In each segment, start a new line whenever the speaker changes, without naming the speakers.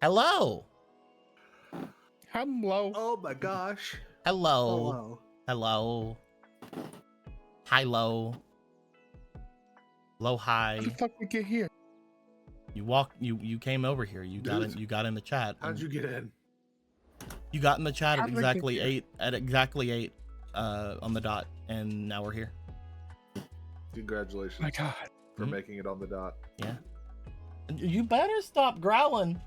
Hello.
Hello.
Oh my gosh.
Hello. Hello. Hi low. Low high.
How the fuck we get here?
You came over here. You got in the chat.
How'd you get in?
You got in the chat at
How'd we get
exactly
here?
8 on the dot, and now we're here.
Congratulations
My God.
for making it on the dot.
Yeah. You better stop growling.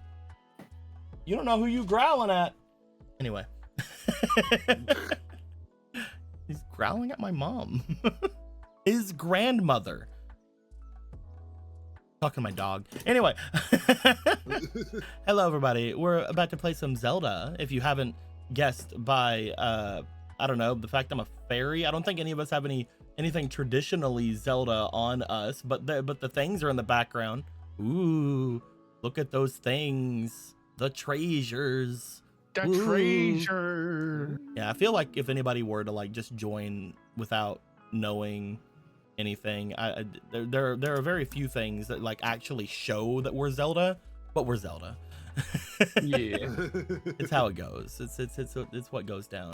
You don't know who you growling at. Anyway. He's growling at my mom. His grandmother. Talking to my dog. Anyway. Hello, everybody. We're about to play some Zelda. If you haven't guessed by, I don't know, the fact I'm a fairy. I don't think any of us have anything traditionally Zelda on us, but the things are in the background. Ooh, look at those things. The treasures.
The
Ooh.
treasure.
Yeah, I feel like if anybody were to like just join without knowing anything, there are very few things that like actually show that we're Zelda, but we're Zelda.
Yeah.
It's how it goes. It's what goes down.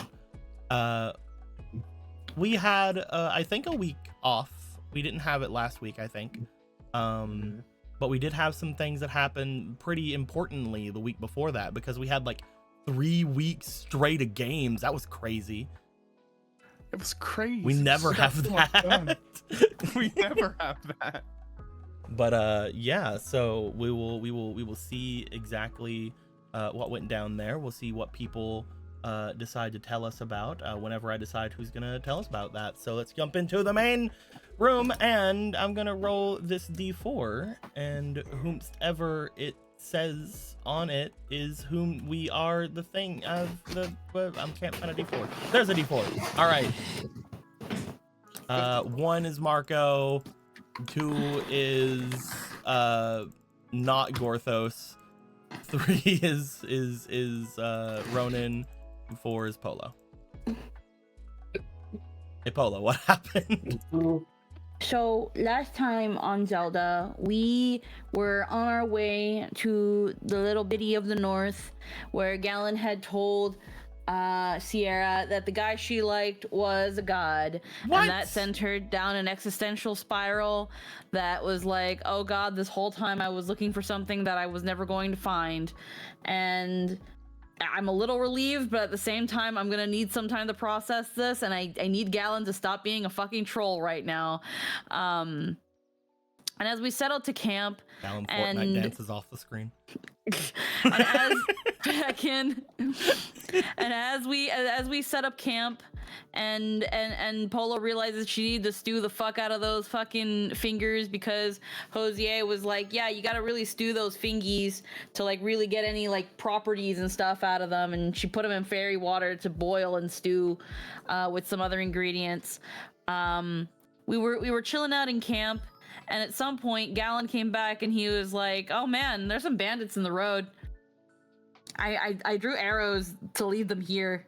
We had I think a week off. We didn't have it last week, I think. But we did have some things that happened pretty importantly the week before that, because we had like 3 weeks straight of games. That was crazy.
It was crazy.
We never have that.
We never have that.
But yeah, so we will see exactly what went down there. We'll see what people decide to tell us about whenever I decide who's gonna tell us about that. So let's jump into the main room, and I'm gonna roll this d4, and whomsoever it says on it is whom we are the thing of the I can't find a d4. There's a d4. All right. 1 is Marco, 2 is not Gorthos, 3 is Ronan, 4 is Polo. Hey Polo, what happened?
So last time on Zelda, we were on our way to the little bitty of the north, where Galen had told Sierra that the guy she liked was a god.
What?
And that sent her down an existential spiral that was like, oh god, this whole time I was looking for something that I was never going to find. And I'm a little relieved, but at the same time, I'm gonna need some time to process this, and I need Galen to stop being a fucking troll right now. And as we settle to camp,
Galen Fortnite dances off the screen.
and as as we set up camp, and Polo realizes she needs to stew the fuck out of those fucking fingers, because Hosier was like, yeah, you gotta really stew those fingies to like really get any like properties and stuff out of them, and she put them in fairy water to boil and stew with some other ingredients. We were chilling out in camp, and at some point Galen came back and he was like, oh man, there's some bandits in the road. I drew arrows to lead them here.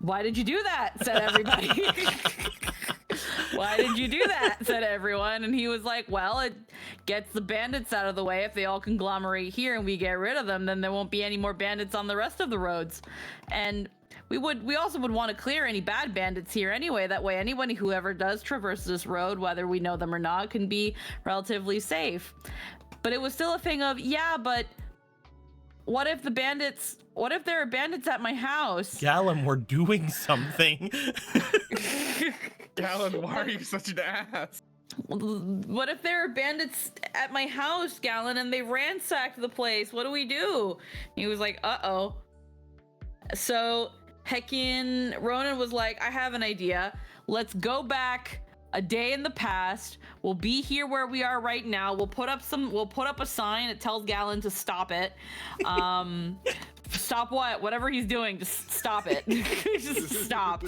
Why did you do that? Said everybody. Why did you do that? Said everyone. And he was like, well, it gets the bandits out of the way. If they all conglomerate here and we get rid of them, then there won't be any more bandits on the rest of the roads. And we also would want to clear any bad bandits here anyway. That way anybody who ever does traverse this road, whether we know them or not, can be relatively safe. But it was still a thing of, yeah, but what if there are bandits at my house?
Galen, we're doing something.
Galen, why are you such an ass?
What if there are bandits at my house, Galen, and they ransacked the place? What do we do? He was like, uh-oh. So heckin' Ronan was like, I have an idea. Let's go back a day in the past. We'll be here where we are right now. We'll put up a sign that tells Galen to stop it. Stop what? Whatever he's doing, just stop it. Just stop.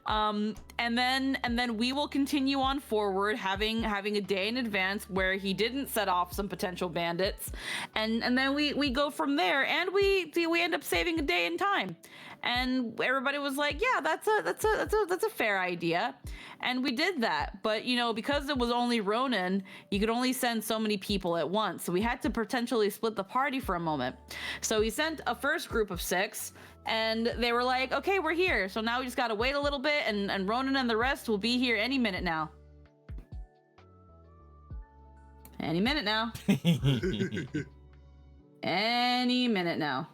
And then we will continue on forward, having a day in advance where he didn't set off some potential bandits, and then we go from there, and we end up saving a day in time. And everybody was like, yeah, that's a fair idea. And we did that. But, you know, because it was only Ronan, you could only send so many people at once. So we had to potentially split the party for a moment. So he sent a first group of 6, and they were like, okay, we're here. So now we just got to wait a little bit, and Ronan and the rest will be here any minute now. Any minute now. Any minute now.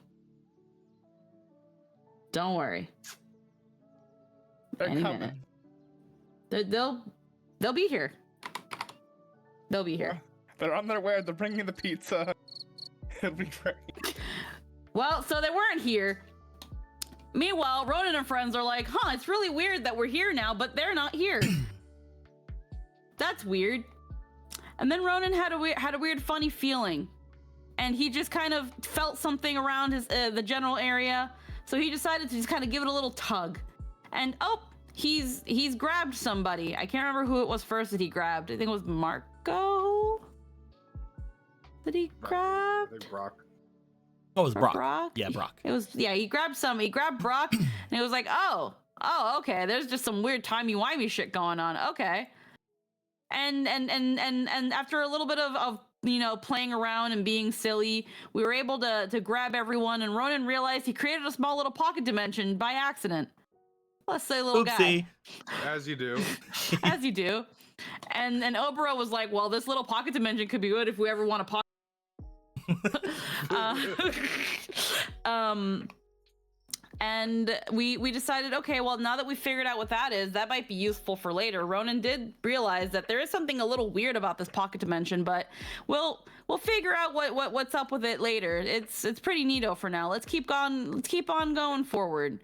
Don't worry.
They're
Any
coming.
minute. They'll be here. They'll be here.
They're on their way. They're bringing the pizza. It'll be great.
Well, so they weren't here. Meanwhile, Ronan and friends are like, huh, it's really weird that we're here now, but they're not here. That's weird. And then Ronan had a weird funny feeling, and he just kind of felt something around his the general area. So he decided to just kind of give it a little tug, and oh, he's grabbed somebody. I can't remember who it was first that he grabbed. I think it was Marco. Did he grab?
I think Brock.
Oh, it was Brock.
Brock?
Yeah, Brock.
It was, yeah, he grabbed Brock, and it was like, oh, okay, there's just some weird timey-wimey shit going on. Okay. And after a little bit of you know, playing around and being silly, we were able to grab everyone, and Ronan realized he created a small little pocket dimension by accident. Let's say little
Oopsie.
guy.
As you do.
As you do. And Obra was like, well, this little pocket dimension could be good if we ever want to pocket. And we decided, okay, well, now that we figured out what that is, that might be useful for later. Ronan did realize that there is something a little weird about this pocket dimension, but we'll figure out what's up with it later. It's pretty neato for now. Let's keep on going forward.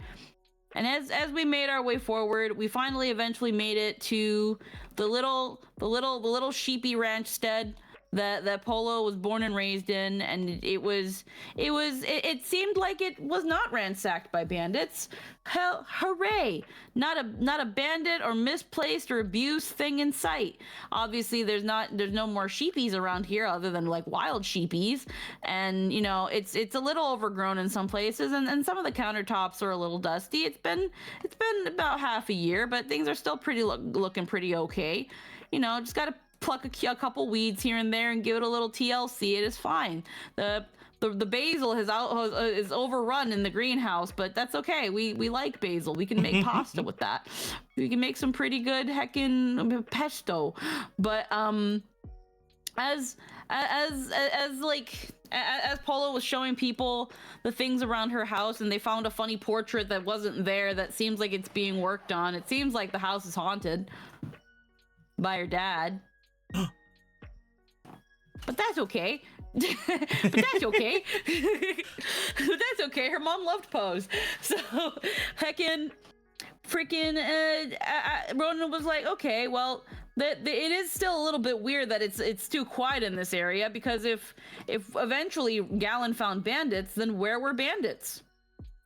And as we made our way forward, we finally eventually made it to the little sheepy ranch stead that Polo was born and raised in, and it seemed like it was not ransacked by bandits. Hell, hooray! Not a bandit or misplaced or abused thing in sight. Obviously, there's no more sheepies around here other than like wild sheepies, and you know it's a little overgrown in some places, and some of the countertops are a little dusty. It's been about half a year, but things are still looking pretty okay. You know, just gotta pluck a couple weeds here and there and give it a little TLC. It is fine. The basil is overrun in the greenhouse, but that's okay. We like basil. We can make pasta with that. We can make some pretty good heckin' pesto. But as Polo was showing people the things around her house, and they found a funny portrait that wasn't there that seems like it's being worked on. It seems like the house is haunted by her dad. But that's okay. But that's okay. But that's okay. Her mom loved Pose. So, heckin' freaking Ronan was like, okay, well, it is still a little bit weird that it's too quiet in this area, because if eventually Galen found bandits, then where were bandits?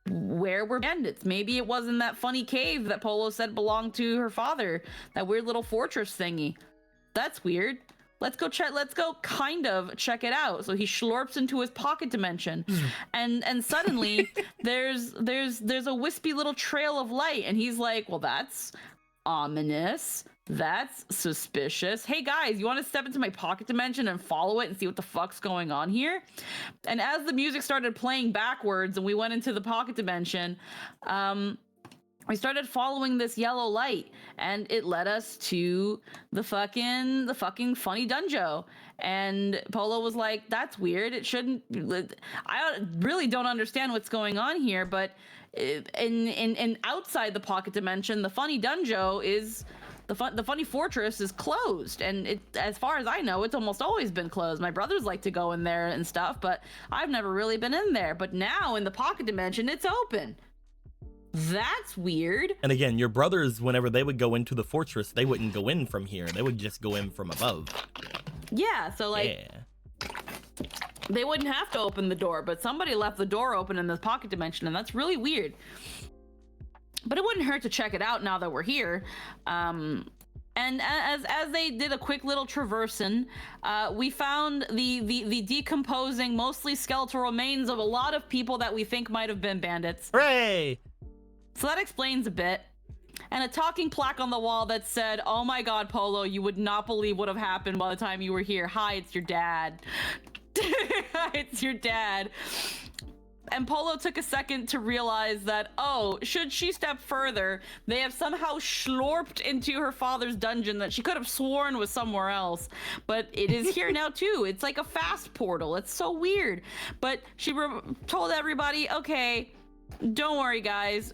Where were bandits? Maybe it was in that funny cave that Polo said belonged to her father, that weird little fortress thingy. That's weird. Let's go kind of check it out. So he schlorps into his pocket dimension, and suddenly there's a wispy little trail of light, and he's like, well, that's ominous. That's suspicious. Hey guys, you want to step into my pocket dimension and follow it and see what the fuck's going on here? And as the music started playing backwards and we went into the pocket dimension, we started following this yellow light, and it led us to the fucking funny dungeon. And Polo was like, that's weird. It shouldn't. I really don't understand what's going on here, but in outside the pocket dimension, the funny dungeon is the funny fortress is closed, and it, as far as I know, it's almost always been closed. My brothers like to go in there and stuff, but I've never really been in there. But now in the pocket dimension, it's open. That's weird.
And again, your brothers, whenever they would go into the fortress, they wouldn't go in from here. They would just go in from above.
Yeah, so like,
yeah.
They wouldn't have to open the door, but somebody left the door open in this pocket dimension, and that's really weird. But it wouldn't hurt to check it out now that we're here. And as they did a quick little traversing, we found the decomposing, mostly skeletal remains of a lot of people that we think might have been bandits.
Hooray!
So that explains a bit. And a talking plaque on the wall that said, "Oh my god, Polo, you would not believe what have happened by the time you were here. Hi, it's your dad." Hi, it's your dad. And Polo took a second to realize that, oh, should she step further, they have somehow slorped into her father's dungeon that she could have sworn was somewhere else. But it is here now, too. It's like a fast portal. It's so weird. But she told everybody, okay, don't worry, guys.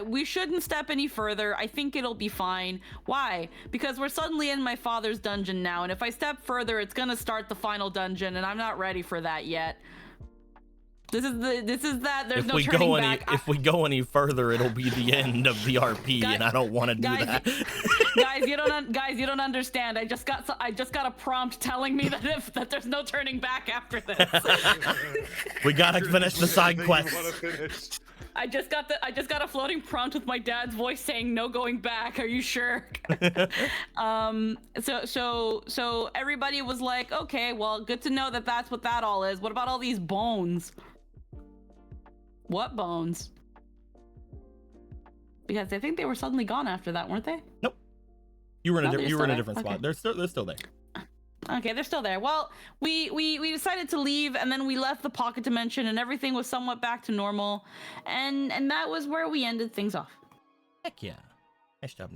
We shouldn't step any further. I think it'll be fine. Why? Because we're suddenly in my father's dungeon now, and if I step further, it's gonna start the final dungeon, and I'm not ready for that yet. This is that. There's no turning back.
If we go any further, it'll be the end of the RP, and I don't want to do that.
Guys, you don't understand. I just got a prompt telling me that there's no turning back after this.
We gotta finish the side quest.
I just got a floating prompt with my dad's voice saying no going back. Are you sure? So everybody was like, okay, well, good to know that that's what that all is. What about all these bones? What bones? Because I think they were suddenly gone after that, weren't they?
Nope. You were in a different
Okay.
spot. They're still there.
Okay, they're still there. Well, we decided to leave, and then we left the pocket dimension, and everything was somewhat back to normal, and that was where we ended things off.
Heck yeah. Nice job.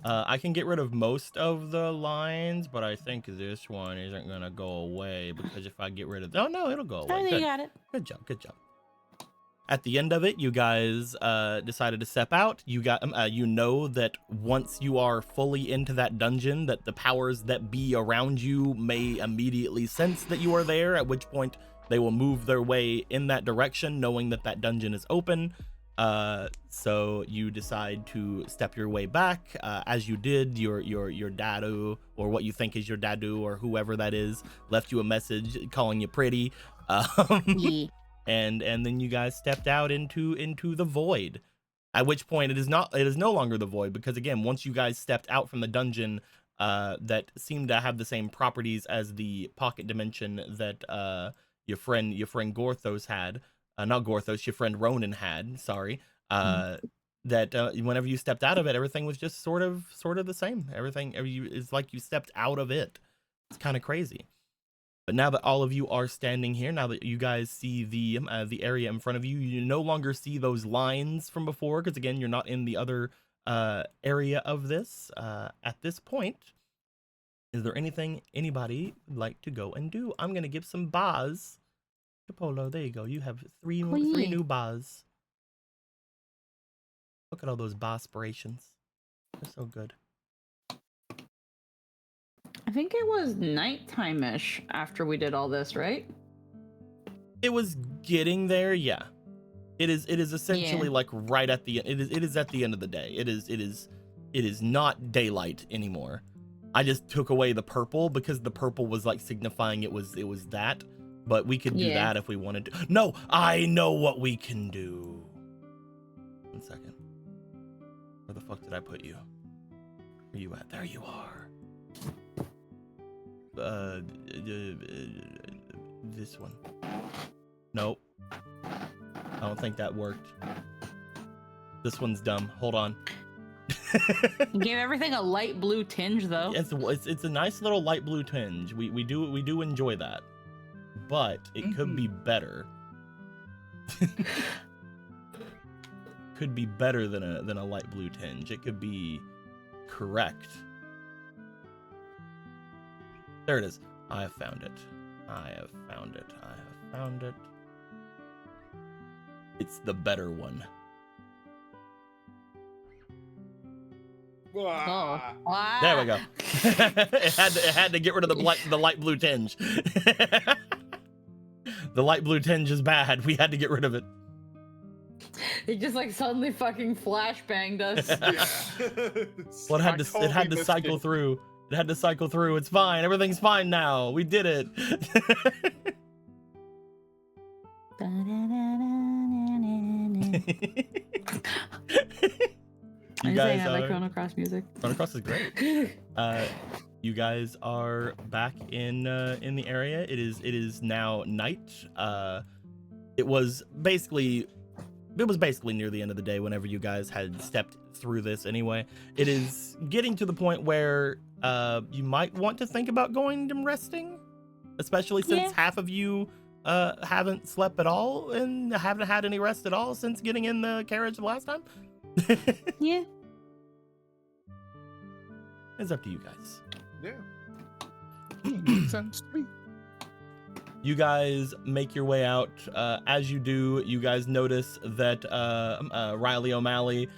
I can get rid of most of the lines, but I think this one isn't gonna go away because if I get rid of, oh no, it'll go away.
I think you got it.
Good job. At the end of it, you guys decided to step out. You know that once you are fully into that dungeon, that the powers that be around you may immediately sense that you are there, at which point they will move their way in that direction, knowing that that dungeon is open. So you decide to step your way back. As you did, your dadu, or what you think is your dadu, or whoever that is, left you a message calling you pretty.
Yeah.
And then you guys stepped out into the void, at which point it is no longer the void, because again, once you guys stepped out from the dungeon that seemed to have the same properties as the pocket dimension that your friend Gorthos had, not Gorthos, your friend Ronan had, sorry, that whenever you stepped out of it, everything was just sort of the same. Everything is like you stepped out of it. It's kind of crazy. But now that all of you are standing here, now that you guys see the area in front of you, you no longer see those lines from before, because again, you're not in the other area of this. At this point, is there anything anybody would like to go and do? I'm gonna give some bars to Polo. There you go. You have three new bars. Look at all those bar-spirations. They're so good.
I think it was nighttime-ish after we did all this, right?
It was getting there, yeah. It is essentially like right at the end. It is at the end of the day. It is not daylight anymore. I just took away the purple because the purple was like signifying it was that, but we could do that if we wanted to. No, I know what we can do. 1 second. Where the fuck did I put you? Where you at? There you are. This one. Nope. I don't think that worked. This one's dumb. Hold on.
You gave everything a light blue tinge, though.
It's a nice little light blue tinge. We do enjoy that, but it could be better. Could be better than a light blue tinge. It could be correct. There it is. I have found it. It's the better one.
Ah.
Wow.
There we go. it had to get rid of the light blue tinge. The light blue tinge is bad. We had to get rid of it.
It just like suddenly fucking flashbanged us.
Well, it had to cycle through. It had to cycle through. It's fine. Everything's fine now. We did it. You guys
I like Chrono Cross music.
Chrono Cross is great. You guys are back in the area. It is now night. It was basically it was basically near the end of the day whenever you guys had stepped through this anyway. It is getting to the point where you might want to think about going and resting, especially since half of you haven't slept at all and haven't had any rest at all since getting in the carriage the last time.
Yeah.
It's up to you guys.
Yeah.
Makes sense to me.
You guys make your way out. As you do, you guys notice that Riley O'Malley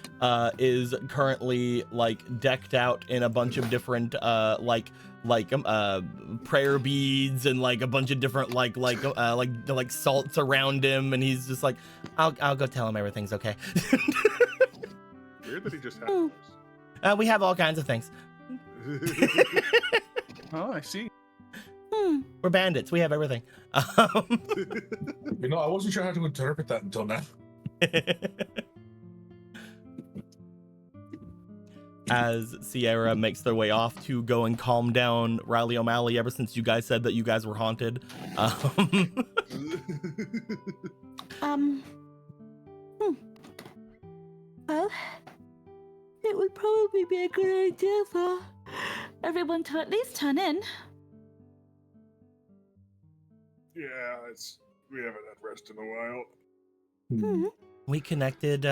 is currently like decked out in a bunch of different prayer beads and like a bunch of different like salts around him, and he's just like, I'll go tell him everything's okay.
Weird that he just had those.
We have all kinds of things.
Oh, I see.
We're bandits. We have everything.
You know, I wasn't sure how to interpret that until now.
As Sierra makes their way off to go and calm down Riley O'Malley, ever since you guys said that you guys were haunted.
Well, it would probably be a good idea for everyone to at least turn in.
Yeah, we haven't had rest in a while.
We connected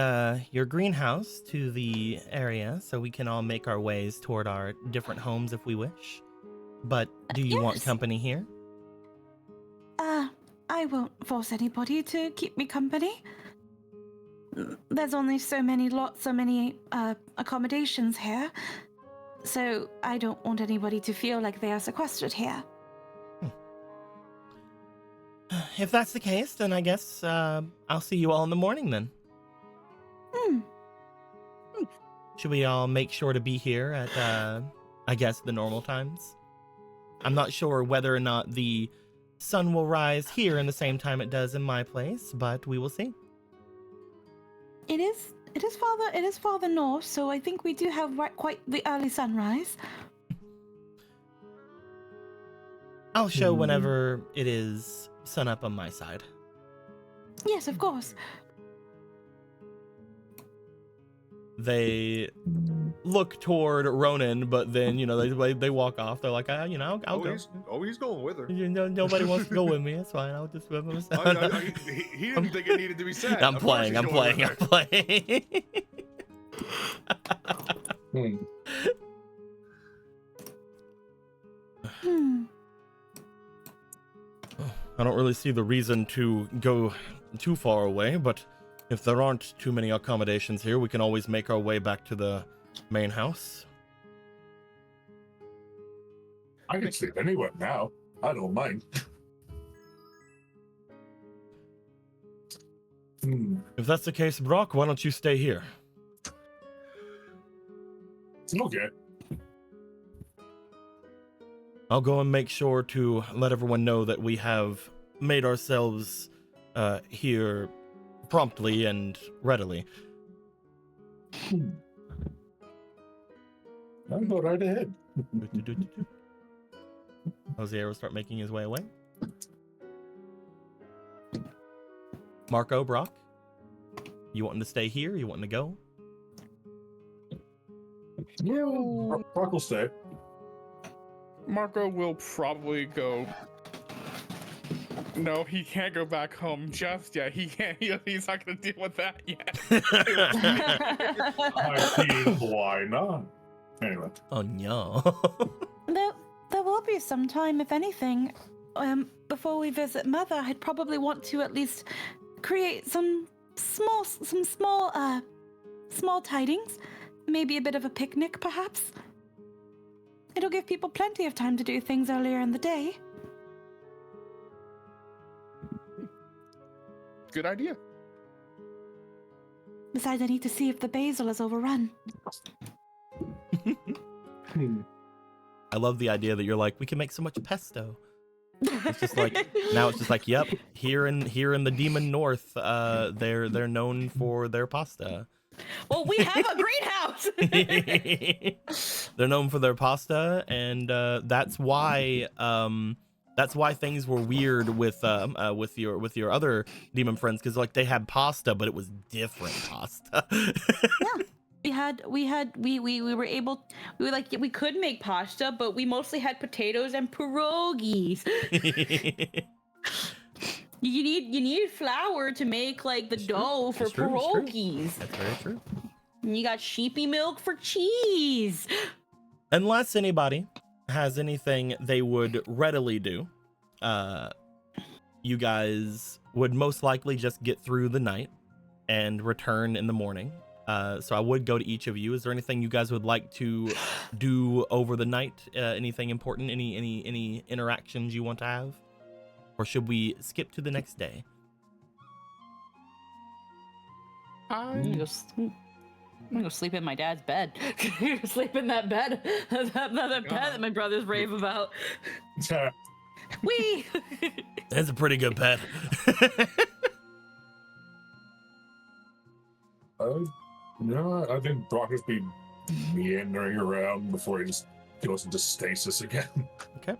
your greenhouse to the area so we can all make our ways toward our different homes if we wish. But do you want
Yes.
company here?
I won't force anybody to keep me company. There's only so many accommodations here, so I don't want anybody to feel like they are sequestered here.
If that's the case, then I guess I'll see you all in the morning then. Should we all make sure to be here at, I guess, the normal times? I'm not sure whether or not the sun will rise here in the same time it does in my place, but we will see.
It is farther north, so I think we do have quite the early sunrise.
I'll show whenever it is sun up on my side.
Yes, of course.
They look toward Ronan, but then, you know, they walk off. They're like, I'll go.
He's going with her.
You know, nobody wants to go with me. It's fine. I'll just swim myself.
He didn't think it needed to be said.
I'm
Of course
playing.
he's
I'm
going
playing.
with
I'm
her.
playing. I don't really see the reason to go too far away, but if there aren't too many accommodations here, we can always make our way back to the main house.
I can sleep anywhere now. I don't mind.
If that's the case, Brock, why don't you stay here?
Okay.
I'll go and make sure to let everyone know that we have made ourselves here promptly and readily.
I'll go right ahead.
Jose will start making his way away. Marco, Brock, you wanting to stay here? You wanting to go?
Yeah, Brock will stay.
Marco will probably go. No, he can't go back home just yet. He can't. He's not gonna deal with that yet.
I mean, why not? Anyway.
Oh no.
There will be some time, if anything. Before we visit Mother, I'd probably want to at least create some small tidings. Maybe a bit of a picnic, perhaps. It'll give people plenty of time to do things earlier in the day.
Good idea.
Besides, I need to see if the basil is overrun.
I love the idea that you're like, we can make so much pesto. It's just like, now it's just like, yep, here in the Demon North, they're known for their pasta.
Well, we have a greenhouse.
They're known for their pasta, and that's why That's why things were weird with your other demon friends, because like they had pasta, but it was different pasta.
We were able, we could make pasta, but we mostly had potatoes and pierogies. You need flour to make like the dough for pierogies.
That's very true.
And you got sheepy milk for cheese.
Unless anybody has anything they would readily do, you guys would most likely just get through the night and return in the morning. So I would go to each of you. Is there anything you guys would like to do over the night? Anything important? Any interactions you want to have? Or should we skip to the next day?
I'm gonna go sleep in my dad's bed. Sleep in that bed. that bed that my brothers rave about. Wee!
That's a pretty good pet.
No, I think Brock has been meandering around before he just goes into stasis again.
Okay.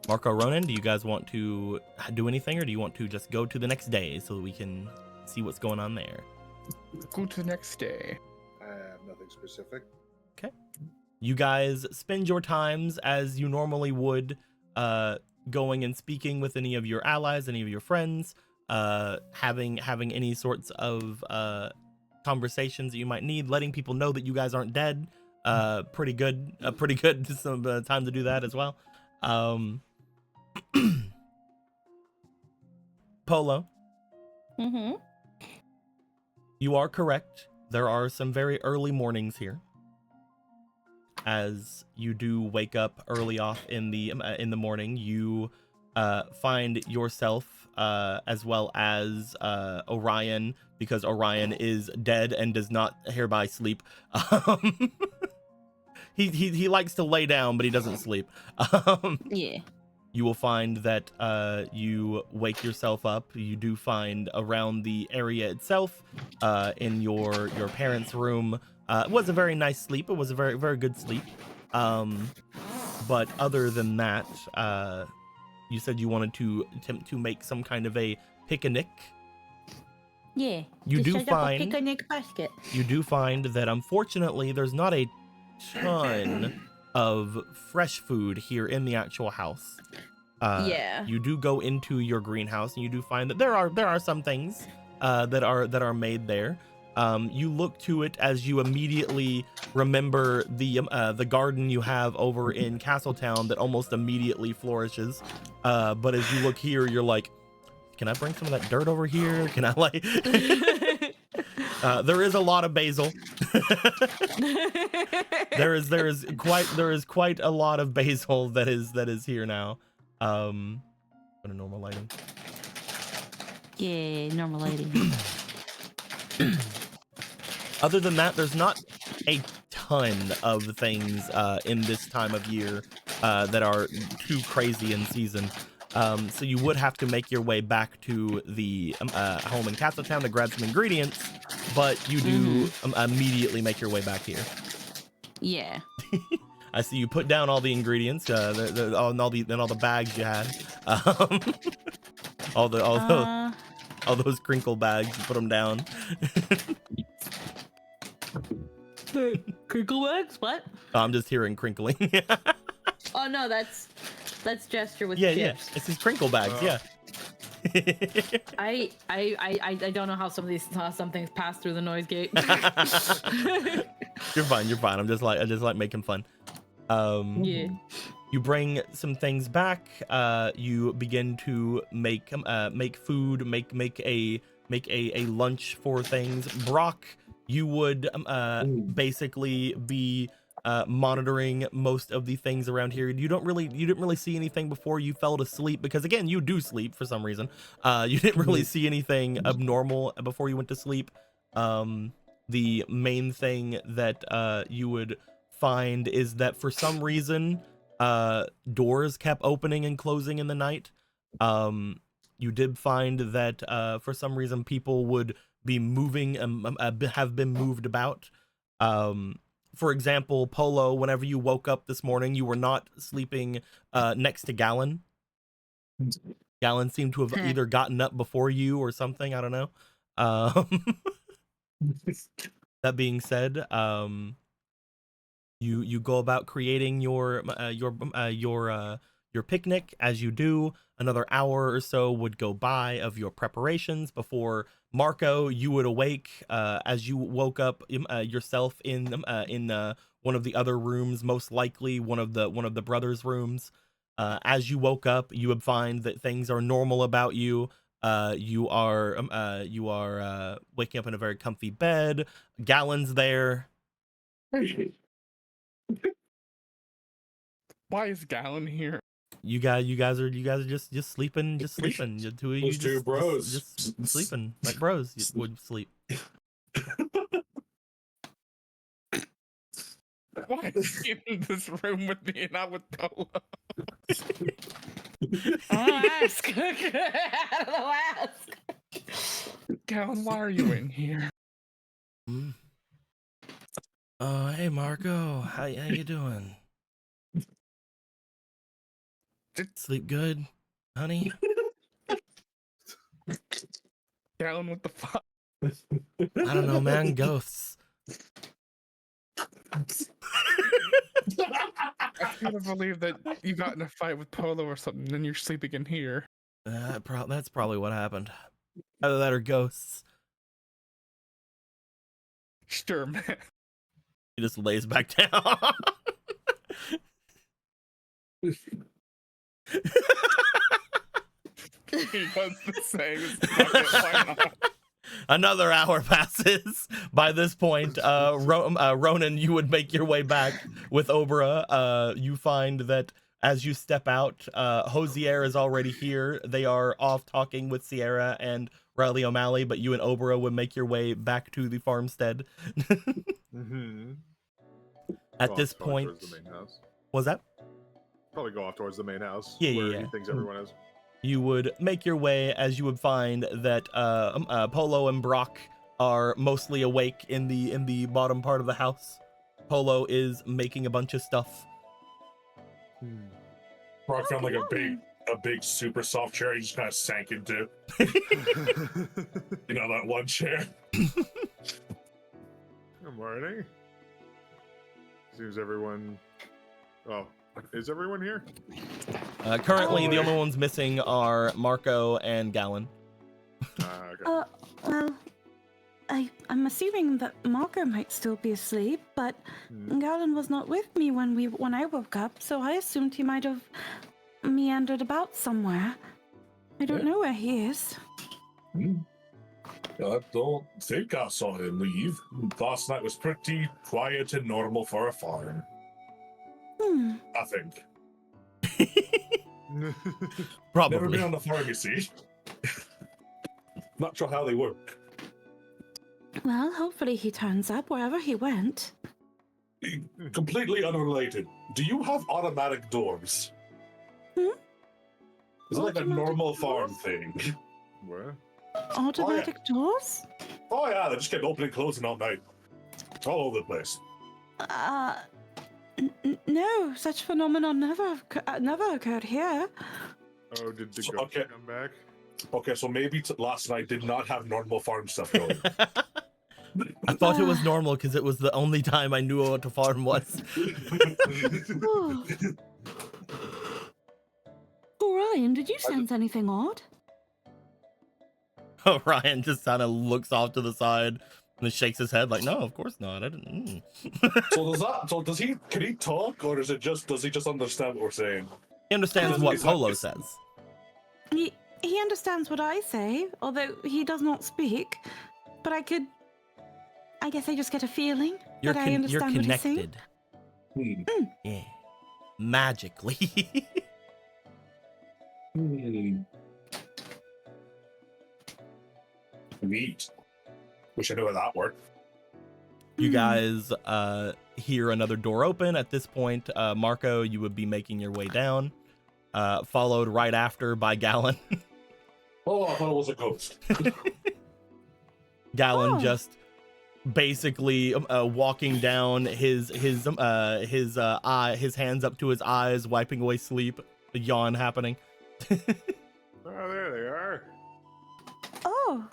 Marco, Ronan, do you guys want to do anything, or do you want to just go to the next day so that we can see what's going on there?
Go to the next day.
I have nothing specific.
Okay. You guys spend your times as you normally would, going and speaking with any of your allies, any of your friends, having any sorts of conversations that you might need, letting people know that you guys aren't dead. Pretty good some time to do that as well. Polo.
Mm-hmm.
You are correct. There are some very early mornings here, as you do wake up early off in the morning. You find yourself, as well as Orion, because Orion is dead and does not hereby sleep. He likes to lay down, but he doesn't sleep.
Yeah.
You will find that you wake yourself up. You do find around the area itself, in your parents' room. It was a very nice sleep. It was a very, very good sleep. But other than that, you said you wanted to attempt to make some kind of a picnic.
Yeah.
You
just
do
set up a
find
picnic basket.
You do find that unfortunately there's not a ton of fresh food here in the actual house.
Yeah.
You do go into your greenhouse and you do find that there are some things that are made there. You look to it as you immediately remember the garden you have over in Castletown that almost immediately flourishes. But as you look here, you're like, can I bring some of that dirt over here? Can I like? There is a lot of basil. there is quite a lot of basil that is here now. Put a normal lighting.
Yeah, normal lighting.
Other than that, there's not a ton of things in this time of year that are too crazy in season. So you would have to make your way back to the home in Castletown to grab some ingredients, but you do immediately make your way back here.
Yeah.
I see you put down all the ingredients, all the bags you had, all those crinkle bags. You put them down.
Crinkle bags? What?
I'm just hearing crinkling.
Oh no, that's gesture with
yeah,
chips.
it's these crinkle bags. Yeah.
I don't know how some things pass through the noise gate.
You're fine. I just like making fun.
Yeah.
You bring some things back. You begin to make food, make a lunch for things. Brock, you would basically be monitoring most of the things around here. You didn't really see anything before you fell asleep, because again, you do sleep for some reason. You didn't really see anything abnormal before you went to sleep. The main thing that you would find is that for some reason doors kept opening and closing in the night. You did find that for some reason people would be moving have been moved about. For example, Polo, whenever you woke up this morning, you were not sleeping next to Gallon. Gallon seemed to have either gotten up before you or something. I don't know. That being said, you go about creating your picnic. As you do, another hour or so would go by of your preparations before Marco, you would awake. As you woke up yourself in one of the other rooms, most likely one of the brothers' rooms. As you woke up, you would find that things are normal about you. You are waking up in a very comfy bed. Gallon's there.
Why is Gallon here?
You guys are just sleeping, The two of you
Those two bros.
just sleeping like bros would sleep.
Why is he in this room with me and not with Polo?
I'll ask. I'll ask.
Gallon, why are you in here?
Oh, hey Marco, how you doing? Sleep good, honey?
Gallon, what the fuck?
I don't know, man. Ghosts.
I can't believe that you got in a fight with Polo or something, and then you're sleeping in here.
That's probably what happened. Either that or ghosts.
Sure, man.
He just lays back down.
He does the same. Why not?
Another hour passes. By this point, Ronan, you would make your way back with Obra. You find that as you step out, Hosier is already here. They are off talking with Sierra and Riley O'Malley, but you and Obra would make your way back to the farmstead. At this point,
towards the main house.
was that?
Probably go off towards the main house.
Yeah,
where
yeah.
he thinks everyone is.
You would make your way, as you would find that Polo and Brock are mostly awake in the bottom part of the house. Polo is making a bunch of stuff.
Brock found like a big super soft chair he just kind of sank into. You know, that one chair.
Good morning. Seems everyone... Oh, is everyone here?
Currently, the only ones missing are Marco and Gallon.
Okay.
Well, I'm assuming that Marco might still be asleep, but Gallon was not with me when I woke up, so I assumed he might have meandered about somewhere. I don't know where he is.
I don't think I saw him leave. Last night was pretty quiet and normal for a farm. I think.
Probably.
Never been on the farm, you see. Not sure how they work.
Well, hopefully he turns up wherever he went.
Completely unrelated. Do you have automatic doors? Is it like a
Automatic
normal
doors?
farm thing?
What?
Automatic doors?
Oh yeah, they just kept opening and closing all night. All over the place.
No, such phenomenon never occurred here.
Oh, did the
So,
ghost
okay.
come back?
Okay, so maybe last night did not have normal farm stuff going.
I thought it was normal because it was the only time I knew what a farm was.
Ryan, did you sense anything odd?
Ryan just kind of looks off to the side and shakes his head like, no, of course not. I didn't.
Can he talk, or does he just understand what we're saying?
He understands what Polo says.
He understands what I say, although he does not speak. But I guess I just get a feeling that I understand what he's saying.
You're connected. Yeah. Magically.
Neat. Wish I knew how that worked.
You guys hear another door open. At this point, Marco, you would be making your way down, followed right after by Gallon.
Oh, I thought it was a ghost.
Gallon just basically walking down, his hands up to his eyes, wiping away sleep, a yawn happening.
Oh, there they are.
Oh.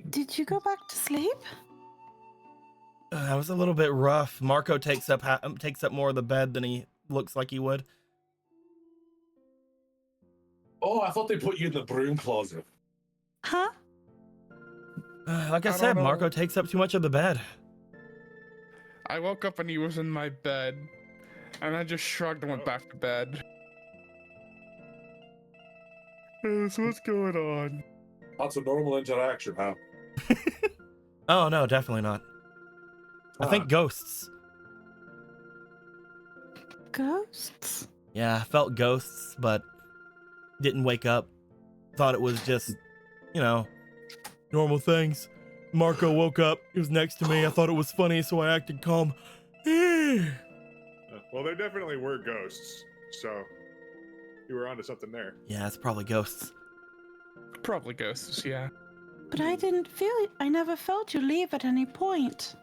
Did you go back to sleep?
That was a little bit rough. Marco takes up more of the bed than he looks like he would.
Oh, I thought they put you in the broom closet.
Huh?
Like I
I
said,
don't
Marco
know.
takes up too much of the bed.
I woke up and he was in my bed, and I just shrugged and went back to bed. So what's going on?
That's a normal interaction, huh?
Oh no, definitely not. I think ghosts.
Ghosts?
Yeah, I felt ghosts, but didn't wake up. Thought it was just, normal things. Marco woke up. He was next to me. I thought it was funny, so I acted calm.
Well, there definitely were ghosts, so you were onto something there.
Yeah, it's probably ghosts.
Probably ghosts, yeah.
But I didn't feel it. I never felt you leave at any point.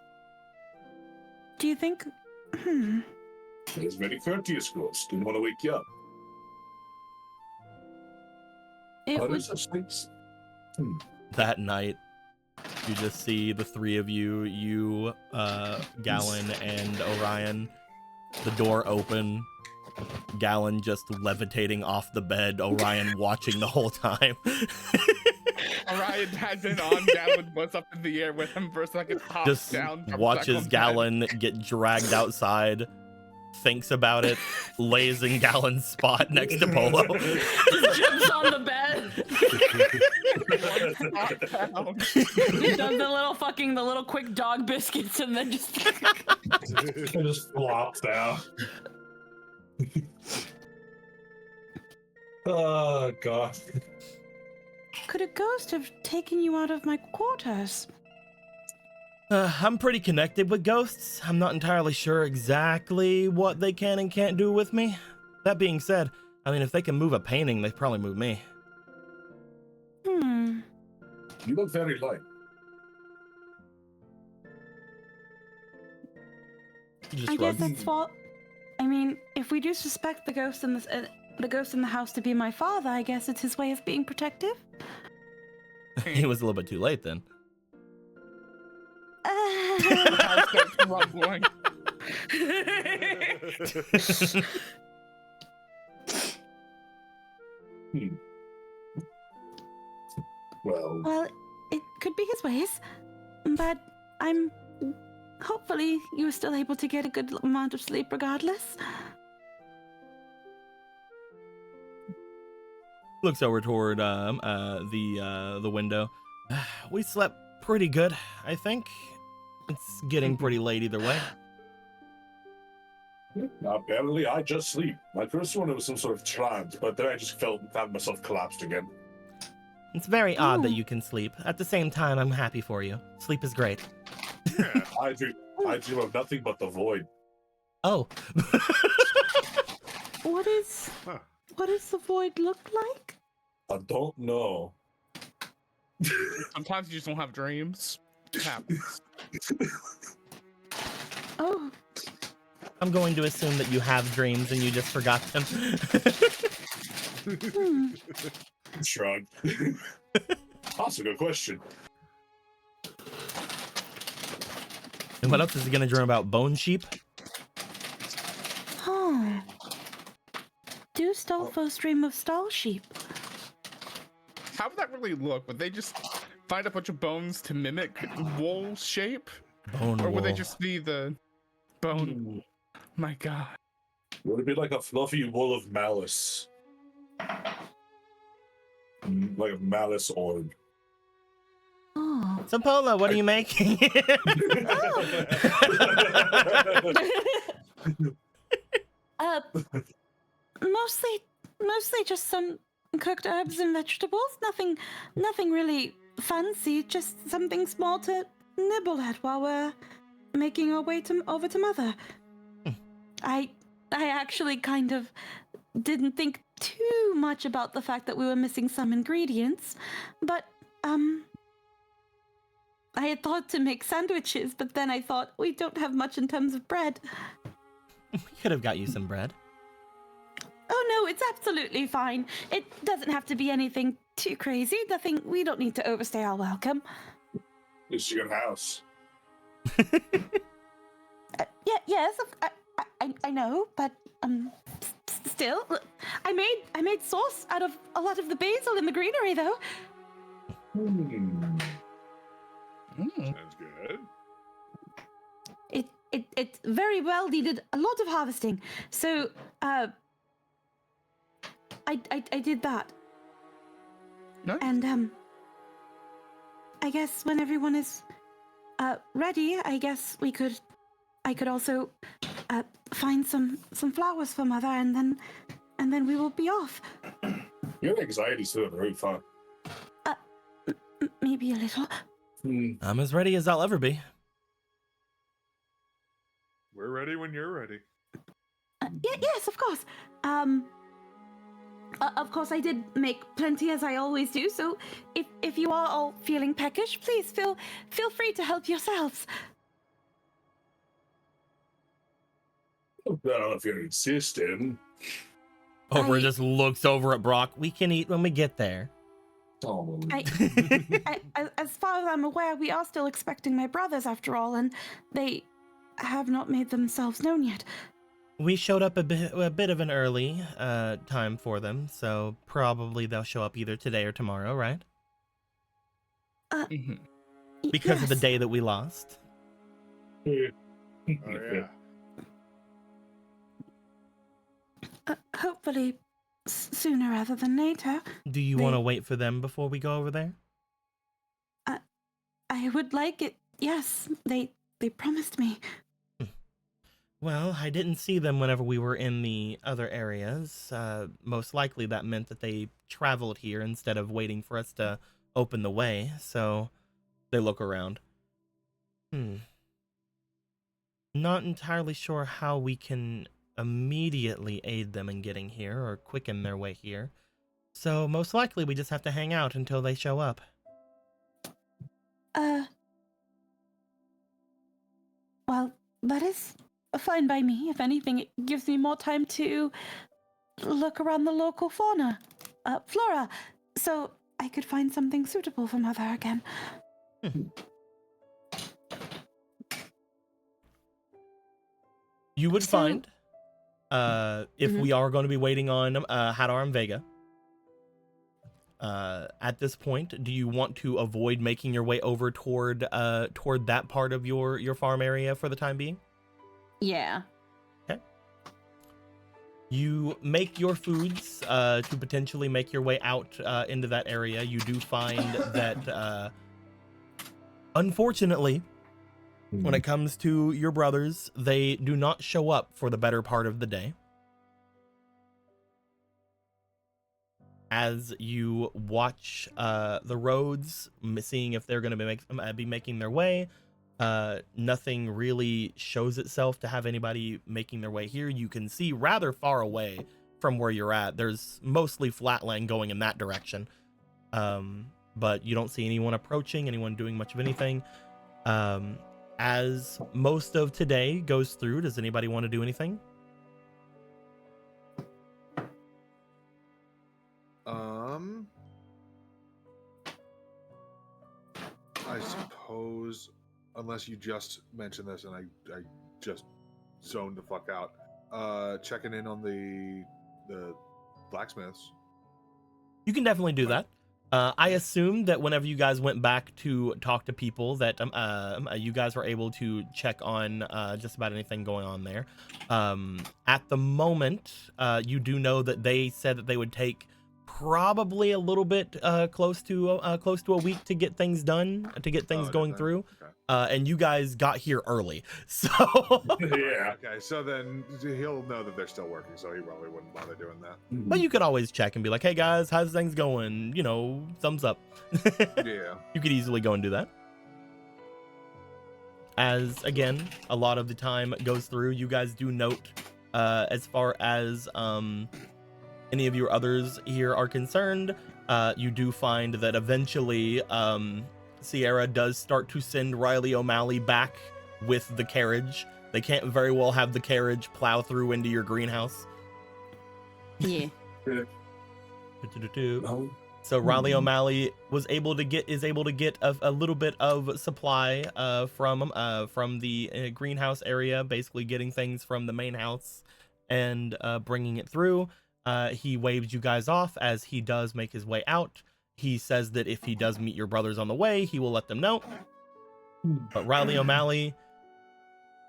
Do you think...
It's very courteous, ghost. Didn't want to wake you up.
It
Are there
was...
such things?
That night, you just see the three of you, Gallon, and Orion. The door open. Gallon just levitating off the bed. Orion watching the whole time.
Orion had been on, Gallon was up in the air with him for a second, hopped
Just
down. jumped back
watches
on bed.
Gallon get dragged outside. Thinks about it. Lays in Gallon's spot next to Polo.
Just jumps on the bed. He does the little quick dog biscuits and then just
It just flops down. Oh, God.
Could a ghost have taken you out of my quarters?
I'm pretty connected with ghosts. I'm not entirely sure exactly what they can and can't do with me. That being said, I mean, if they can move a painting, they probably move me.
Hmm.
You look very light.
You just
I guess
shrug.
that's what... I mean, if we do suspect the ghost in the house to be my father, I guess it's his way of being protective.
He was a little bit too late then.
I started rumbling.
Well,
Well, it could be his ways, but I'm... Hopefully, you were still able to get a good amount of sleep regardless.
Looks over toward the window. We slept pretty good, I think. It's getting pretty late either way.
apparently I just sleep. My first one, it was some sort of trance, but then I just found myself collapsed again.
It's very odd that
Oh.
you can sleep. At the same time, I'm happy for you. Sleep is great.
Yeah.
I dream of nothing but the void.
Oh.
What does the void look like?
I don't know.
Sometimes you just don't have dreams. It happens.
Oh,
I'm going to assume that you have dreams and you just forgot them.
Shrug. That's a good question.
And what else is he going to dream about? Bone sheep?
huh. Do Stolfos dream of stall sheep?
How would that really look? Would they just find a bunch of bones to mimic wool shape?
Bone
Or would they
wool.
just be the bone? My god.
Would it be like a fluffy wool of malice? Like a malice orb.
Oh.
So, Polo, what are you making?
Mostly just some cooked herbs and vegetables. Nothing really fancy. Just something small to nibble at while we're making our way over to Mother. I actually kind of didn't think too much about the fact that we were missing some ingredients, but I had thought to make sandwiches, but then I thought we don't have much in terms of bread.
We could have got you some bread.
Oh no, it's absolutely fine. It doesn't have to be anything too crazy. Nothing. We don't need to overstay our welcome.
It's your house.
Yeah. Yes. I know, but still, I made sauce out of a lot of the basil in the greenery, though.
Sounds good.
It very well needed a lot of harvesting. So, I did that.
Nice.
And I guess when everyone is ready, I guess I could also find some flowers for Mother, and then we will be off.
Your anxiety's through the roof, huh?
Maybe a little.
I'm as ready as I'll ever be.
We're ready when you're ready.
Yes, of course. Of course, I did make plenty, as I always do. So, if you are all feeling peckish, please feel free to help yourselves.
I don't know if you're insisting.
Oprah just looks over at Brock. We can eat when we get there.
Oh.
As far as I'm aware, we are still expecting my brothers, after all, and they have not made themselves known yet.
We showed up a bit of an early time for them, so probably they'll show up either today or tomorrow, right? Because of the day that we lost.
Oh, yeah.
Hopefully sooner rather than later.
Do you want to wait for them before we go over there?
I would like it. Yes, they promised me.
Well, I didn't see them whenever we were in the other areas. Most likely that meant that they traveled here instead of waiting for us to open the way, so they look around. Not entirely sure how we can immediately aid them in getting here or quicken their way here. So most likely we just have to hang out until they show up.
Well, that is fine by me. If anything, it gives me more time to look around the local flora, so I could find something suitable for Mother again.
You would find, if we are going to be waiting on Hadar and Vega, at this point, do you want to avoid making your way over toward that part of your farm area for the time being?
Yeah.
Okay. You make your foods to potentially make your way out into that area. You do find that, unfortunately, when it comes to your brothers, they do not show up for the better part of the day. As you watch the roads, seeing if they're going to be making their way, nothing really shows itself to have anybody making their way here. You can see rather far away from where you're at. There's mostly flatland going in that direction, but you don't see anyone approaching, anyone doing much of anything. As most of today goes through, does anybody want to do anything?
I suppose, unless you just mentioned this and I just zoned the fuck out, checking in on the blacksmiths.
You can definitely do that. I assume that whenever you guys went back to talk to people that you guys were able to check on just about anything going on there. At the moment, you do know that they said that they would take probably a little bit close to a week to get things done, to get things going through. Okay. And you guys got here early, so
yeah. Okay, so then he'll know that they're still working, so he probably wouldn't bother doing that.
But you could always check and be like, "Hey guys, how's things going? You know, thumbs up."
Yeah. You
could easily go and do that. As again, a lot of the time goes through, you guys do note, as far as any of your others here are concerned, you do find that eventually Sierra does start to send Riley O'Malley back with the carriage. They can't very well have the carriage plow through into your greenhouse.
Yeah.
Oh,
So Riley O'Malley is able to get a little bit of supply from the greenhouse area, basically getting things from the main house and bringing it through. He waves you guys off as he does make his way out. He says that if he does meet your brothers on the way, he will let them know. But Riley O'Malley,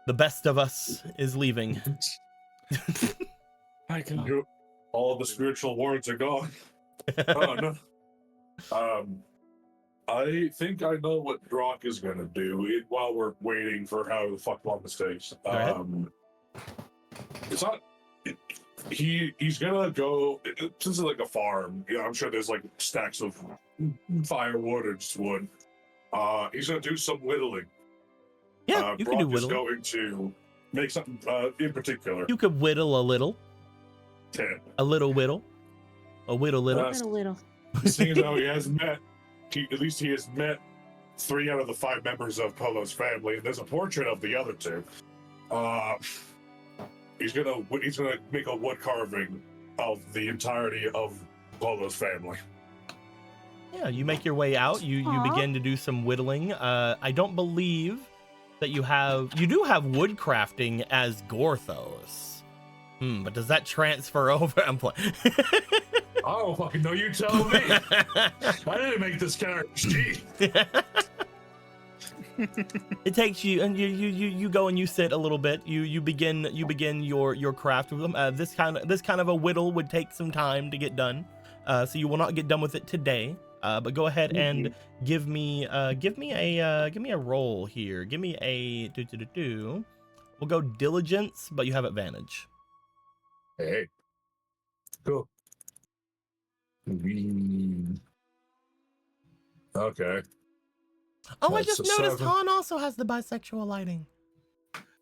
the best of us, is leaving.
I can do all the spiritual wards are gone. Oh no. I think I know what Drock is gonna do while we're waiting for how the fuck long this takes. It's not. He's gonna go since it's like a farm. Yeah, I'm sure there's like stacks of firewood or just wood. He's gonna do some whittling.
Yeah, you can do
Brock is
whittling.
going to make something in particular.
You could whittle a little.
10.
A little whittle. A whittle little.
Little.
Seeing as how he has met, at least he has met 3 out of the 5 members of Polo's family, and there's a portrait of the other 2. He's gonna make a wood carving of the entirety of Polo's family.
Yeah, you make your way out. You begin to do some whittling. I don't believe that you do have wood crafting as Gorthos. But does that transfer over? I'm playing.
I don't fucking know. You tell me. I didn't make this character. Gee.
It takes you, and you go and you sit a little bit. You begin your craft with them. This kind of a whittle would take some time to get done. So you will not get done with it today. But go ahead and give me a roll here. Give me a We'll go diligence, but you have advantage.
Hey. Cool. Okay.
Oh, I
That's
just
a
noticed
7.
Han also has the bisexual lighting.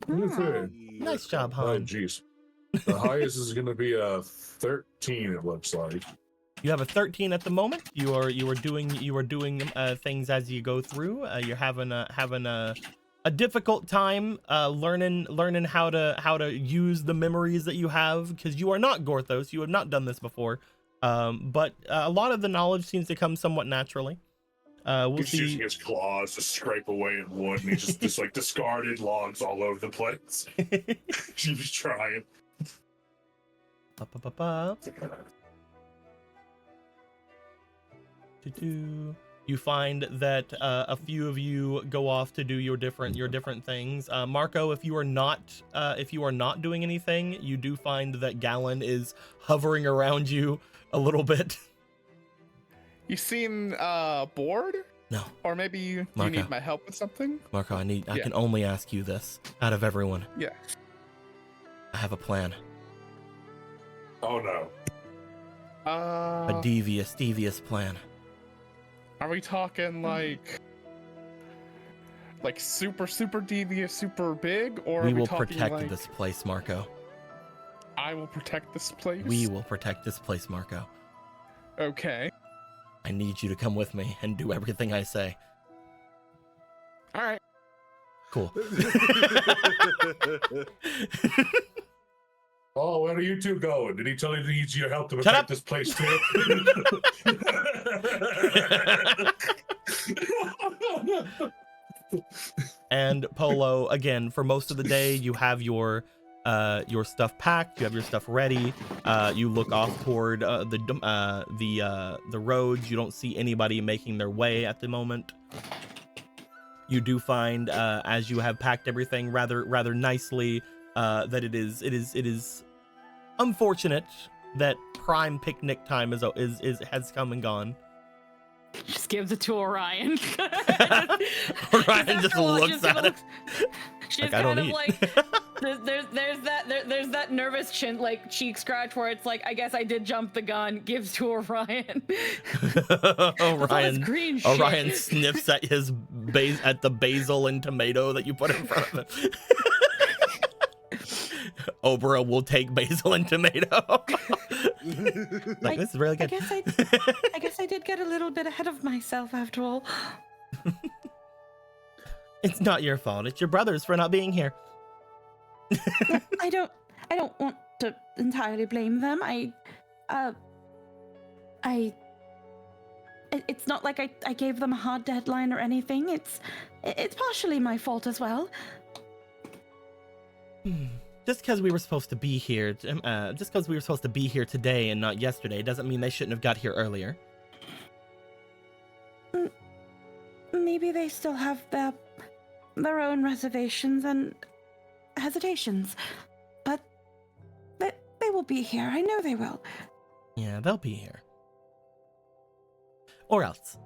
Nice job,
Oh,
Han.
jeez. The highest is going to be a 13. It looks like.
You have a 13 at the moment. You are doing things as you go through. You're having a difficult time learning how to use the memories that you have, because you are not Gorthos. You have not done this before. But a lot of the knowledge seems to come somewhat naturally. We'll
He's
see.
using his claws to scrape away at wood, and he's just like discarded logs all over the place. He was trying.
You find that a few of you go off to do your different things. Marco, if you are not doing anything, you do find that Gallon is hovering around you a little bit.
You seem bored?
No,
Or maybe you
Marco.
need my help with something?
Marco, I
Yeah.
can only ask you this out of everyone.
Yeah.
I have a plan.
Oh no.
A devious plan.
Are we talking like super devious, super big, or
We
are we
will
talking
protect
like
this place, Marco.
I will protect this place?
We will protect this place, Marco.
Okay.
I need you to come with me and do everything I say.
All right.
Cool.
Oh, where are you two going? Did he tell you he needs your help to
Shut
protect
up.
this place too?
And Polo, again, for most of the day, you have your stuff packed, you have your stuff ready. You look off toward the roads. You don't see anybody making their way at the moment. You do find, as you have packed everything rather nicely, that it is unfortunate that prime picnic time has come and gone.
Just gives it to Orion.
Orion just looks at it.
She's
Like, I don't
kind of
eat.
like there's that nervous cheek scratch where it's like, I guess I did jump the gun. Gives to Orion.
Orion sniffs at at the basil and tomato that you put in front of him. Obra will take basil and tomato. Like, this is really good.
I guess I did get a little bit ahead of myself after all.
It's not your fault. It's your brothers for not being here.
I don't want to entirely blame them. I It's not like I gave them a hard deadline or anything. It's partially my fault as well.
Just because we were supposed to be here, just because we were supposed to be here today and not yesterday, doesn't mean they shouldn't have got here earlier.
Maybe they still have their own reservations and hesitations, but they will be here. I know they will.
Yeah, they'll be here. Or else.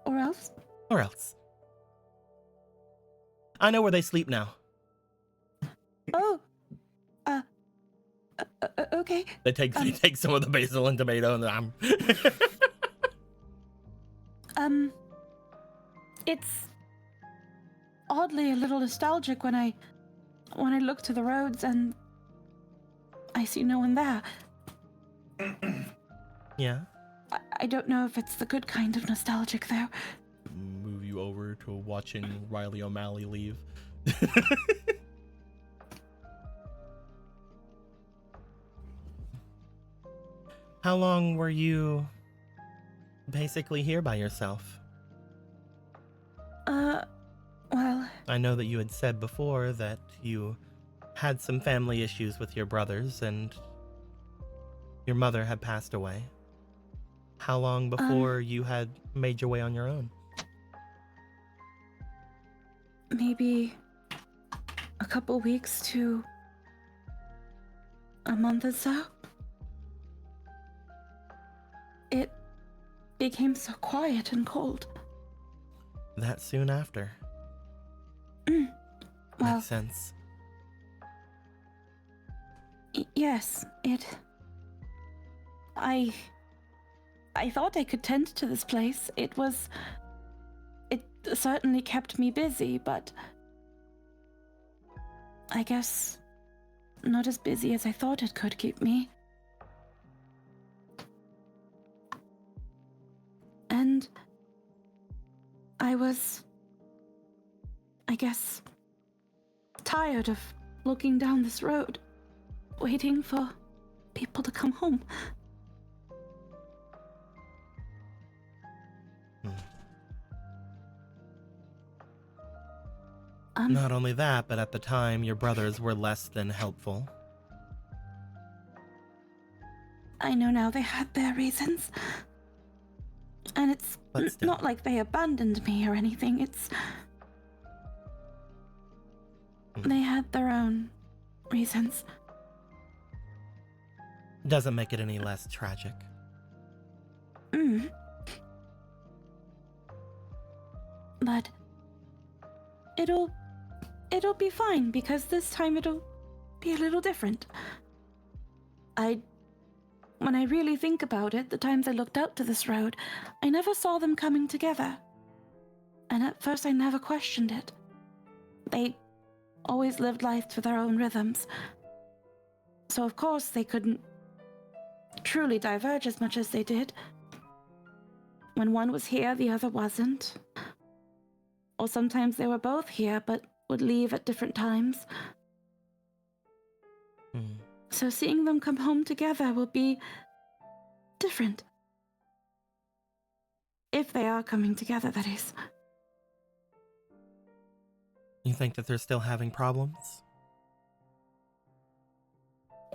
Or else?
Or else. I know where they sleep now.
Oh. Okay.
They take some of the basil and tomato and
It's oddly a little nostalgic when I look to the roads and I see no one there.
Yeah.
I don't know if it's the good kind of nostalgic, though.
Move you over to watching Riley O'Malley leave. How long were you basically here by yourself?
Well...
I know that you had said before that you had some family issues with your brothers and your mother had passed away. How long before you had made your way on your own?
Maybe a couple weeks to a month or so. It became so quiet and cold.
That soon after.
Well,
Makes sense.
Yes, I thought I could tend to this place. It certainly kept me busy, but I guess not as busy as I thought it could keep me. And I was, I guess, tired of looking down this road, waiting for people to come home.
Not only that, but at the time, your brothers were less than helpful.
I know now they had their reasons. And it's not like they abandoned me or anything. They had their own reasons.
Doesn't make it any less tragic.
But it'll be fine, because this time it'll be a little different. When I really think about it, the times I looked out to this road, I never saw them coming together. And at first I never questioned it. They always lived life to their own rhythms. So of course they couldn't truly diverge as much as they did. When one was here, the other wasn't. Or sometimes they were both here, but would leave at different times. So seeing them come home together will be different. If they are coming together, that is.
You think that they're still having problems?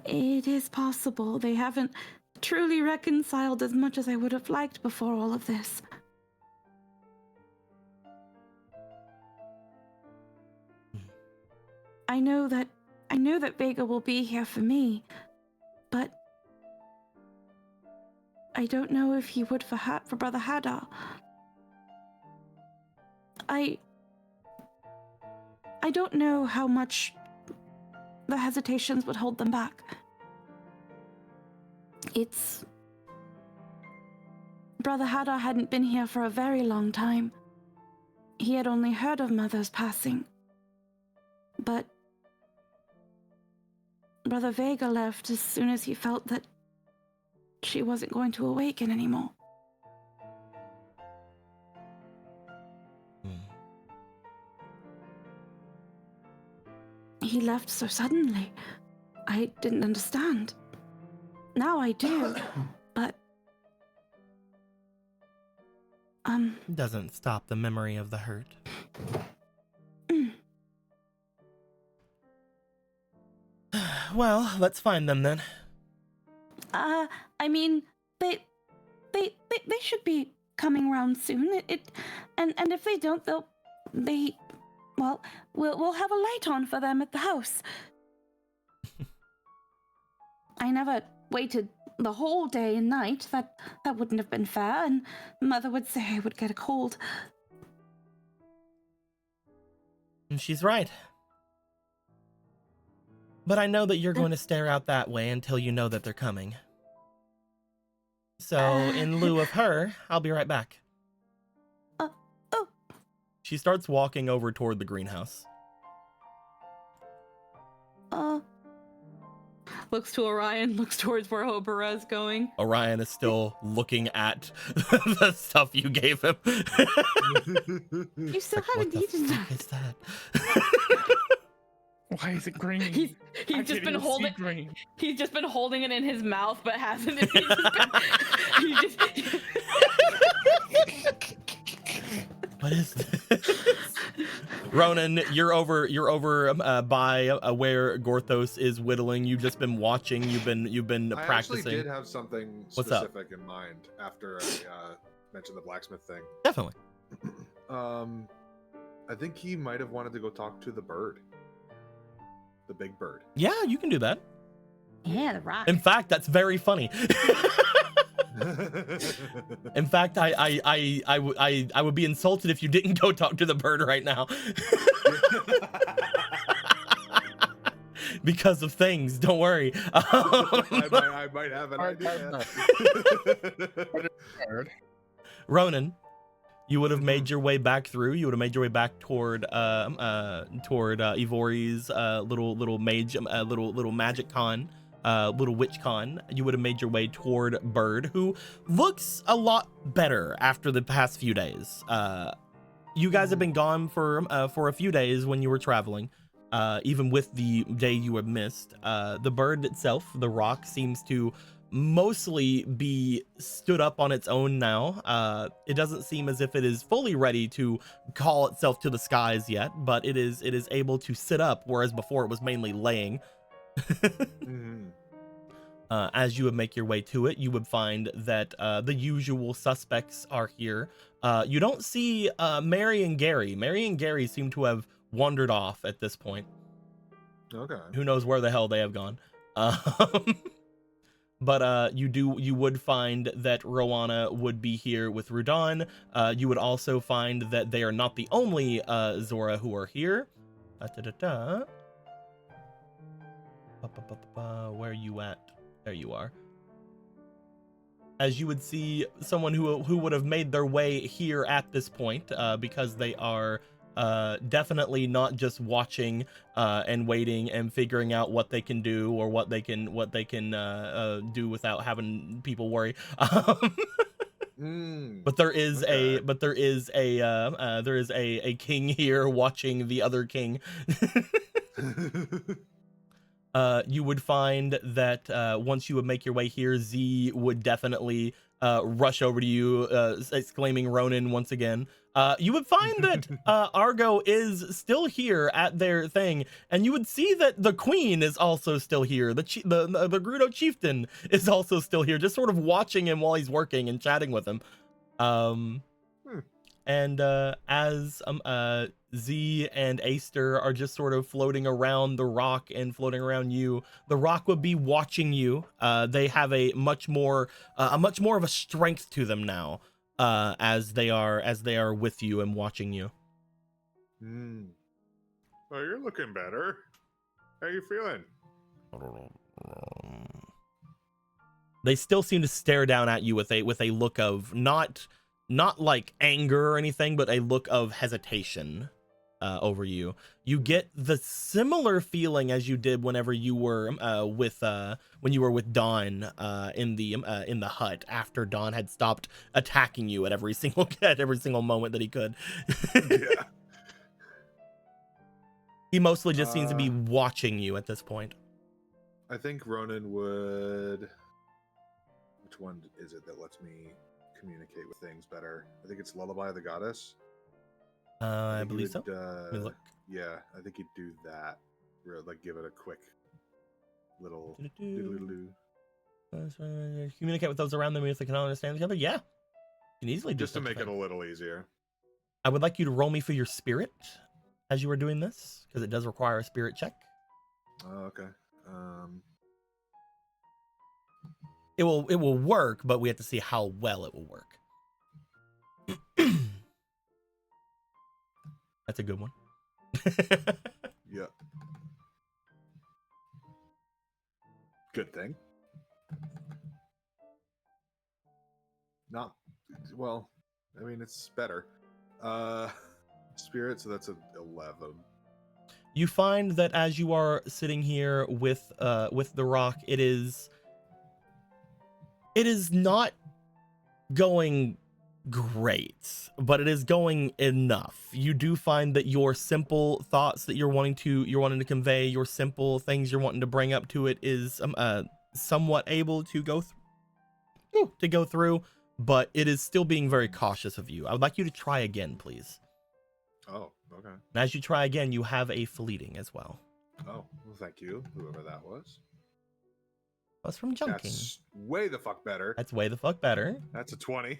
It is possible. They haven't truly reconciled as much as I would have liked before all of this. I know that Vega will be here for me, but I don't know if he would for Brother Hadar. I don't know how much the hesitations would hold them back. Brother Hadar hadn't been here for a very long time. He had only heard of Mother's passing. But Brother Vega left as soon as he felt that she wasn't going to awaken anymore. He left so suddenly. I didn't understand. now I do, but
Doesn't stop the memory of the hurt. Well, let's find them then.
I mean, they should be coming around soon. And if they don't, we'll have a light on for them at the house. I never waited the whole day and night. That wouldn't have been fair, and Mother would say I would get a cold.
And she's right. But I know that you're going to stare out that way until you know that they're coming. So, in lieu of her, I'll be right back.
Oh.
She starts walking over toward the greenhouse.
Looks to Orion, looks towards where Oberon's going.
Orion is still looking at the stuff you gave him.
You still
What
haven't
the
eaten
fuck
that.
is that?
Why is it green?
He's
I
just
can't
been
even see
holding.
green.
He's just been holding it in his mouth, but hasn't. He's just been,
What is this? Ronan, you're over by where Gorthos is whittling. You've just been watching. You've been
I
practicing.
actually did have something
What's up?
specific in mind after I mentioned the blacksmith thing.
Definitely.
I think he might have wanted to go talk to the bird. The big bird.
Yeah, you can do that.
yeah, the rock.
In fact, that's very funny. In fact, I would be insulted if you didn't go talk to the bird right now. Because of things, don't worry.
I might have an idea.
Ronan, you would have made your way back through. You would have made your way back toward Ivori's little mage, little magic con, little witch con. You would have made your way toward Bird, who looks a lot better after the past few days. You guys have been gone for a few days when you were traveling. Even with the day you have missed, the bird itself, the rock, seems to mostly be stood up on its own now. It doesn't seem as if it is fully ready to call itself to the skies yet, but it is able to sit up, whereas before it was mainly laying. As you would make your way to it, you would find that the usual suspects are here. You don't see Mary and Gary. Mary and Gary seem to have wandered off at this point.
Okay.
Who knows where the hell they have gone. But you would find that Rowana would be here with Rudan. You would also find that they are not the only Zora who are here. Where are you at? There you are. As you would see someone who would have made their way here at this point, because they are definitely not just watching and waiting and figuring out what they can do or what they can do without having people worry. But there is a king here watching the other king. You would find that once you would make your way here, Z would definitely rush over to you, exclaiming Ronan once again. You would find that Argo is still here at their thing, and you would see that the queen is also still here. The Gerudo chieftain is also still here, just sort of watching him while he's working and chatting with him. And as Z and Aster are just sort of floating around the rock and floating around you, the rock would be watching you. They have a much more of a strength to them now, as they are with you and watching you.
Oh, you're looking better. How are you feeling?
They still seem to stare down at you with a look of not like anger or anything, but a look of hesitation over you. You get the similar feeling as you did whenever you were with Dawn in the hut, after Dawn had stopped attacking you at every single moment that he could.
Yeah.
He mostly just seems to be watching you at this point.
I think Ronan would which one is it that lets me communicate with things better? I think it's Lullaby of the Goddess.
I
think you
believe so.
would,
Let me look.
Yeah, I think you'd do that. Like give it a quick little
Do-do-do. Communicate with those around them if they can understand each other. Yeah, you can easily do
just to
such a
make it
thing.
a little easier.
I would like you to roll me for your spirit as you are doing this, because it does require a spirit check.
Oh, okay.
It will work, but we have to see how well it will work. That's a good one.
Yeah. Good thing. Not well. I mean, it's better. Spirit. So that's an 11.
You find that as you are sitting here with the rock, it is not going great, but it is going enough. You do find that your simple thoughts that you're wanting to convey, your simple things you're wanting to bring up to it is somewhat able to go through, but it is still being very cautious of you. I would like you to try again, please.
Oh, okay.
And as you try again, you have a fleeting as well.
Oh, well, thank you, whoever that was.
That's from Junking.
That's way the fuck better.
That's way the fuck better.
That's a 20.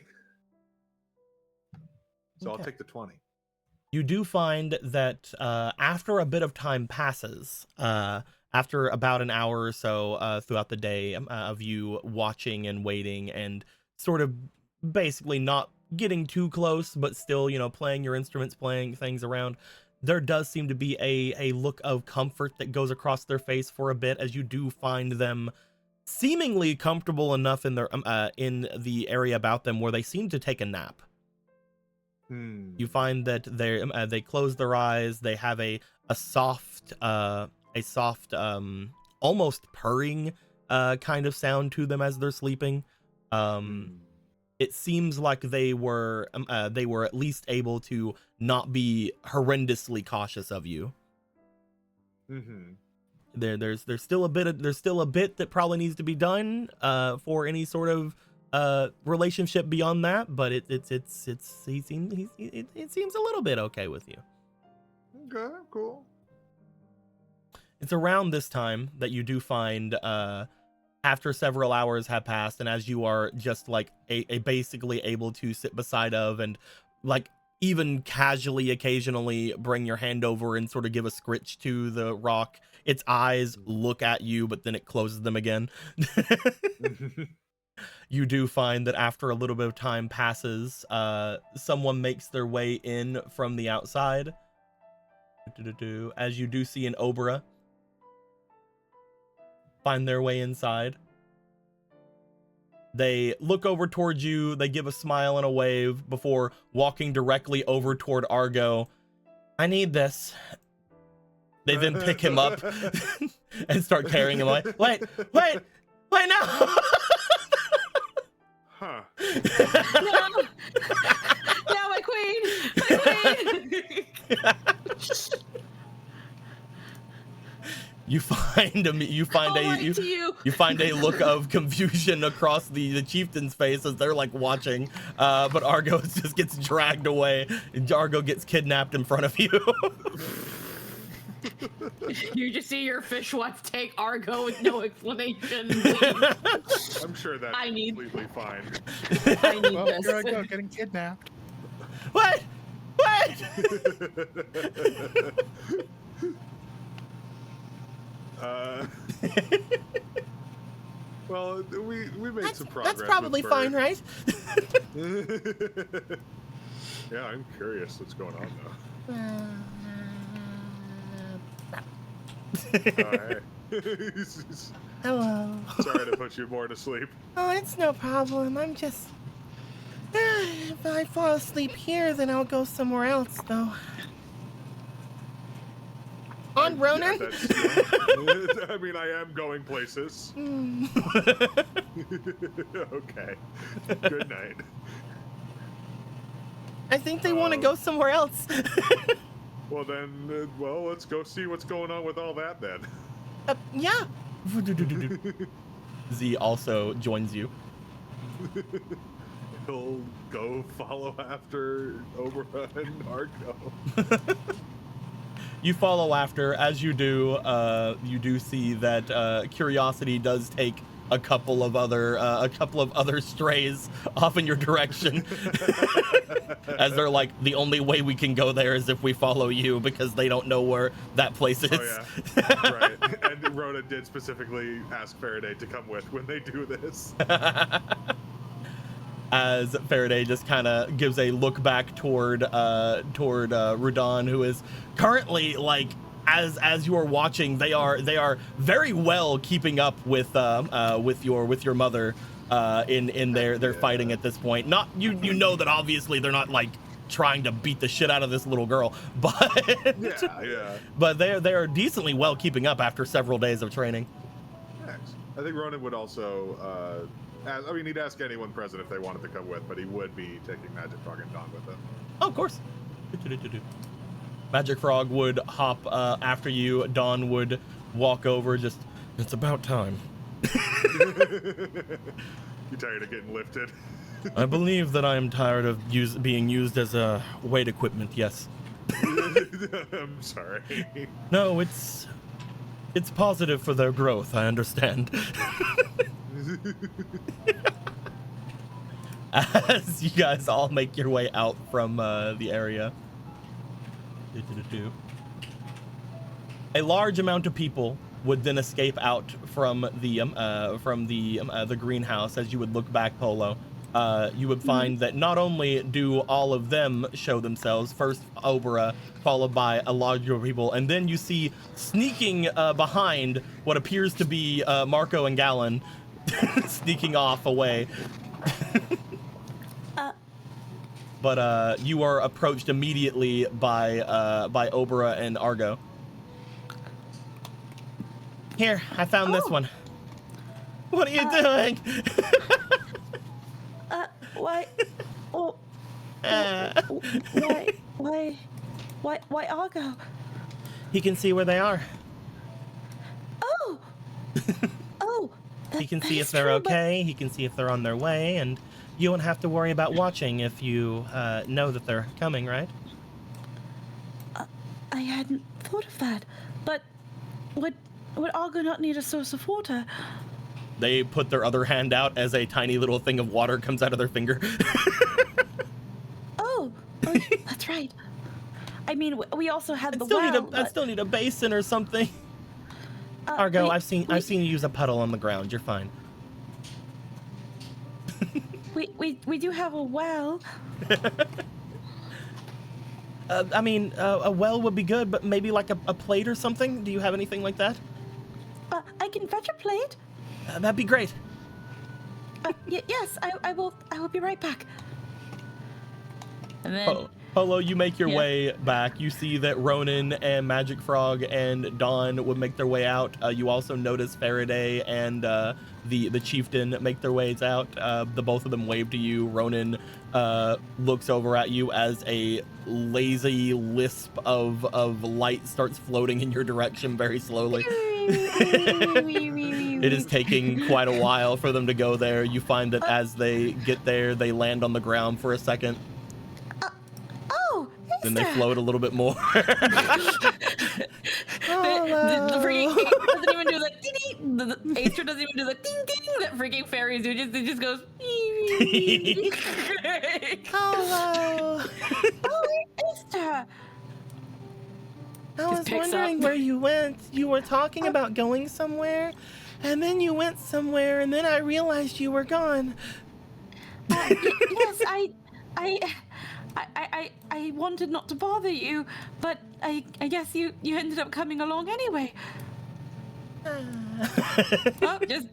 So
Okay.
I'll take the 20.
You do find that after a bit of time passes, after about an hour or so throughout the day of you watching and waiting and sort of basically not getting too close, but still, playing your instruments, playing things around, there does seem to be a look of comfort that goes across their face for a bit, as you do find them seemingly comfortable enough in their in the area about them where they seem to take a nap. You find that they close their eyes. They have a soft, almost purring kind of sound to them as they're sleeping. It seems like they were at least able to not be horrendously cautious of you. There's still a bit that probably needs to be done for any sort of relationship beyond that, but it seems a little bit okay with you.
Okay, cool.
It's around this time that you do find after several hours have passed, and as you are just like a basically able to sit beside of and like even casually occasionally bring your hand over and sort of give a scritch to the rock, its eyes look at you, but then it closes them again. You do find that after a little bit of time passes, someone makes their way in from the outside. As you do see an Obra find their way inside. They look over towards you, they give a smile and a wave before walking directly over toward Argo. I need this. They then pick him up and start carrying him away. Wait, no!
Huh.
No, my queen!
You find a look of confusion across the chieftain's face as they're like watching, but Argo just gets dragged away. And Argo gets kidnapped in front of you.
You just see your fish wife take Argo with no explanation.
I'm sure that's completely fine.
I need
Well,
this.
here I go, getting kidnapped.
What?
Well, we made some progress.
That's probably
with
fine,
Bird.
right?
Yeah, I'm curious what's going on though. Hi.
Hello.
Sorry to put you more to sleep.
Oh, it's no problem. I'm just... if I fall asleep here, then I'll go somewhere else, though. On, Ronan?
Yeah, I mean, I am going places. Okay. Good night.
I think they want to go somewhere else.
Well then, let's go see what's going on with all that then.
Yeah. Z also joins you.
He'll go follow after Obra and Argo.
You follow after. As you do see that Curiosity does take a couple of other strays off in your direction. As they're like, the only way we can go there is if we follow you, because they don't know where that place is.
Oh yeah, right. And Rhoda did specifically ask Faraday to come with when they do this.
As Faraday just kind of gives a look back toward Rudan, who is currently, like, as you are watching, they are very well keeping up with your mother in their fighting at this point. Not you know that obviously they're not like trying to beat the shit out of this little girl, but
yeah.
but they are decently well keeping up after several days of training.
Nice. I think Ronan would also he'd ask anyone present if they wanted to come with, but he would be taking Magic Frog and Dawn with him.
Oh, of course. Magic Frog would hop after you. Dawn would walk over. Just, it's about time.
You tired of getting lifted?
I believe that I am tired of being used as a weight equipment. Yes.
I'm sorry.
No, it's positive for their growth. I understand. As you guys all make your way out from the area, a large amount of people would then escape out from the greenhouse. As you would look back, Polo, you would find that not only do all of them show themselves, first Obra, followed by a large group of people, and then you see sneaking behind what appears to be Marco and Gallon, sneaking off away. But you are approached immediately by Obra and Argo. Here, I found this one. What are you doing?
Why? Oh, why Argo?
He can see where they are.
Oh, oh.
He can
that
see
is
if they're
true, but
okay. He can see if they're on their way, and you won't have to worry about watching if you know that they're coming, right?
I hadn't thought of that. But would Argo not need a source of water?
They put their other hand out as a tiny little thing of water comes out of their finger.
Oh, that's right. I mean, we also had the
I still need a basin or something. Argo, I've seen you use a puddle on the ground. You're fine.
We do have a well.
I mean, a well would be good, but maybe like a plate or something. Do you have anything like that?
I can fetch a plate.
That'd be great.
Yes, I will be right back.
And then
Polo, you make your way back. You see that Ronan and Magic Frog and Dawn would make their way out. You also notice Faraday and the chieftain make their ways out. The both of them wave to you. Ronan looks over at you as a lazy lisp of light starts floating in your direction very slowly. It is taking quite a while for them to go there. You find that as they get there, they land on the ground for a second. Then they float a little bit more.
the freaking doesn't even do the ding ding. The Acer doesn't even do the ding ding that freaking fairies do. It just goes.
Hello.
Oh, Acer.
I was wondering where you went. You were talking about going somewhere, and then you went somewhere, and then I realized you were gone.
Yes, I wanted not to bother you, but I guess you ended up coming along anyway.
Oh, just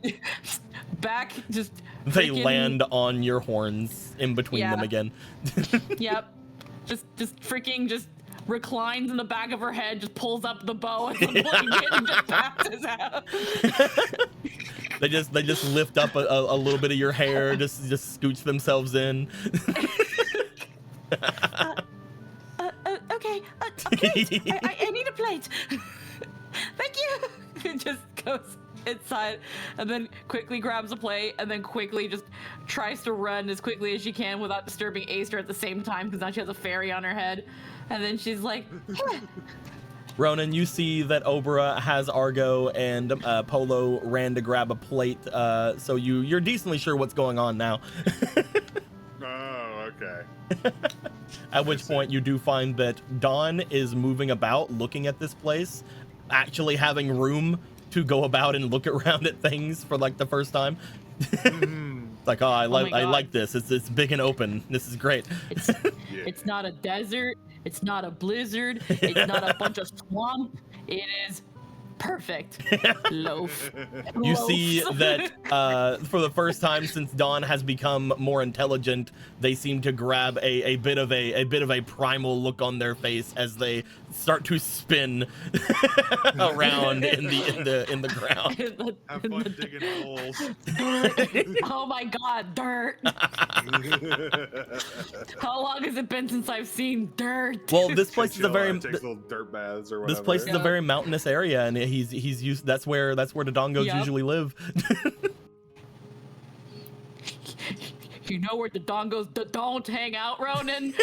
back, just.
They
freaking-
land on your horns in between them again.
Yep. Just freaking just reclines in the back of her head, just pulls up the bow as the blanket and just passes out.
They just lift up a little bit of your hair, just scooch themselves in.
Okay, a plate. I need a plate. Thank you.
It just goes inside, and then quickly grabs a plate, and then quickly just tries to run as quickly as she can without disturbing Aster at the same time, because now she has a fairy on her head. And then she's like,
Ronan, you see that Obra has Argo and Polo ran to grab a plate, so you're decently sure what's going on now.
Oh, okay.
At which point you do find that Dawn is moving about, looking at this place, actually having room to go about and look around at things for like the first time. It's like, oh, I like this. It's big and open. This is great.
It's not a desert. It's not a blizzard. It's not a bunch of swamp. It is perfect. Loaf.
You see that for the first time since Dawn has become more intelligent, they seem to grab a bit of a primal look on their face as they start to spin around in the ground.
Have fun digging holes.
Oh my god, dirt. How long has it been since I've seen dirt?
Well, this place is a very
takes little dirt baths or whatever.
this place is a very mountainous area, and he's used. That's where the Dongos usually live.
You know where the Dongos don't hang out, Ronan?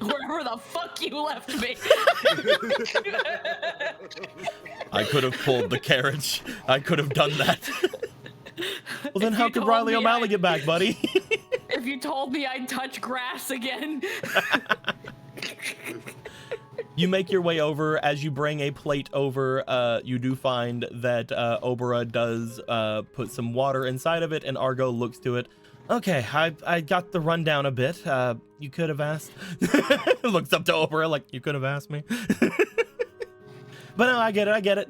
Wherever the fuck you left me.
I could have pulled the carriage. I could have done that. Well, then
If
how
you
could
told
Riley
me
O'Malley get back, buddy?
If you told me I'd touch grass again.
You make your way over. As you bring a plate over, you do find that Obera does put some water inside of it, and Argo looks to it. Okay, I got the rundown a bit. You could have asked. Looks up to Obera like, you could have asked me. But no, I get it.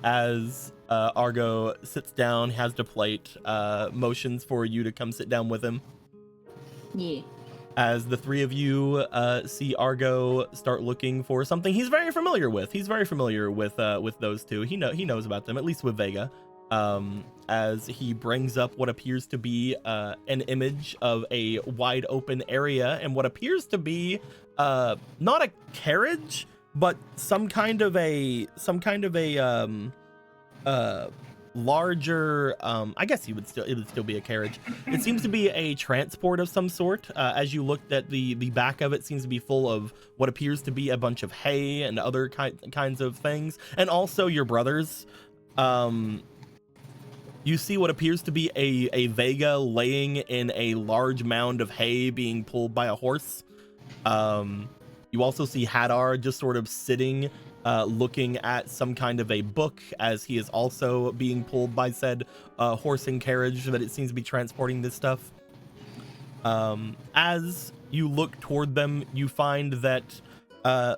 As Argo sits down, has the plate, motions for you to come sit down with him.
Yeah.
As the three of you see Argo start looking for something he's very familiar with. He's very familiar with those two. He knows about them, at least with Vega. As he brings up what appears to be an image of a wide open area and what appears to be not a carriage, but some kind of a larger, I guess it would still be a carriage. It seems to be a transport of some sort. As you looked at the back of it, seems to be full of what appears to be a bunch of hay and other kinds of things, and also your brothers. You see what appears to be a Vega laying in a large mound of hay being pulled by a horse. You also see Hadar just sort of sitting, looking at some kind of a book as he is also being pulled by said horse and carriage that it seems to be transporting this stuff. As you look toward them, you find that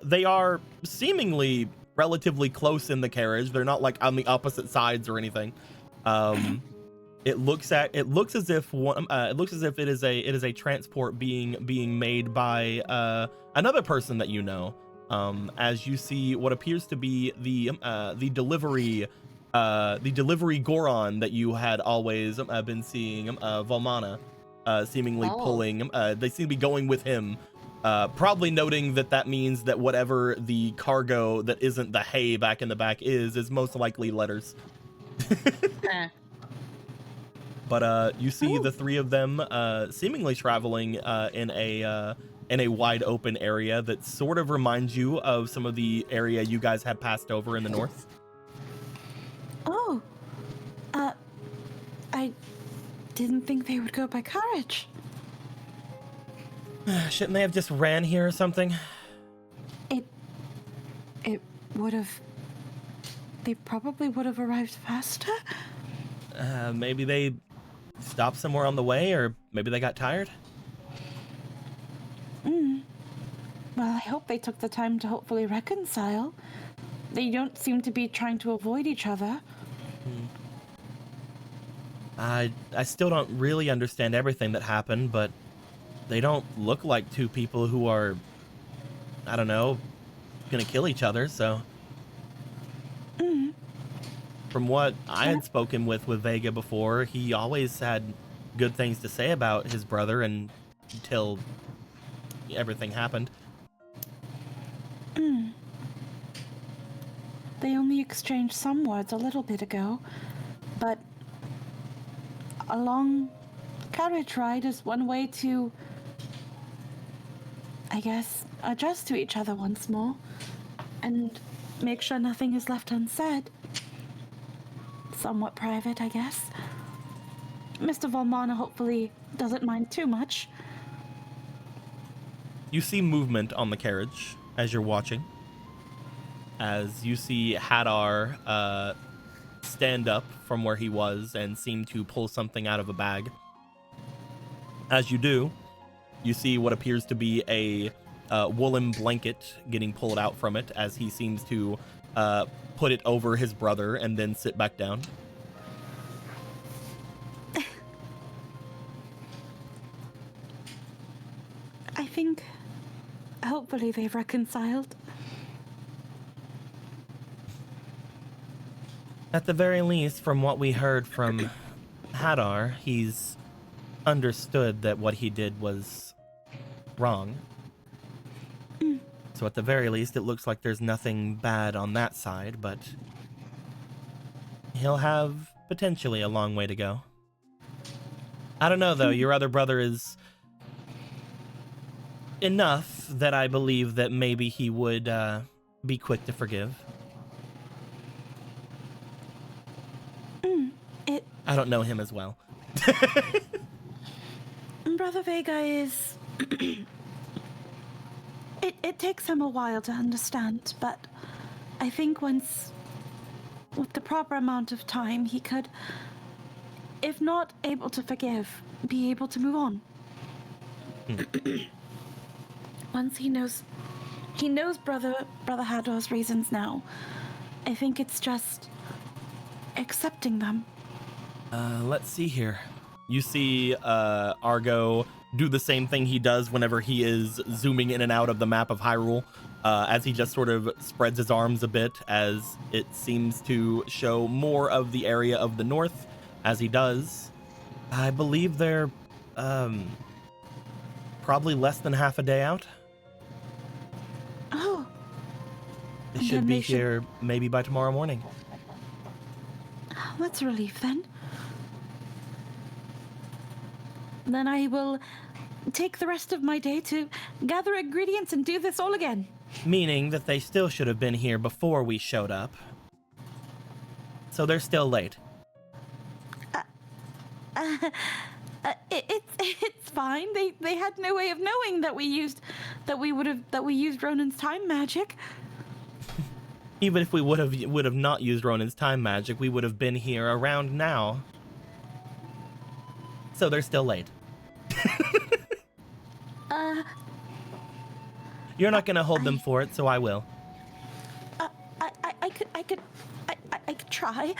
they are seemingly relatively close in the carriage. They're not like on the opposite sides or anything. It looks as if it is a transport being made by another person that you know. As you see what appears to be the delivery Goron that you had always been seeing, Volmana, seemingly pulling. They seem to be going with him, probably noting that means that whatever the cargo that isn't the hay back in the back is most likely letters. But you see the three of them seemingly traveling in a wide open area that sort of reminds you of some of the area you guys had passed over in the north.
Oh, I didn't think they would go by carriage.
Shouldn't they have just ran here or something?
It would have. They probably would have arrived faster.
Maybe they stopped somewhere on the way, or maybe they got tired.
Well, I hope they took the time to hopefully reconcile. They don't seem to be trying to avoid each other.
I still don't really understand everything that happened, but they don't look like two people who are, I don't know, gonna kill each other, so. From what I had spoken with Vega before, he always had good things to say about his brother until everything happened.
They only exchanged some words a little bit ago, but a long carriage ride is one way to, I guess, adjust to each other once more and make sure nothing is left unsaid. Somewhat private, I guess. Mr. Volmana hopefully doesn't mind too much.
You see movement on the carriage as you're watching. As you see Hadar stand up from where he was and seem to pull something out of a bag. As you do, you see what appears to be a woolen blanket getting pulled out from it as he seems to put it over his brother and then sit back down.
I think hopefully they've reconciled.
At the very least, from what we heard from Hadar, he's understood that what he did was wrong. So at the very least, it looks like there's nothing bad on that side, but he'll have potentially a long way to go. I don't know, though. Your other brother is enough that I believe that maybe he would be quick to forgive. I don't know him as well.
Brother Vega is... it takes him a while to understand, but I think once, with the proper amount of time, he could, if not able to forgive, be able to move on. Once he knows Brother Hadar's reasons now. I think it's just accepting them.
Let's see here. You see Argo do the same thing he does whenever he is zooming in and out of the map of Hyrule, as he just sort of spreads his arms a bit as it seems to show more of the area of the north as he does. I believe they're probably less than half a day out.
Oh.
They should be here maybe by tomorrow morning.
That's a relief then. Then I will take the rest of my day to gather ingredients and do this all again.
Meaning that they still should have been here before we showed up. So they're still late.
It's fine. They had no way of knowing that we used Ronan's time magic.
Even if we would have not used Ronan's time magic, we would have been here around now. So they're still late. You're not gonna hold them for it, so I will.
I could try.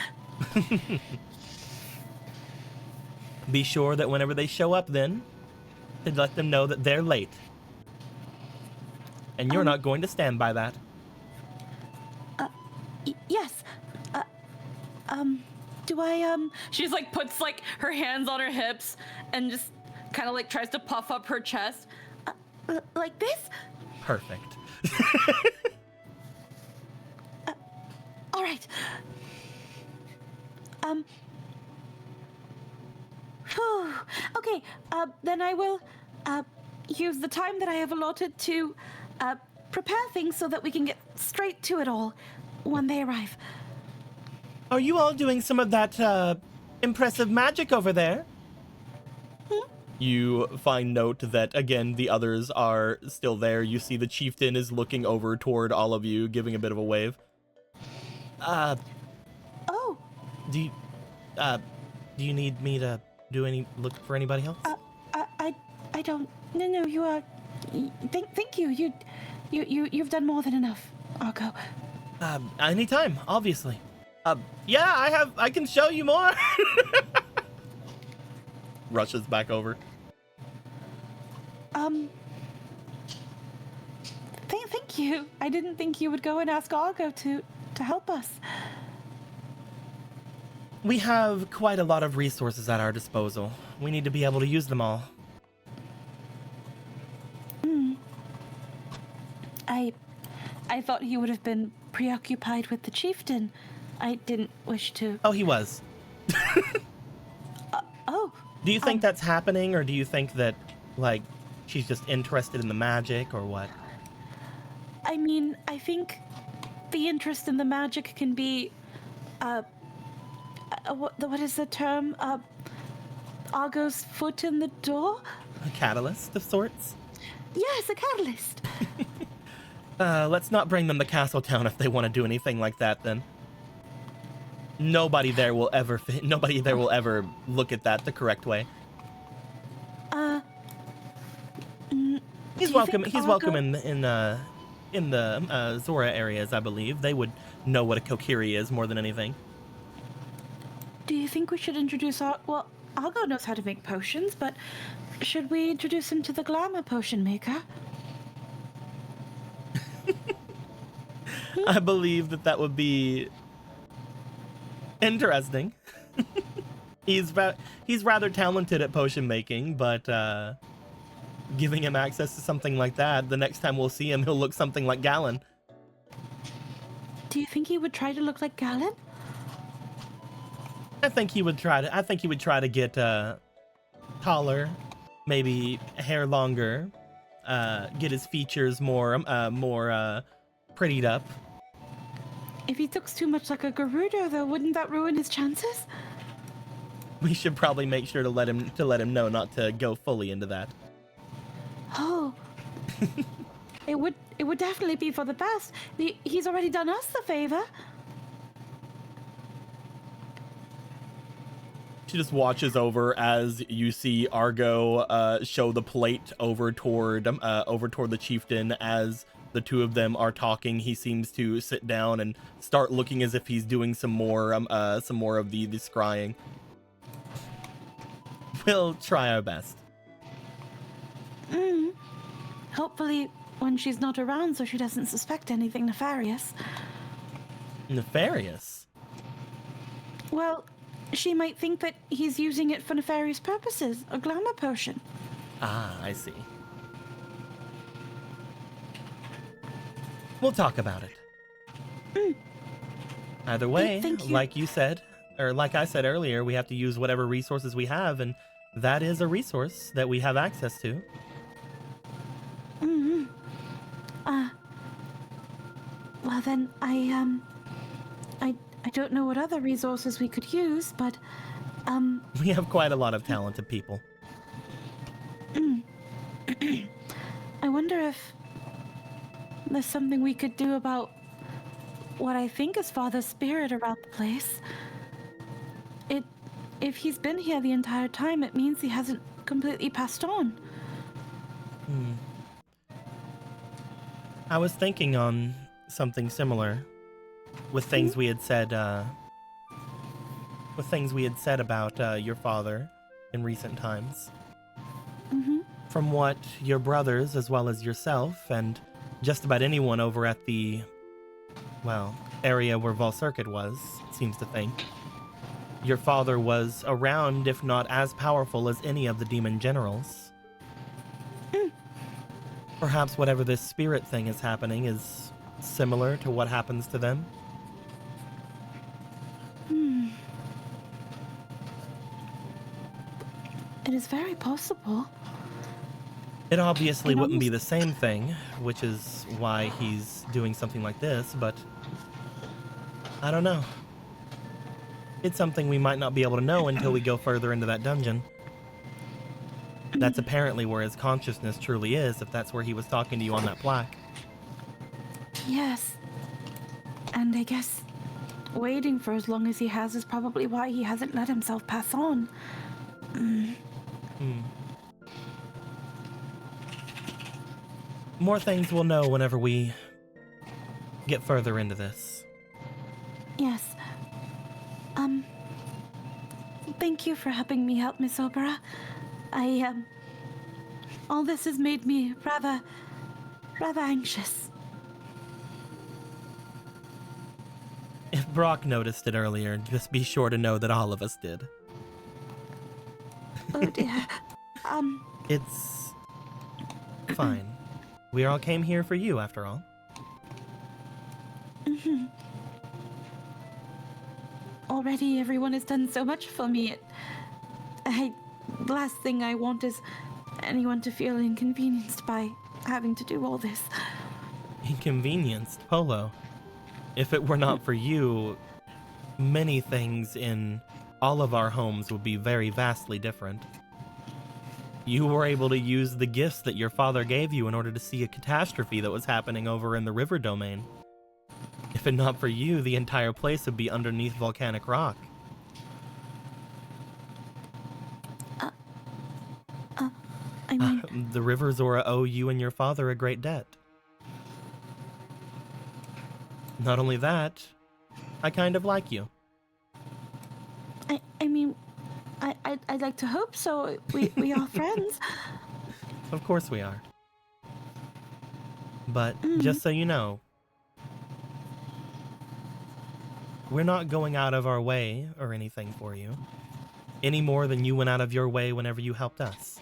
Be sure that whenever they show up then, to let them know that they're late. And you're not going to stand by that.
Yes. Do I,
She's like puts like her hands on her hips and just kind of like tries to puff up her chest.
like this?
Perfect.
All right. Whew. Okay, then I will, use the time that I have allotted to, prepare things so that we can get straight to it all when they arrive.
Are you all doing some of that, impressive magic over there? You find note that, again, the others are still there. You see the chieftain is looking over toward all of you, giving a bit of a wave.
Oh.
Do you need me to look for anybody else?
I don't. No, you are. Thank you. You've done more than enough, Argo.
Anytime, obviously. Yeah, I can show you more. Rushes back over.
Thank you. I didn't think you would go and ask Argo to help us.
We have quite a lot of resources at our disposal. We need to be able to use them all.
I thought he would have been preoccupied with the chieftain. I didn't wish to.
Oh, he was.
Oh,
Do you think that's happening, or do you think that, like, she's just interested in the magic, or what?
I mean, I think the interest in the magic can be, what is the term? Argo's foot in the door?
A catalyst of sorts?
Yes, a catalyst.
Let's not bring them to Castletown if they want to do anything like that, then. Nobody there will ever look at that the correct way. He's welcome. He's welcome in the Zora areas, I believe. They would know what a kokiri is more than anything.
Do you think we should introduce well, Argo knows how to make potions, but should we introduce him to the glamour potion maker?
I believe that would be interesting. He's rather talented at potion making, but giving him access to something like that, the next time we'll see him, he'll look something like Galen.
Do you think he would try to look like Galen?
I think he would try to get taller, maybe hair longer, get his features more prettied up.
If he looks too much like a Gerudo, though, wouldn't that ruin his chances?
We should probably make sure to let him know not to go fully into that.
Oh, it would definitely be for the best. He's already done us the favor.
She just watches over as you see Argo show the plate over toward the chieftain. As the two of them are talking, he seems to sit down and start looking as if he's doing some more of the scrying. We'll try our best.
Hopefully when she's not around so she doesn't suspect anything nefarious.
Nefarious?
Well, she might think that he's using it for nefarious purposes, a glamour potion.
Ah, I see. We'll talk about it. Either way,
Thank you.
like you said, or like I said earlier, we have to use whatever resources we have, and that is a resource that we have access to.
Well then, I don't know what other resources we could use, but,
We have quite a lot of talented people.
I wonder if there's something we could do about what I think is Father's spirit around the place. If he's been here the entire time, it means he hasn't completely passed on.
I was thinking on something similar with things we had said about your father in recent times. From what your brothers, as well as yourself, and just about anyone over at the, well, area where Volcircuit was, seems to think, your father was around, if not as powerful as any of the demon generals. Perhaps whatever this spirit thing is happening is similar to what happens to them.
It is very possible.
It obviously
It
wouldn't be
almost-
the same thing, which is why he's doing something like this, but I don't know. It's something we might not be able to know until we go further into that dungeon. That's apparently where his consciousness truly is, if that's where he was talking to you on that plaque.
Yes. And I guess waiting for as long as he has is probably why he hasn't let himself pass on.
More things we'll know whenever we get further into this.
Yes. Thank you for helping me out, Miss Opera. All this has made me rather anxious.
If Brock noticed it earlier, just be sure to know that all of us did.
Oh dear.
It's fine. We all came here for you, after all.
Mhm. Already, everyone has done so much for me. The last thing I want is anyone to feel inconvenienced by having to do all this.
Inconvenienced, Polo. If it were not for you, many things in all of our homes would be very vastly different. You were able to use the gifts that your father gave you in order to see a catastrophe that was happening over in the river domain. If it not for you, the entire place would be underneath volcanic rock.
I mean,
The River Zora owe you and your father a great debt. Not only that, I kind of like you.
I mean, I'd like to hope so. We are friends.
Of course we are. But
Mm.
just so you know, we're not going out of our way or anything for you, any more than you went out of your way whenever you helped us.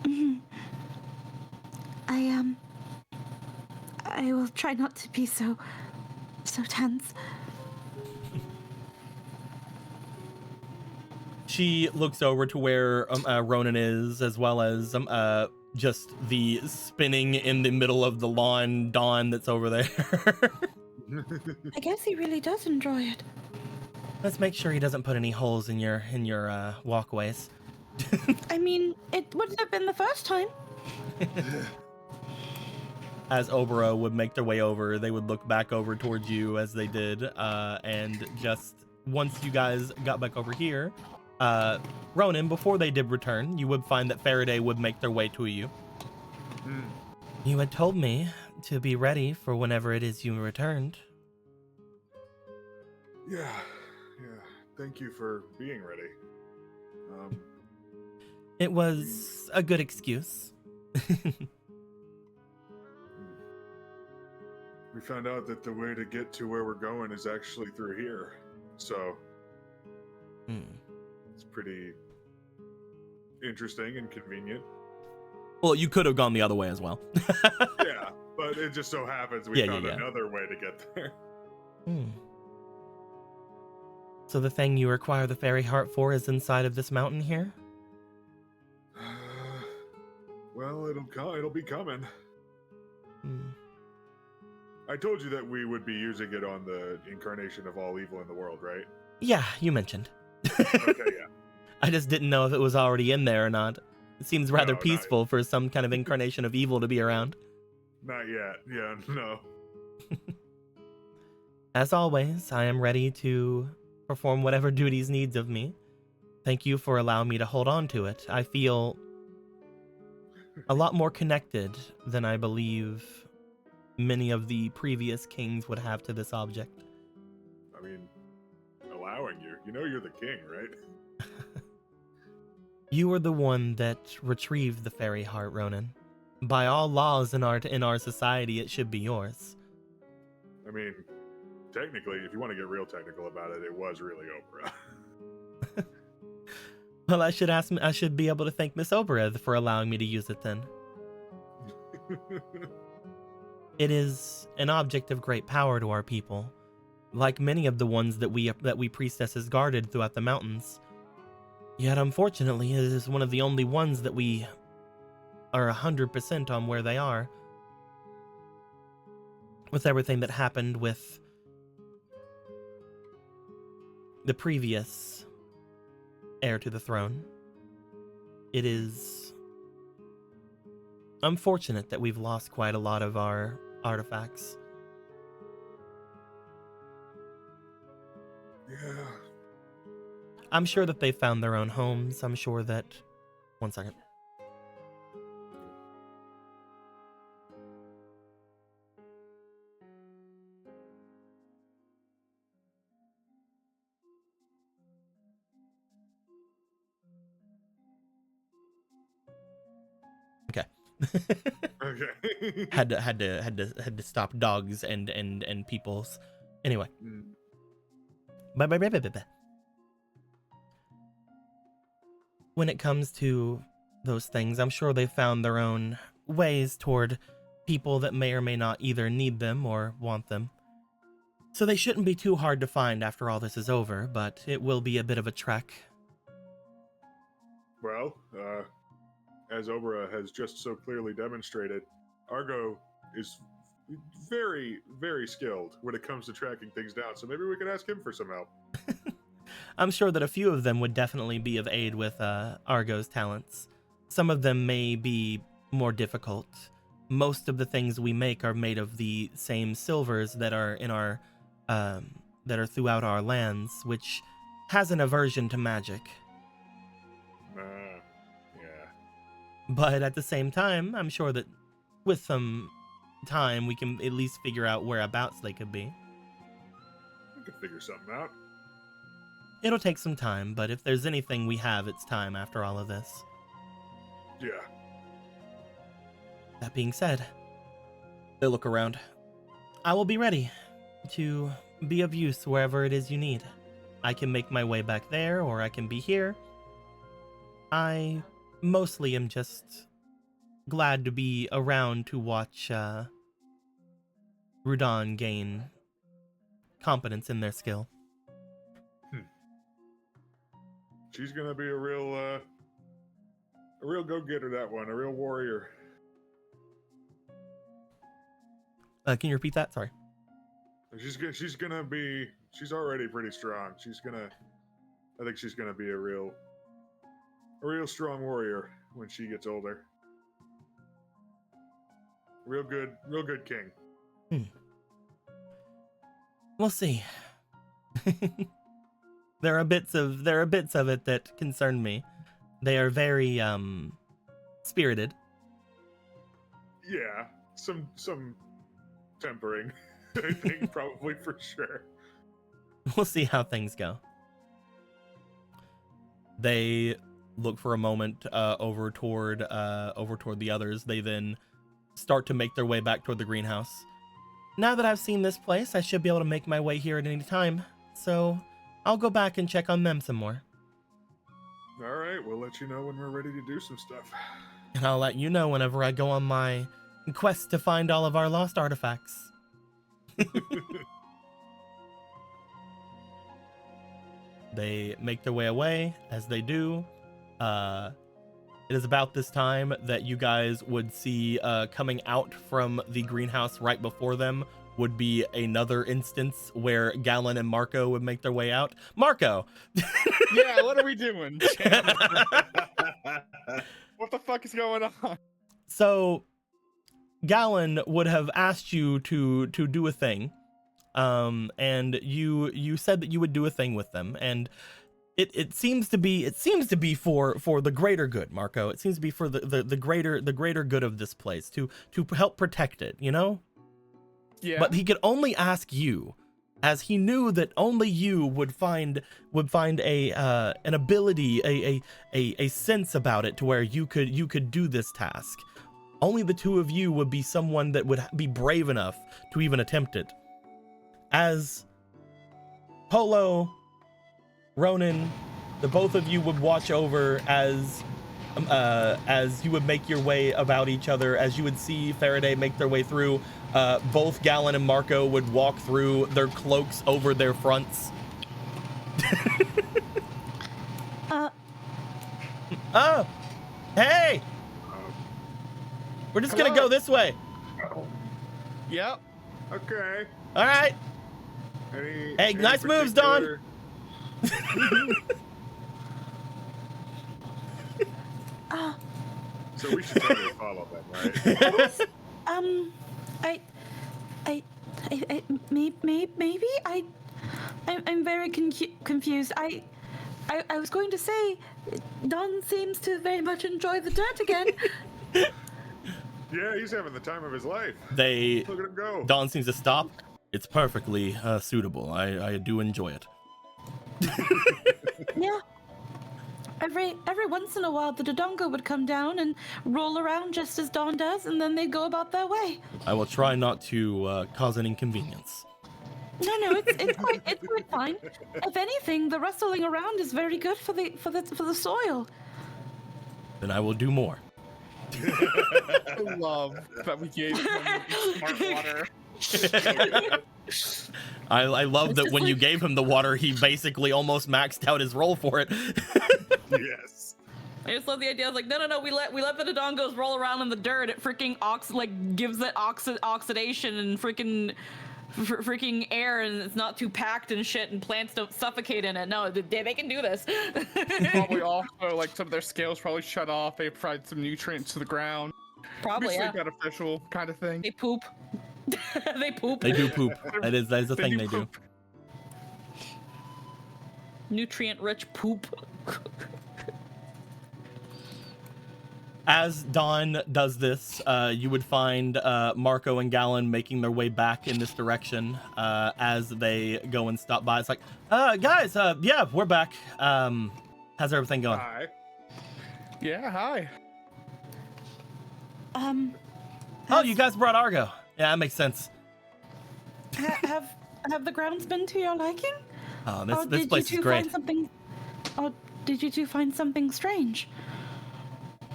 Mhm. I will try not to be so tense.
She looks over to where Ronan is, as well as just the spinning in the middle of the lawn dawn that's over there.
I guess he really does enjoy it.
Let's make sure he doesn't put any holes in your walkways.
I mean, it wouldn't have been the first time.
As Obera would make their way over, they would look back over towards you as they did, and just once you guys got back over here, Ronan, before they did return, you would find that Faraday would make their way to you. You had told me to be ready for whenever it is you returned.
Yeah. Thank you for being ready.
It was a good excuse.
We found out that the way to get to where we're going is actually through here. So it's pretty interesting and convenient.
Well, you could have gone the other way as well.
Yeah, but it just so happens we found another way to get there.
So the thing you require the fairy heart for is inside of this mountain here?
Well, it'll be coming. I told you that we would be using it on the incarnation of all evil in the world, right?
Yeah, you mentioned.
Okay, yeah.
I just didn't know if it was already in there or not. It seems rather
No,
peaceful for some kind of incarnation of evil to be around.
Not yet. Yeah, no.
As always, I am ready to perform whatever duties needs of me. Thank you for allowing me to hold on to it. I feel a lot more connected than I believe many of the previous kings would have to this object.
I mean, allowing you. You know you're the king, right?
You were the one that retrieved the fairy heart, Ronan. By all laws in our society, it should be yours.
I mean, technically, if you want to get real technical about it, it was really Oprah.
Well, I should be able to thank Miss Obera for allowing me to use it then. It is an object of great power to our people, like many of the ones that we priestesses guarded throughout the mountains. Yet, unfortunately, it is one of the only ones that we are 100% on where they are. With everything that happened with the previous heir to the throne, it is unfortunate that we've lost quite a lot of our artifacts.
Yeah.
I'm sure that they found their own homes. I'm sure that... One second. Okay.
Okay.
had to stop dogs and people's. Anyway. Bye. When it comes to those things, I'm sure they found their own ways toward people that may or may not either need them or want them. So they shouldn't be too hard to find after all this is over, but it will be a bit of a trek.
Well, as Obra has just so clearly demonstrated, Argo is very, very skilled when it comes to tracking things down, so maybe we could ask him for some help.
I'm sure that a few of them would definitely be of aid with Argo's talents. Some of them may be more difficult. Most of the things we make are made of the same silvers that are in our that are throughout our lands, which has an aversion to magic.
Yeah.
But at the same time, I'm sure that with some time, we can at least figure out whereabouts they could be.
We could figure something out.
It'll take some time, but if there's anything we have, it's time after all of this.
Yeah.
That being said, they look around. I will be ready to be of use wherever it is you need. I can make my way back there, or I can be here. I mostly am just glad to be around to watch Rudon gain competence in their skill.
She's gonna be a real go-getter, that one, a real warrior.
Can you repeat that? Sorry.
She's already pretty strong. I think she's gonna be a real strong warrior when she gets older. Real good king.
We'll see. There are bits of it that concern me. They are very spirited.
Yeah, some tempering, I think, probably for sure.
We'll see how things go. They look for a moment over toward the others. They then start to make their way back toward the greenhouse. Now that I've seen this place, I should be able to make my way here at any time. So I'll go back and check on them some more.
All right, we'll let you know when we're ready to do some stuff.
And I'll let you know whenever I go on my quest to find all of our lost artifacts. They make their way away. As they do, it is about this time that you guys would see coming out from the greenhouse right before them would be another instance where Gallon and Marco would make their way out. Marco!
Yeah, what are we doing? What the fuck is going on?
So, Gallon would have asked you to do a thing, and you said that you would do a thing with them, and it seems to be for the greater good, Marco. It seems to be for the greater good of this place, to help protect it, you know?
Yeah.
But he could only ask you, as he knew that only you would find an ability, a sense about it to where you could do this task. Only the two of you would be someone that would be brave enough to even attempt it. As Polo, Ronan, the both of you would watch over as you would make your way about each other, as you would see Faraday make their way through. Both Gallon and Marco would walk through, their cloaks over their fronts. Oh, hey! We're just gonna go this way.
Yep.
Okay.
All right. Hey, nice moves, Don.
So we should totally follow them, right?
Maybe I'm very confused. I was going to say, Don seems to very much enjoy the dirt again.
Yeah, he's having the time of his life. Look at him go.
Don seems to stop. It's perfectly suitable. I do enjoy it.
Yeah. Every once in a while, the Dodongo would come down and roll around just as Dawn does, and then they'd go about their way.
I will try not to cause an inconvenience.
No, it's quite fine. If anything, the rustling around is very good for the soil.
Then I will do more.
I love that we gave him the smart water.
I love
It's
that
just
when you
like-
gave him the water, he basically almost maxed out his roll for it.
Yes.
I just love the idea. I was like, no, we let the Dodongos roll around in the dirt. It freaking gives it oxidation and freaking air, and it's not too packed and shit, and plants don't suffocate in it. No, they can do this.
Probably also like some of their scales probably shut off. They provide some nutrients to the ground.
Probably,
Obviously
yeah.
beneficial kind of thing.
They poop. They poop.
They do poop. That is a
They
thing
do
they do.
poop.
Nutrient-rich poop.
As Dawn does this, you would find Marco and Gallon making their way back in this direction as they go and stop by. It's like, guys, yeah, we're back. How's everything going?
Hi. Yeah, hi.
Oh, you guys brought Argo. Yeah, that makes sense.
Have the grounds been to your liking?
Oh,
Or
this
did
place
you
is
two
great.
find something? Or did you two find something strange?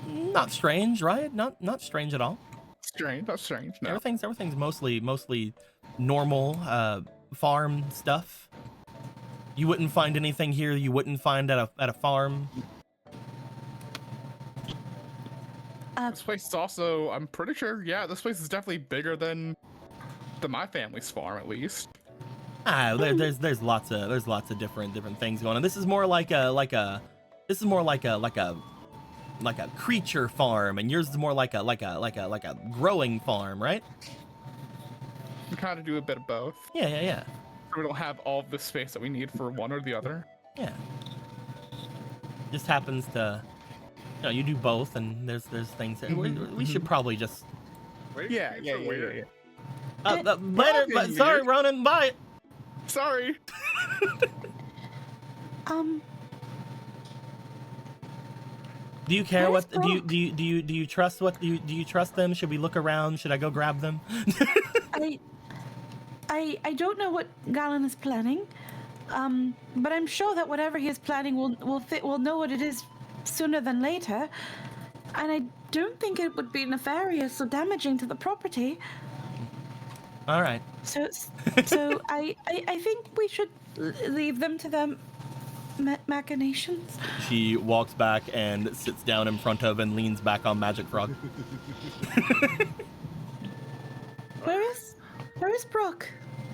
Not strange, right? Not strange at all.
Strange. That's strange. No.
Everything's mostly normal farm stuff. You wouldn't find anything here you wouldn't find at a farm.
This place is also, I'm pretty sure, yeah, this place is definitely bigger than my family's farm, at least.
There's lots of different things going on. This is more like a creature farm, and yours is more like a growing farm, right?
We kind of do a bit of both.
Yeah.
We don't have all of the space that we need for one or the other.
Yeah. Just happens to, you do both, and there's things that we should probably just.
Wait,
Yeah.
weird.
Later.
Ronan,
But sorry,
weird.
Ronan. Bye.
Sorry.
Do you care
Where's
what? Do you trust what? Do you trust them? Should we look around? Should I go grab them?
I don't know what Galen is planning, but I'm sure that whatever he is planning will know what it is sooner than later, and I don't think it would be nefarious or damaging to the property.
All right.
So I think we should leave them to their machinations.
She walks back and sits down in front of and leans back on Magic Frog.
Where is Brock?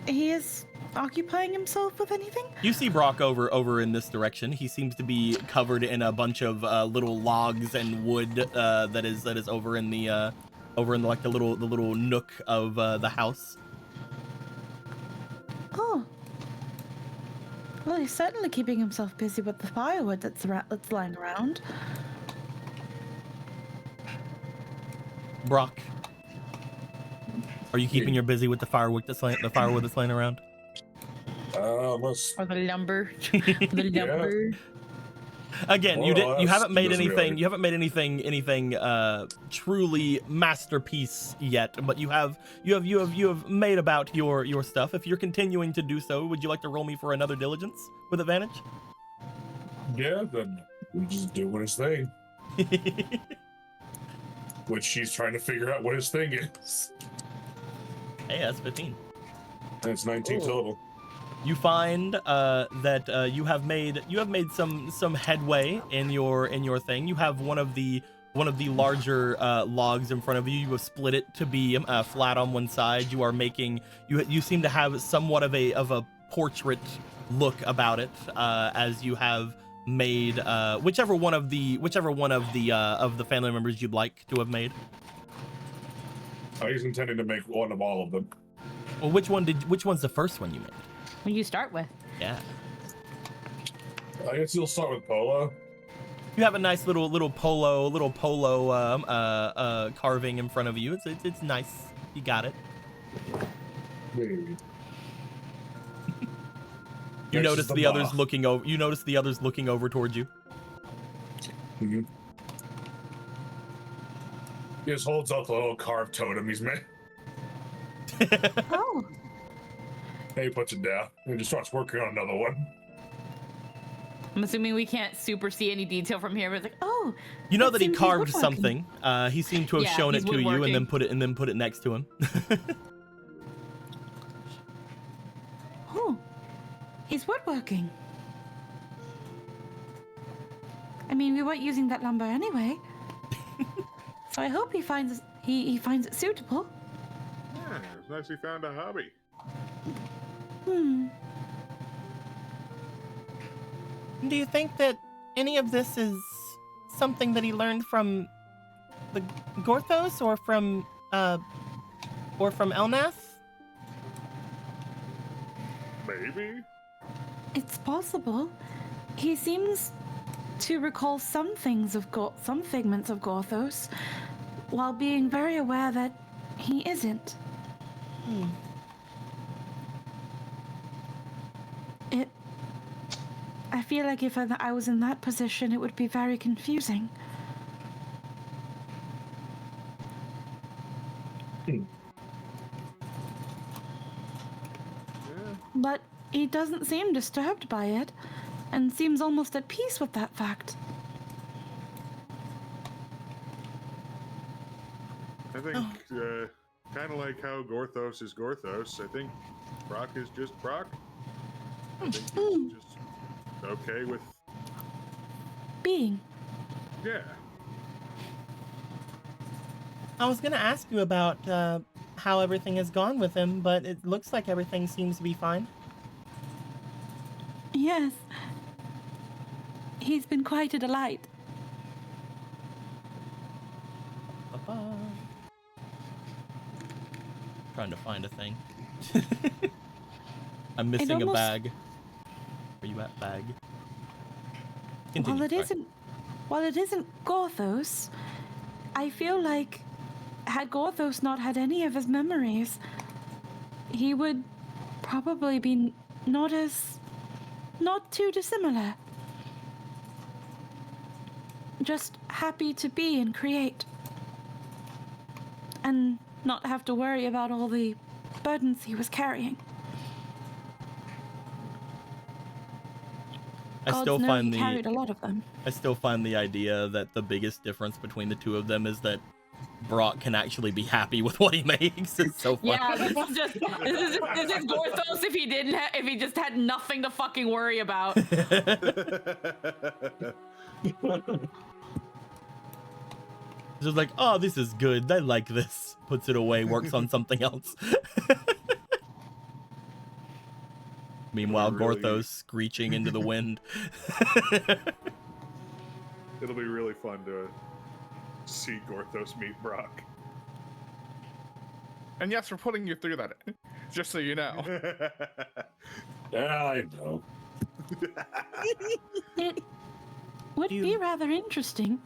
He is occupying himself with anything?
You see Brock over in this direction. He seems to be covered in a bunch of little logs and wood that is over in the like the little nook of the house.
Oh. Well, he's certainly keeping himself busy with the firewood that's lying around.
Brock, are you keeping your busy with the firewood that's laying around?
Must.
Or the lumber. The lumber.
Again,
Well,
you haven't made
doesn't
anything.
really-
You haven't made anything truly masterpiece yet. But you have made about your stuff. If you're continuing to do so, would you like to roll me for another diligence with advantage?
Yeah, then we just do what his thing. Which she's trying to figure out what his thing is.
Hey, that's 15.
And it's 19 total.
You find that you have made some headway in your thing. You have one of the larger logs in front of you. You have split it to be flat on one side. You are making you seem to have somewhat of a portrait look about it as you have made whichever one of the family members you'd like to have made.
He's intending to make one of all of them.
Well, which one's the first one you made?
What do you start with?
Yeah.
I guess you'll start with Polo.
You have a nice little polo carving in front of you. It's nice. You got it.
Maybe.
You
Next
notice
is the
the others
Bach.
looking over. You notice the others looking over towards you.
Mm-hmm. He just holds up the little carved totem he's made.
Oh.
And he puts it down. And he just starts working on another one.
I'm assuming we can't super see any detail from here, but it's like,
Oh,
You know
it
that he
seems he's
carved
woodworking.
something. He seemed to have
Yeah,
shown it
he's
to you and then
woodworking.
put it next to him.
Oh, he's woodworking. I mean, we weren't using that lumber anyway. So I hope he finds it suitable.
Yeah, it's nice he found a hobby.
Do you think that any of this is something that he learned from the Gorthos or from Elnath?
Maybe.
It's possible. He seems to recall some figments of Gorthos, while being very aware that he isn't. I feel like if I was in that position, it would be very confusing. But he doesn't seem disturbed by it, and seems almost at peace with that fact.
I think, kind of like how Gorthos is Gorthos, I think Brock is just Brock. I think he's just okay with...
Being.
Yeah.
I was gonna ask you about how everything has gone with him, but it looks like everything seems to be fine.
Yes. He's been quite a delight.
Trying to find a thing. I'm missing a bag. Where you at, bag? Continue,
While it isn't Gorthos, I feel like had Gorthos not had any of his memories, he would probably be not too dissimilar. Just happy to be and create. And not have to worry about all the burdens he was carrying.
I still find
he carried a lot of them.
I still find the idea that the biggest difference between the two of them is that Brock can actually be happy with what he makes. It's so funny.
Yeah, this is Gorthos if he just had nothing to fucking worry about.
Just like, oh, this is good. I like this. Puts it away, works on something else. Meanwhile,
Really?
Gorthos screeching into the wind.
It'll be really fun to see Gorthos meet Brock.
And yes, we're putting you through that, just so you know.
Yeah, I know.
It would be rather interesting.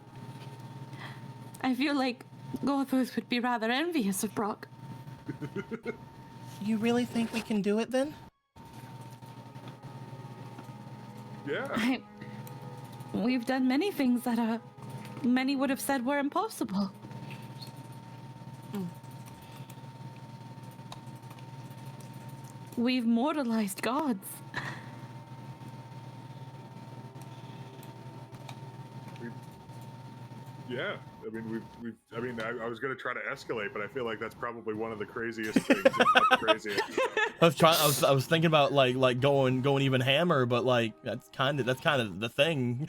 I feel like Gorthos would be rather envious of Brock.
You really think we can do it then?
Yeah.
We've done many things that many would have said were impossible. We've mortalized gods.
Yeah. I was gonna try to escalate, but I feel like that's probably one of the craziest things. If not the craziest.
I was thinking about like going even hammer, but like that's kind of the thing.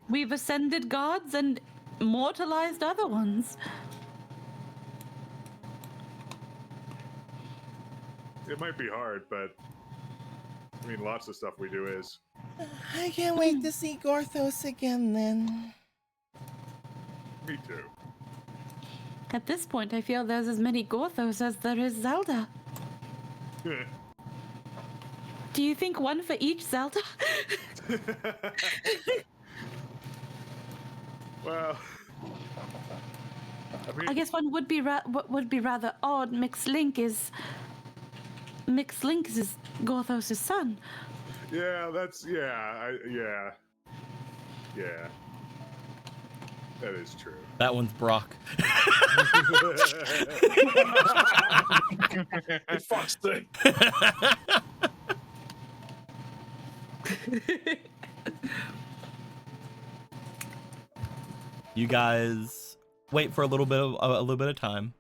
We've ascended gods and mortalized other ones.
It might be hard, but I mean, lots of stuff we do is.
I can't wait to see Gorthos again then.
Me too.
At this point, I feel there's as many Gorthos as there is Zelda. Do you think one for each Zelda?
Well,
I guess one would be rather odd. Mixed Link is Gorthos' son.
Yeah, yeah. That is true.
That one's Brock.
Fuck's sake.
You guys wait for a little bit of time.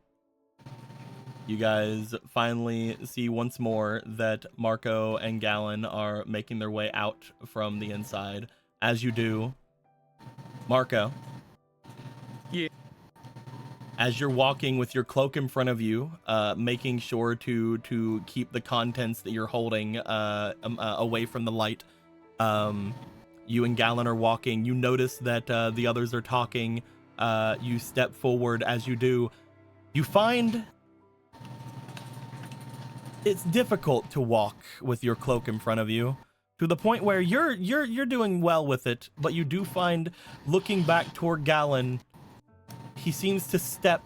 You guys finally see once more that Marco and Gallon are making their way out from the inside. As you do, Marco.
Yeah.
As you're walking with your cloak in front of you, making sure to keep the contents that you're holding away from the light. You and Gallon are walking. You notice that the others are talking. You step forward. As you do, you find it's difficult to walk with your cloak in front of you, to the point where you're doing well with it, but you do find, looking back toward Gallon, he seems to step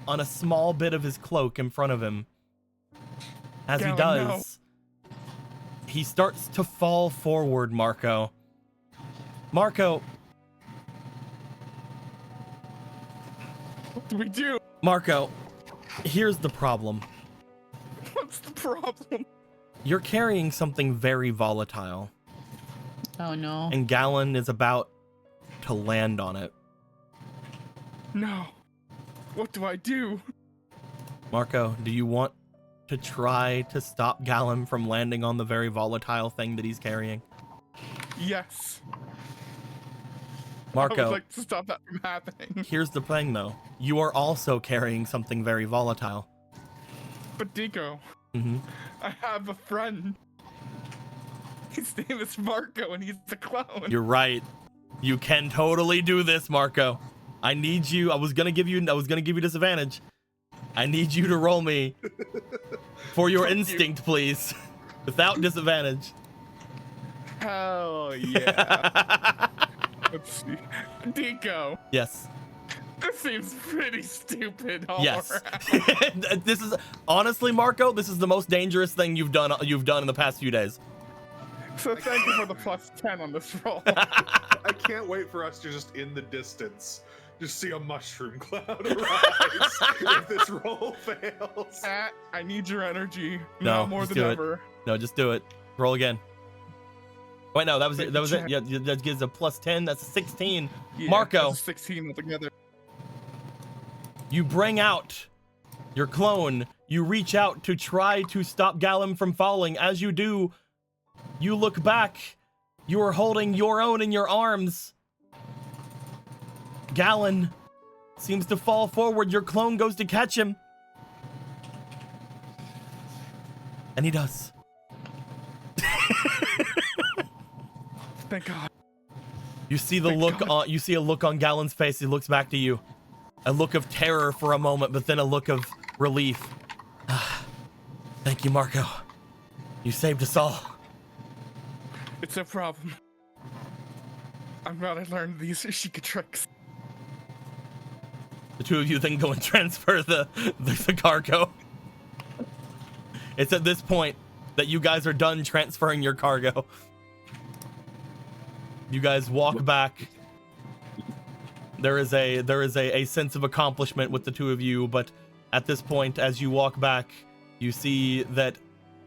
on a small bit of his cloak in front of him. As
Gallon,
he does, he starts to fall forward, Marco. Marco.
What do we do?
Marco, here's the problem.
What's the problem?
You're carrying something very volatile,
Oh no.
and Gallon is about to land on it.
No. What do I do?
Marco, do you want to try to stop Gallon from landing on the very volatile thing that he's carrying?
Yes. I
Marco,
would like to stop that from happening.
here's the thing though. You are also carrying something very volatile.
But Deco,
Mm-hmm.
I have a friend. His name is Marco, and he's a clone.
You're right. You can totally do this, Marco. I need you. I was gonna give you disadvantage. I need you to roll me for your instinct, please, without disadvantage.
Hell yeah. Let's see. Deco,
Yes.
this seems pretty stupid all
Yes.
around.
This is honestly, Marco, this is the most dangerous thing you've done in the past few days.
So thank you for the +10 on this roll.
I can't wait for us to just in the distance just see a mushroom cloud arise if this roll fails.
Pat, I need your energy
No,
now more
just
than
do it.
ever.
No, just do it. Roll again. Wait, no, that was
Wait,
it. That was it.
check.
Yeah, that gives a +10. That's a 16.
Yeah,
Marco.
that's 16 altogether.
You bring out your clone. You reach out to try to stop Gallon from falling. As you do, you look back. You are holding your own in your arms. Gallon seems to fall forward. Your clone goes to catch him. And he does.
Thank God.
You see the
Thank
look
God.
on. You see a look on Gallon's face. He looks back to you, a look of terror for a moment, but then a look of relief. Thank you, Marco. You saved us all.
It's no problem. I'm glad I learned these Ishika tricks.
The two of you then go and transfer the cargo. It's at this point that you guys are done transferring your cargo. You guys walk back. There is a sense of accomplishment with the two of you, but at this point, as you walk back, you see that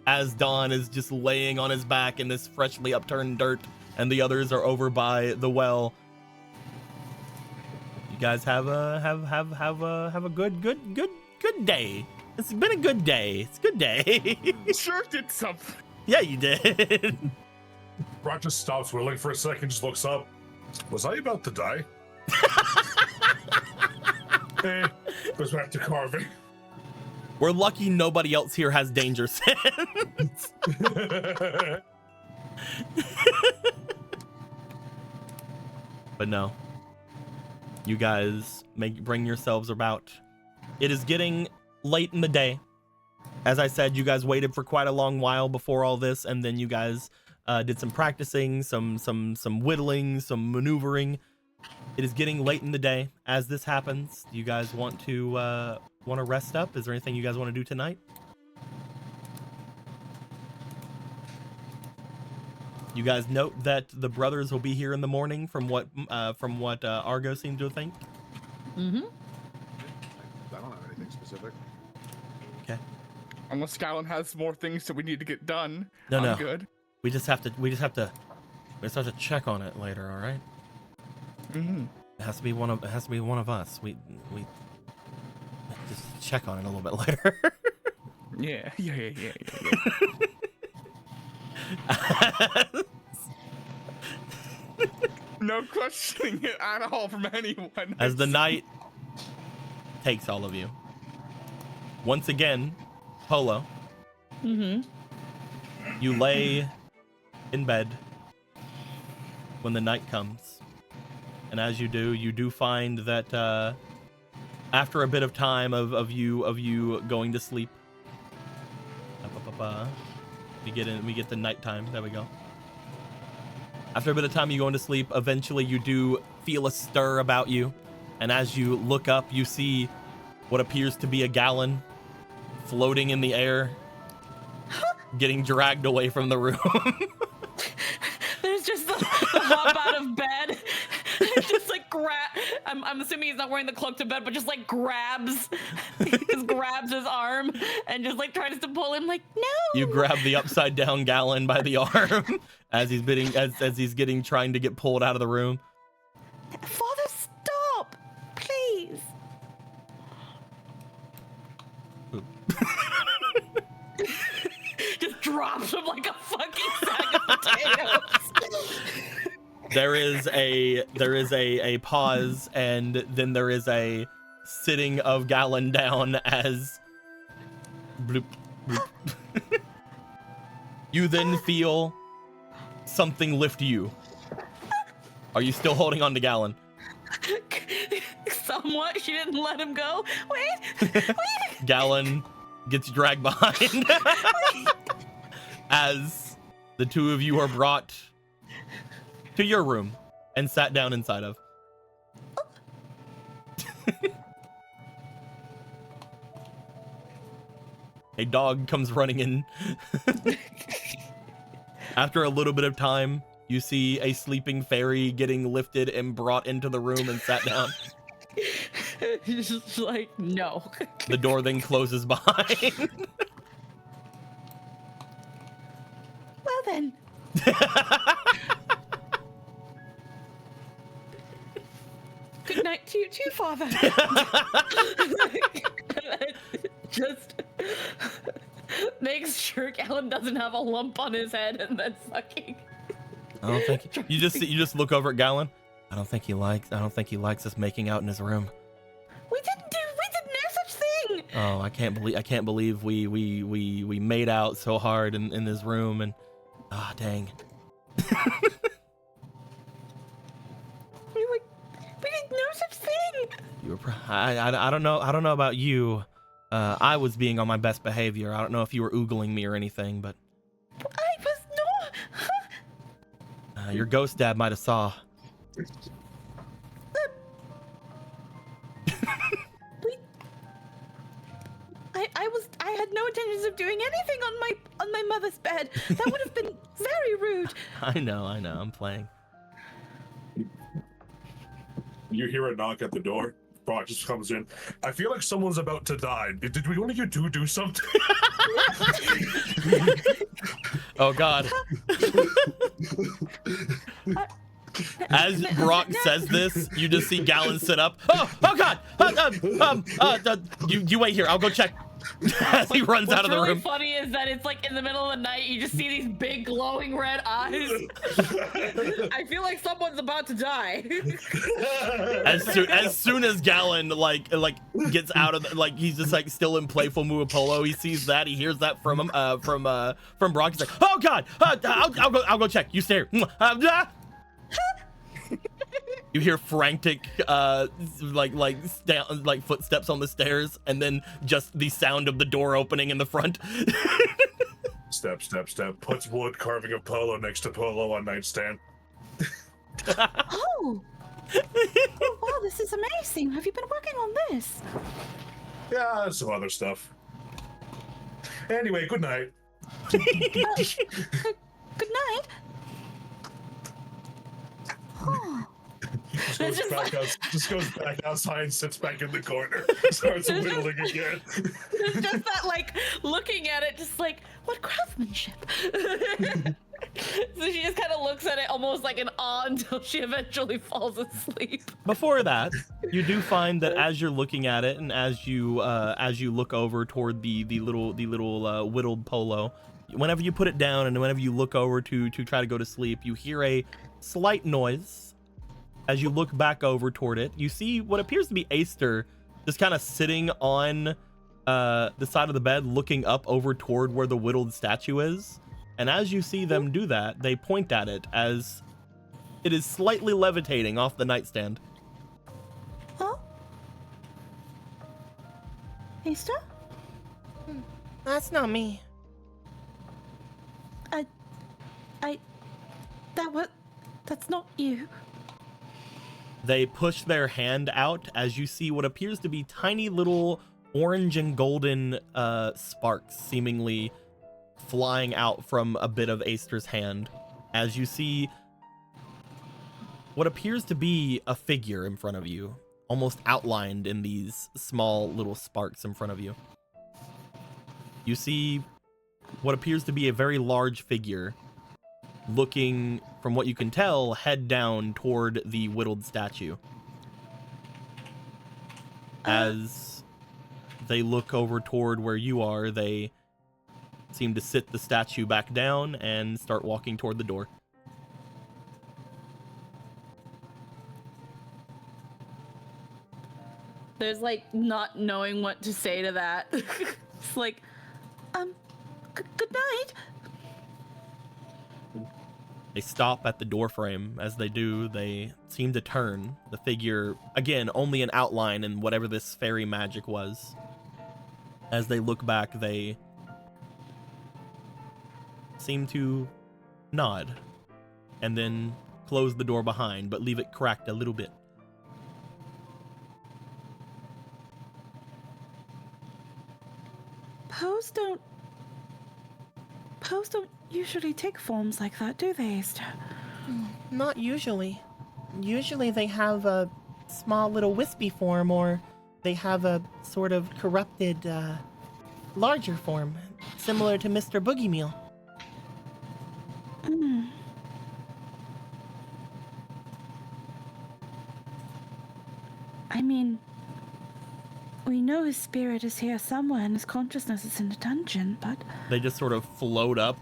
as Don is just laying on his back in this freshly upturned dirt, and the others are over by the well. You guys have a good day. It's been a good day. It's a good day.
Sure did something.
Yeah, you did.
Brock just stops whirling for a second, just looks up. Was I about to die? Goes back to carving.
We're lucky nobody else here has danger sense. But no. You guys bring yourselves about. It is getting late in the day. As I said, you guys waited for quite a long while before all this, and then you guys did some practicing, some whittling, some maneuvering. It is getting late in the day. As this happens, do you guys want to rest up? Is there anything you guys want to do tonight? You guys note that the brothers will be here in the morning, from what Argo seemed to think.
Mm-hmm.
I don't have anything specific.
Okay.
Unless Gallon has more things that we need to get done.
No,
I'm
no.
good.
We just have to check on it later, all right?
Mm-hmm.
It has to be one of us. We just check on it a little bit later.
Yeah. No questioning it at all from anyone.
As the night takes all of you. Once again, Polo.
Mm-hmm.
You lay in bed when the night comes. And as you do find that after a bit of time of you going to sleep, we get the nighttime. There we go. After a bit of time, you go into sleep. Eventually, you do feel a stir about you, and as you look up, you see what appears to be a gallon floating in the air, getting dragged away from the room.
There's just the hop out of bed. Just like I'm assuming he's not wearing the cloak to bed, but just like grabs his arm and just like tries to pull him. Like, no.
You grab the upside down gallon by the arm as he's trying to get pulled out of the room.
Father, stop, please.
Just drops him like a fucking sack of potatoes.
There is a pause, and then there is a sitting of Gallon down as bloop, bloop. You then feel something lift you. Are you still holding on to Gallon?
Somewhat. She didn't let him go. Wait.
Gallon gets dragged behind as the two of you are brought to your room and sat down inside of. A dog comes running in. After a little bit of time, you see a sleeping fairy getting lifted and brought into the room and sat down.
He's just like, no.
The door then closes behind.
Well then.
Good night to you too, Father. Just makes sure Gallon doesn't have a lump on his head and then sucking.
I don't think you just look over at Gallon. I don't think he likes us making out in his room.
We didn't know such thing.
Oh, I can't believe we made out so hard in his room, and dang.
We didn't know such thing.
You were I don't know about you. I was being on my best behavior. I don't know if you were oogling me or anything, but
I was not.
your ghost dad might have saw.
I had no intentions of doing anything on my mother's bed. That would have been very rude.
I know. I'm playing.
You hear a knock at the door. Brock just comes in. I feel like someone's about to die. Did we want you to do something?
Oh God. As Brock says this, you just see Gallon sit up. Oh God! You wait here. I'll go check. As he runs out of the room.
What's really funny is that it's like in the middle of the night. You just see these big glowing red eyes. I feel like someone's about to die.
As soon as Gallon like gets out of he's just like still in playful mood with Polo. He sees that. He hears that from him from Brock. He's like, oh God! I'll go check. You stay here. You hear frantic footsteps on the stairs, and then just the sound of the door opening in the front.
Step. Puts wood carving of Polo next to Polo on nightstand.
Oh, wow, this is amazing. Have you been working on this?
Yeah, some other stuff. Anyway, good night.
Good night. Oh.
Just goes back outside and sits back in the corner. Starts whittling again.
It's just that, like, looking at it, just like, what craftsmanship? So she just kind of looks at it almost like in awe until she eventually falls asleep.
Before that, you do find that as you're looking at it, and as you look over toward the little whittled polo, whenever you put it down and whenever you look over to try to go to sleep, you hear a slight noise. As you look back over toward it, you see what appears to be Aster just kind of sitting on the side of the bed, looking up over toward where the whittled statue is. And as you see them do that, they point at it as it is slightly levitating off the nightstand.
Huh? Easter?
That's not me.
That's not you.
They push their hand out as you see what appears to be tiny little orange and golden sparks seemingly flying out from a bit of Aster's hand. As you see what appears to be a figure in front of you, almost outlined in these small little sparks in front of you. You see what appears to be a very large figure looking, from what you can tell, head down toward the whittled statue. As they look over toward where you are, they seem to sit the statue back down and start walking toward the door.
There's like not knowing what to say to that. It's like,
Good night.
They stop at the door frame. As they do, they seem to turn. The figure, again, only an outline in whatever this fairy magic was. As they look back, they seem to nod and then close the door behind, but leave it cracked a little bit.
Poes don't usually take forms like that, do they, Easter?
Not usually. Usually they have a small little wispy form, or they have a sort of corrupted, larger form, similar to Mr. Boogiemeal.
I mean, we know his spirit is here somewhere and his consciousness is in the dungeon, but...
They just sort of float up,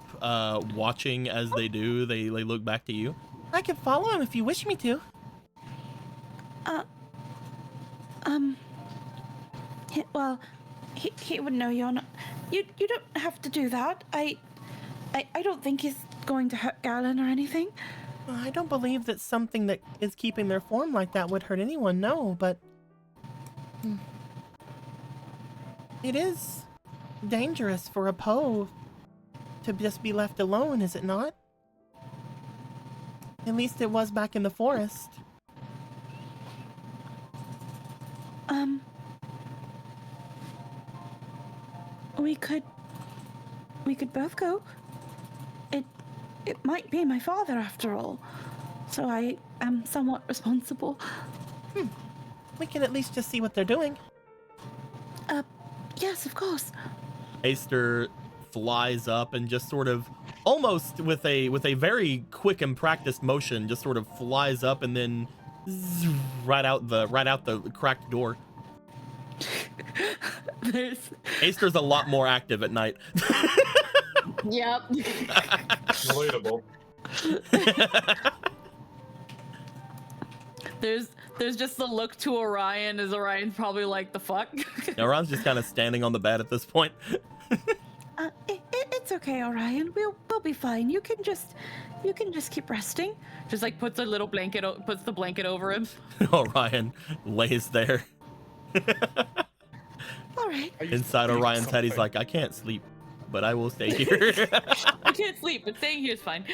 watching as they do. They look back to you.
I can follow him if you wish me to.
He would know you're not... You don't have to do that. I don't think he's going to hurt Galen or anything.
I don't believe that something that is keeping their form like that would hurt anyone, no, but... It is dangerous for a Poe to just be left alone, is it not? At least it was back in the forest.
We could both go. It might be my father after all, so I am somewhat responsible.
We can at least just see what they're doing.
Yes, of course.
Aster flies up and just sort of, almost with a very quick and practiced motion, just sort of flies up and then zzz, right out the cracked door. Aster's a lot more active at night.
yep.
Relatable.
There's just the look to Orion, as Orion's probably like, the fuck?
Orion's just kind of standing on the bed at this point.
It's okay, Orion. We'll be fine. You can just keep resting.
Just like puts a little blanket, puts the blanket over him.
Orion lays there.
All right.
Inside Orion's head, he's like, I can't sleep, but I will stay here.
I can't sleep, but staying here is fine.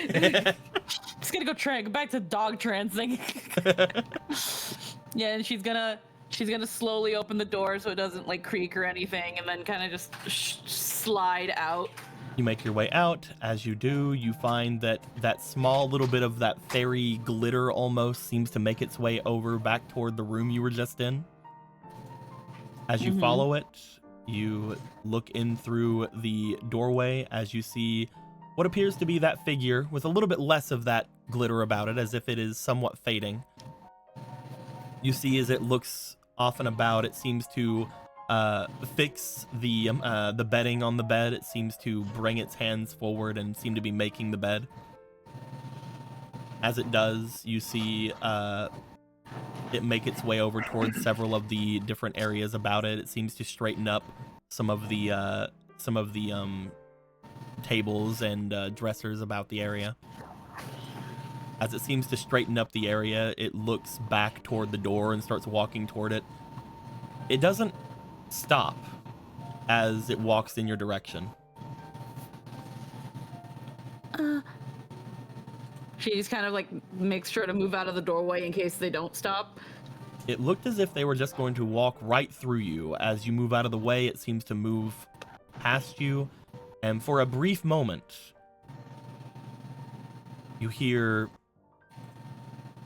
Just gonna go back to dog trancing. Yeah, and she's gonna slowly open the door so it doesn't like creak or anything, and then kind of just slide out.
You make your way out. As you do, you find that small little bit of that fairy glitter almost seems to make its way over back toward the room you were just in. As you follow it, you look in through the doorway as you see what appears to be that figure with a little bit less of that glitter about it, as if it is somewhat fading. You see as it looks off and about, it seems to fix the bedding on the bed. It seems to bring its hands forward and seem to be making the bed. As it does, you see it make its way over towards several of the different areas about it. It seems to straighten up some of the tables and dressers about the area. As it seems to straighten up the area, it looks back toward the door and starts walking toward it. It doesn't stop as it walks in your direction.
She just kind of like makes sure to move out of the doorway in case they don't stop.
It looked as if they were just going to walk right through you. As you move out of the way, it seems to move past you, and for a brief moment, you hear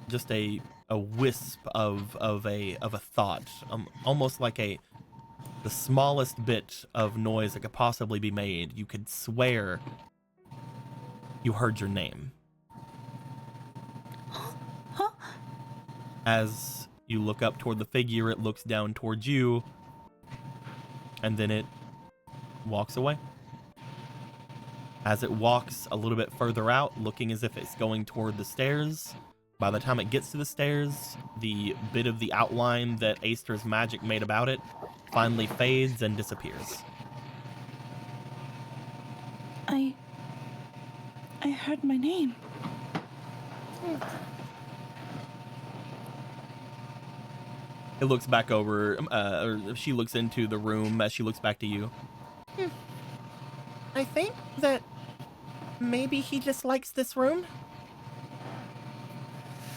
just a wisp of a thought, almost like the smallest bit of noise that could possibly be made. You could swear you heard your name.
Huh?
As you look up toward the figure, it looks down towards you, and then it walks away. As it walks a little bit further out, looking as if it's going toward the stairs, by the time it gets to the stairs, the bit of the outline that Aster's magic made about it finally fades and disappears.
I heard my name.
It looks back over, or she looks into the room as she looks back to you.
I think that maybe he just likes this room.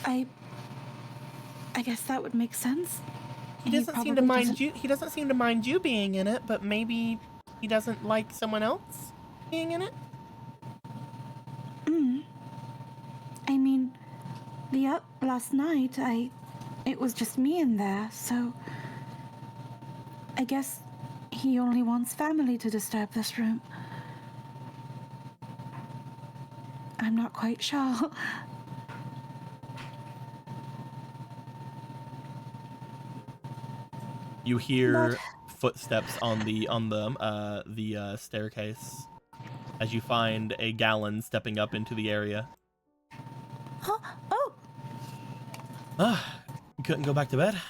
I guess that would make sense.
He doesn't seem to mind you. He doesn't seem to mind you being in it, but maybe he doesn't like someone else being in it.
I mean, last night it was just me in there, so I guess he only wants family to disturb this room. I'm not quite sure.
You hear footsteps on the staircase as you find a Gallon stepping up into the area.
Huh? Oh!
You couldn't go back to bed?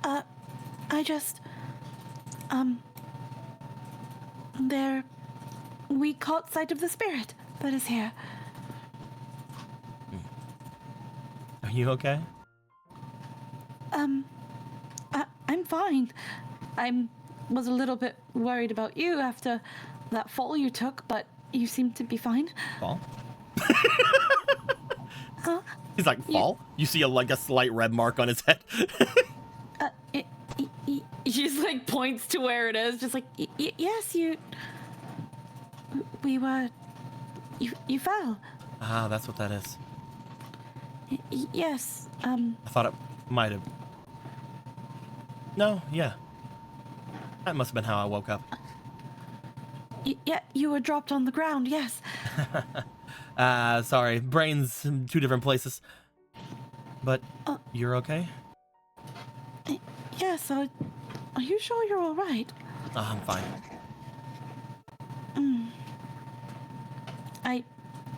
I just... We caught sight of the spirit that is here.
Are you okay?
I'm fine. I was a little bit worried about you after that fall you took, but you seem to be fine.
Fall?
Huh?
He's like, fall? You see a slight red mark on his head.
She just like points to where it is, just like,
Yes, you fell.
Ah, that's what that is.
Yes,
I thought it might have... No, yeah. That must have been how I woke up.
Yeah, you were dropped on the ground, yes.
Sorry, brain's in two different places. But you're okay?
Yes, are you sure you're all right?
I'm fine.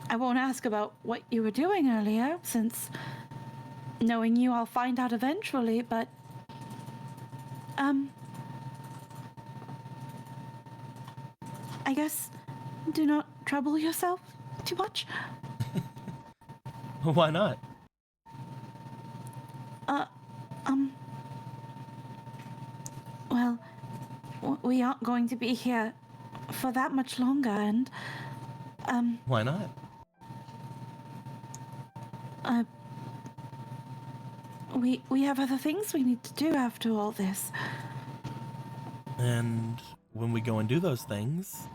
I won't ask about what you were doing earlier, since knowing you, I'll find out eventually, but I guess do not trouble yourself too much.
Why not?
Well, we aren't going to be here for that much longer, and
Why not?
we have other things we need to do after all this.
And when we go and do those things,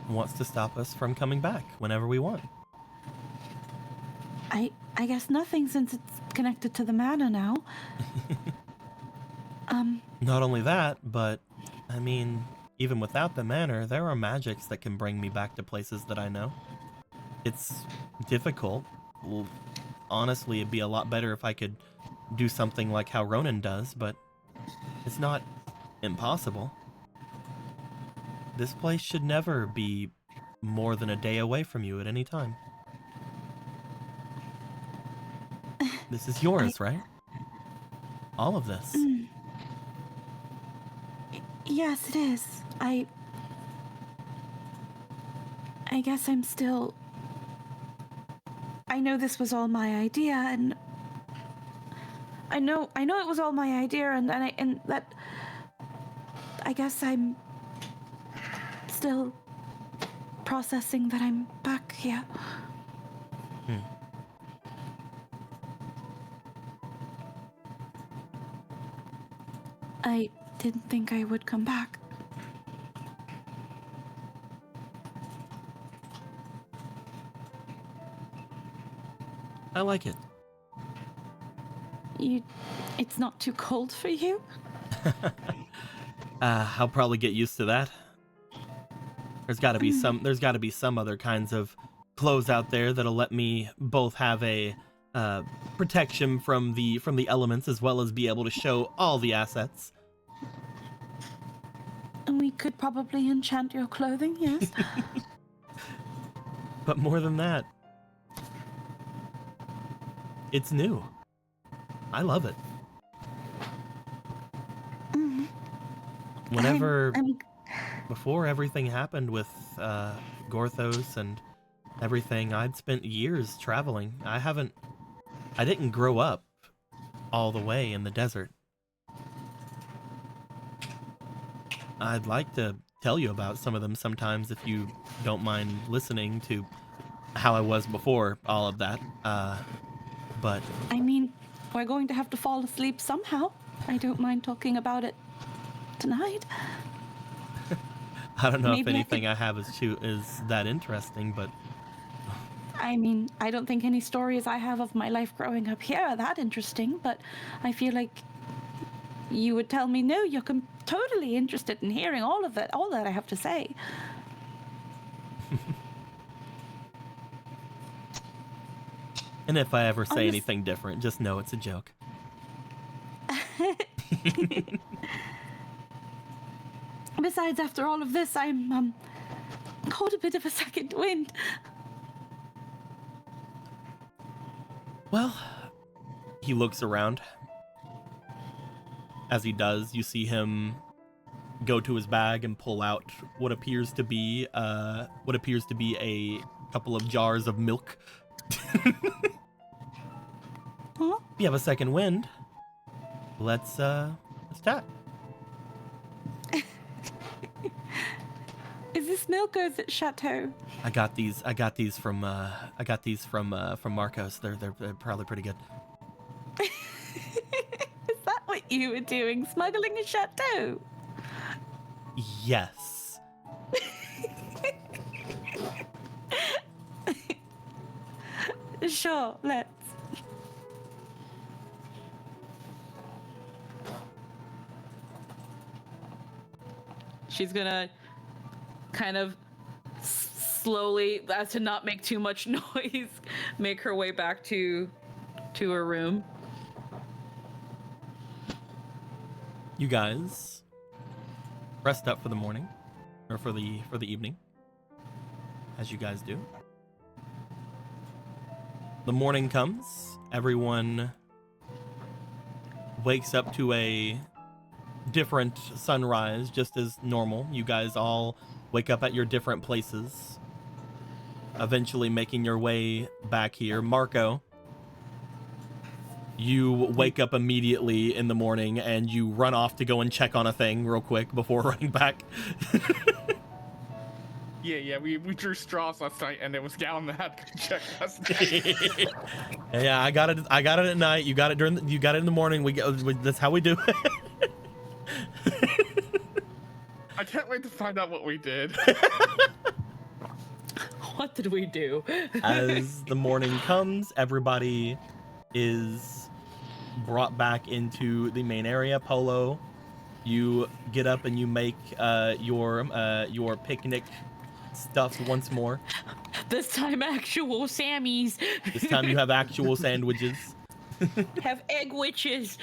what's to stop us from coming back whenever we want?
I guess nothing, since it's connected to the manor now.
Not only that, but I mean, even without the manor, there are magics that can bring me back to places that I know. It's difficult. Well, honestly, it'd be a lot better if I could do something like how Ronan does, but it's not impossible. This place should never be more than a day away from you at any time. This is yours, right? All of this.
Yes, it is. I guess I'm still... I know this was all my idea, and I know it was all my idea, and that I guess I'm still processing that I'm back here. I didn't think I would come back.
I like it.
It's not too cold for you?
I'll probably get used to that. There's got to be some other kinds of clothes out there that'll let me both have a protection from the elements as well as be able to show all the assets.
And we could probably enchant your clothing, yes.
But more than that, it's new. I love it. Whenever, before everything happened with Gorthos and everything, I'd spent years traveling. I didn't grow up all the way in the desert. I'd like to tell you about some of them sometimes if you don't mind listening to how I was before all of that. But
I mean, we're going to have to fall asleep somehow. I don't mind talking about it tonight.
I don't know
Maybe
if anything I have is that interesting, but
I mean, I don't think any stories I have of my life growing up here are that interesting, but I feel like you would tell me, no, you're totally interested in hearing all of it, all that I have to say.
And if I ever say anything different, just know it's a joke.
Besides, after all of this, I'm caught a bit of a second wind.
Well, he looks around. As he does, you see him go to his bag and pull out what appears to be a couple of jars of milk.
Huh?
If you have a second wind, let's chat.
Is this milk or is it Chateau?
I got these from Marcos. They're probably pretty good.
Is that what you were doing? Smuggling a Chateau?
Yes.
Sure, let's.
She's gonna kind of slowly, as to not make too much noise, make her way back to her room.
You guys rest up for the morning, or for the evening, as you guys do. The morning comes. Everyone wakes up to a different sunrise, just as normal. You guys all wake up at your different places, eventually making your way back here. Marco, you wake up immediately in the morning and you run off to go and check on a thing real quick before running back.
Yeah, we drew straws last night, and it was Gallon that had to check last night.
Yeah, I got it at night. You got it in the morning. That's how we do it.
I can't wait to find out what we did.
What did we do?
As the morning comes, everybody is brought back into the main area. Polo, You get up and you make your picnic stuff once more.
This time, actual Sammys.
This time you have actual sandwiches.
Have egg witches.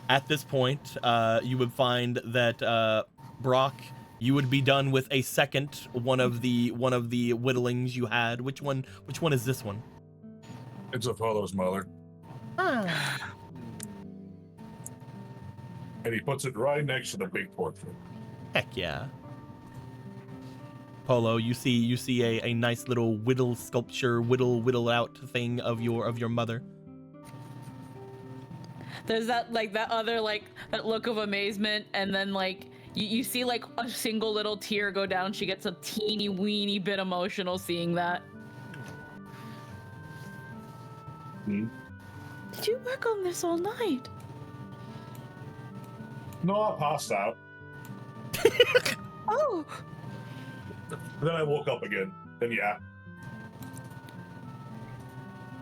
At this point, you would find that Brock, you would be done with a second one of the whittlings you had. Which one is this one?
It's Apollo's mother.
Ah.
And he puts it right next to the big portrait.
Heck yeah. Polo, you see a nice little whittle sculpture, whittle out thing of your mother.
There's that other that look of amazement, and then you see like a single little tear go down. She gets a teeny weeny bit emotional seeing that.
Hmm?
Did you work on this all night?
No, I passed out.
Oh,
Then I woke up again. And yeah.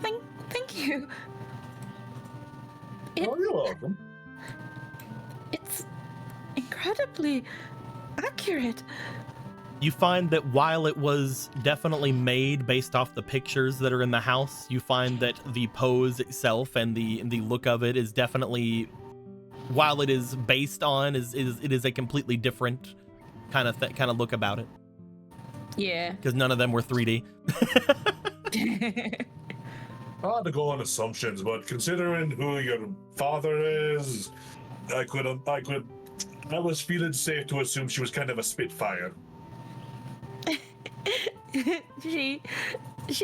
thank you.
Oh, you're welcome.
It's incredibly accurate.
You find that while it was definitely made based off the pictures that are in the house, you find that the pose itself and the look of it is definitely, while it is based on, it is a completely different kind of look about it.
Yeah.
Because none of them were 3D.
Hard to go on assumptions, but considering who your father is, I was feeling safe to assume she was kind of a spitfire.
She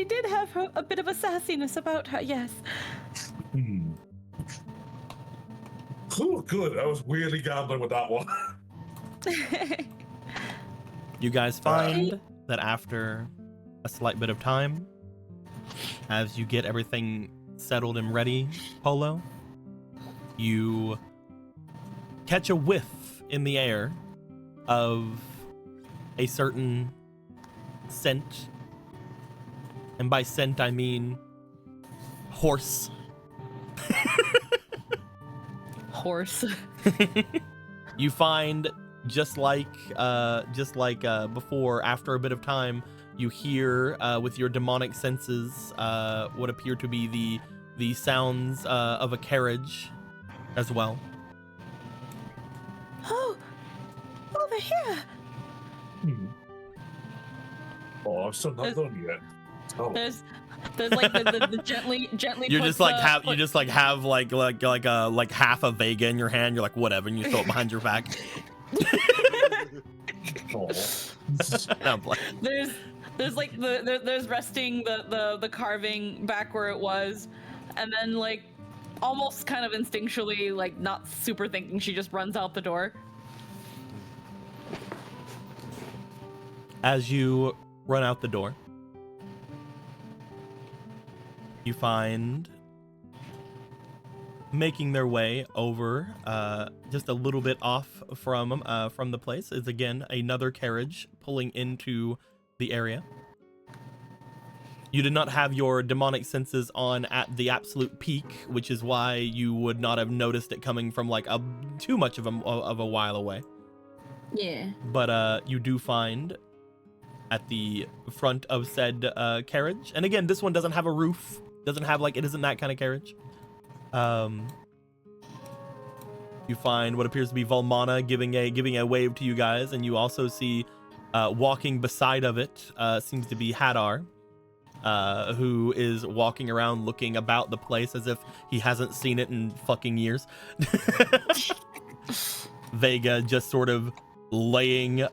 did have a bit of a sassiness about her, yes.
Oh, good. I was weirdly gambling with that one.
You guys find that after a slight bit of time, as you get everything settled and ready, Polo, you catch a whiff in the air of a certain scent. And by scent, I mean horse.
Horse.
You find, just like before, after a bit of time, you hear with your demonic senses what appear to be the sounds of a carriage as well.
Oh, over here.
Oh, I'm still not done yet. Oh.
There's like the gently.
You
puts
just like
the-
have
put-
you just like have like half a Vega in your hand. You're like, whatever, and you throw it behind your back.
Oh.
No, I'm playing.
There's like there's resting the carving back where it was, and then like almost kind of instinctually, like not super thinking, she just runs out the door.
As you run out the door, you find, making their way over just a little bit off from the place, is again another carriage pulling into the area. You did not have your demonic senses on at the absolute peak, which is why you would not have noticed it coming from like too much of a while away.
Yeah.
But you do find at the front of said carriage, and again, this one doesn't have a roof, doesn't have like, it isn't that kind of carriage. You find what appears to be Volmana giving a wave to you guys, and you also see walking beside of it seems to be Hadar, who is walking around looking about the place as if he hasn't seen it in fucking years. Vega just sort of laying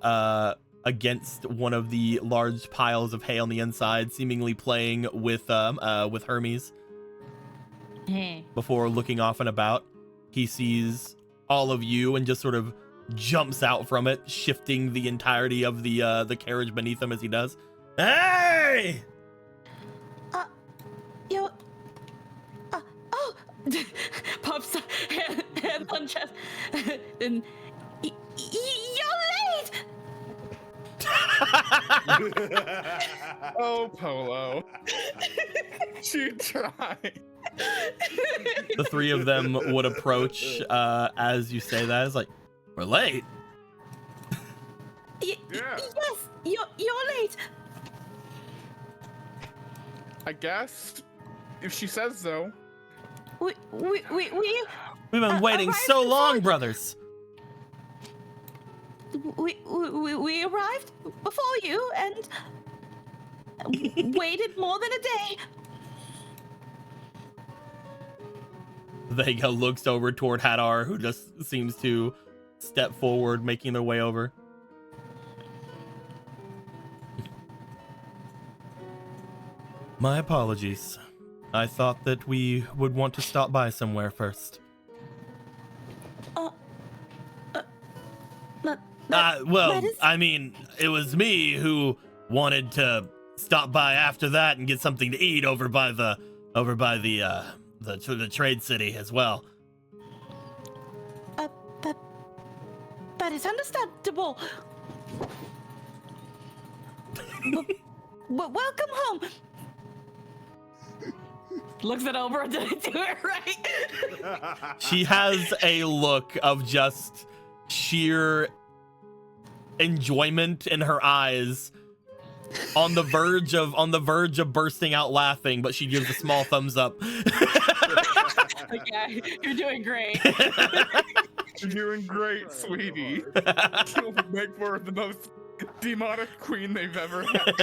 against one of the large piles of hay on the inside, seemingly playing with Hermes. Before looking off and about, he sees all of you and just sort of jumps out from it, shifting the entirety of the carriage beneath him as he does. Hey!
Pops hand on chest, and
You're late.
Oh, Polo. You tried.
The three of them would approach as you say that. It's like, we're late.
Yeah.
Yes, you're late.
I guess if she says so.
We
We've been waiting
arrived
so long,
before-
brothers.
we arrived before you and waited more than a day.
Vega looks over toward Hadar, who just seems to step forward, making their way over. My apologies. I thought that we would want to stop by somewhere first. Well,
that is-
I mean, it was me who wanted to stop by after that and get something to eat over by the trade city as well.
That is understandable. Welcome home.
Looks at Oberon, did I do it right?
She has a look of just sheer enjoyment in her eyes, on the verge of bursting out laughing, but she gives a small thumbs up.
Okay, you're doing great.
You're doing great, sweetie. You'll make for the most demonic queen they've ever had.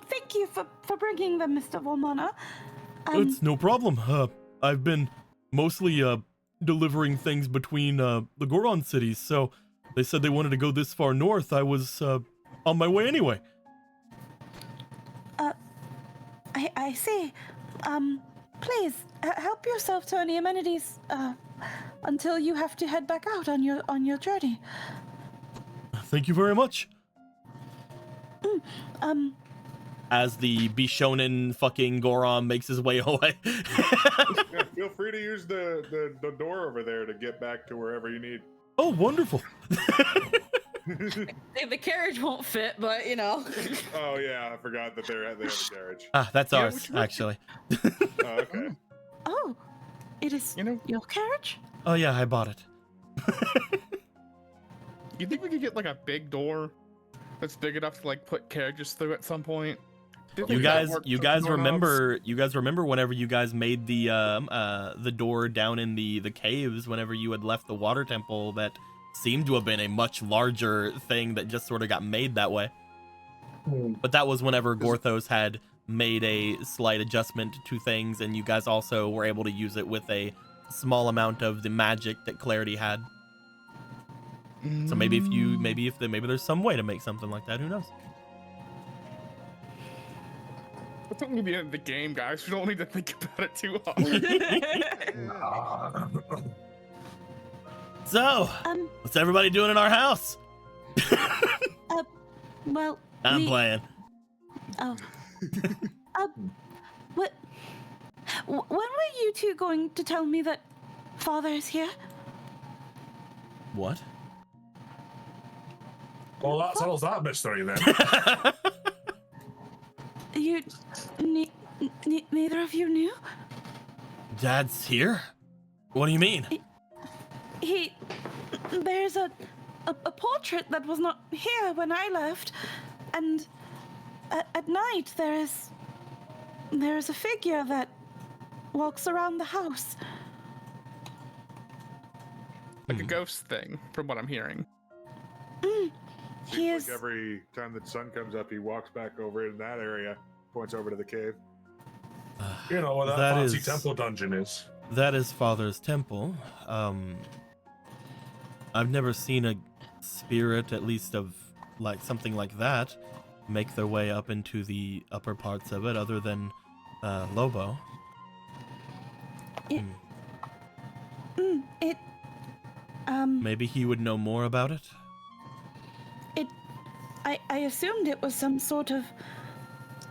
Thank you for bringing them, Mr. Volmana.
It's no problem. I've been mostly delivering things between the Goron cities, so they said they wanted to go this far north. I was on my way anyway.
I see. Please help yourself to any amenities until you have to head back out on your journey.
Thank you very much. As the Bishonen fucking Goron makes his way away.
Yeah, feel free to use the door over there to get back to wherever you need.
Oh, wonderful.
The carriage won't fit, but you know.
Oh yeah, I forgot that they have a carriage.
That's
Yeah,
ours,
which one?
actually.
Oh, okay.
Oh, it is your carriage?
Oh yeah, I bought it.
You think we could get like a big door that's big enough to like put carriages through at some point?
You guys remember whenever you guys made the door down in the caves whenever you had left the water temple, that seemed to have been a much larger thing that just sort of got made that way. But that was whenever Gorthos had made a slight adjustment to things, and you guys also were able to use it with a small amount of the magic that Clarity had. So maybe there's some way to make something like that. Who knows?
It's only the end of the game, guys. We don't need to think about it too hard.
So, what's everybody doing in our house?
Well,
I'm playing.
Oh. What? When were you two going to tell me that Father is here?
What?
Well, that settles that mystery then.
You, neither of you knew?
Dad's here? What do you mean?
There's a portrait that was not here when I left, and at night there is a figure that walks around the house.
Like a ghost thing, from what I'm hearing.
Seems like every time the sun comes up, he walks back over in that area, points over to the cave.
You know where that fancy temple dungeon is.
That is Father's temple. I've never seen a spirit, at least of like something like that, make their way up into the upper parts of it, other than Lobo. Maybe he would know more about it.
I assumed it was some sort of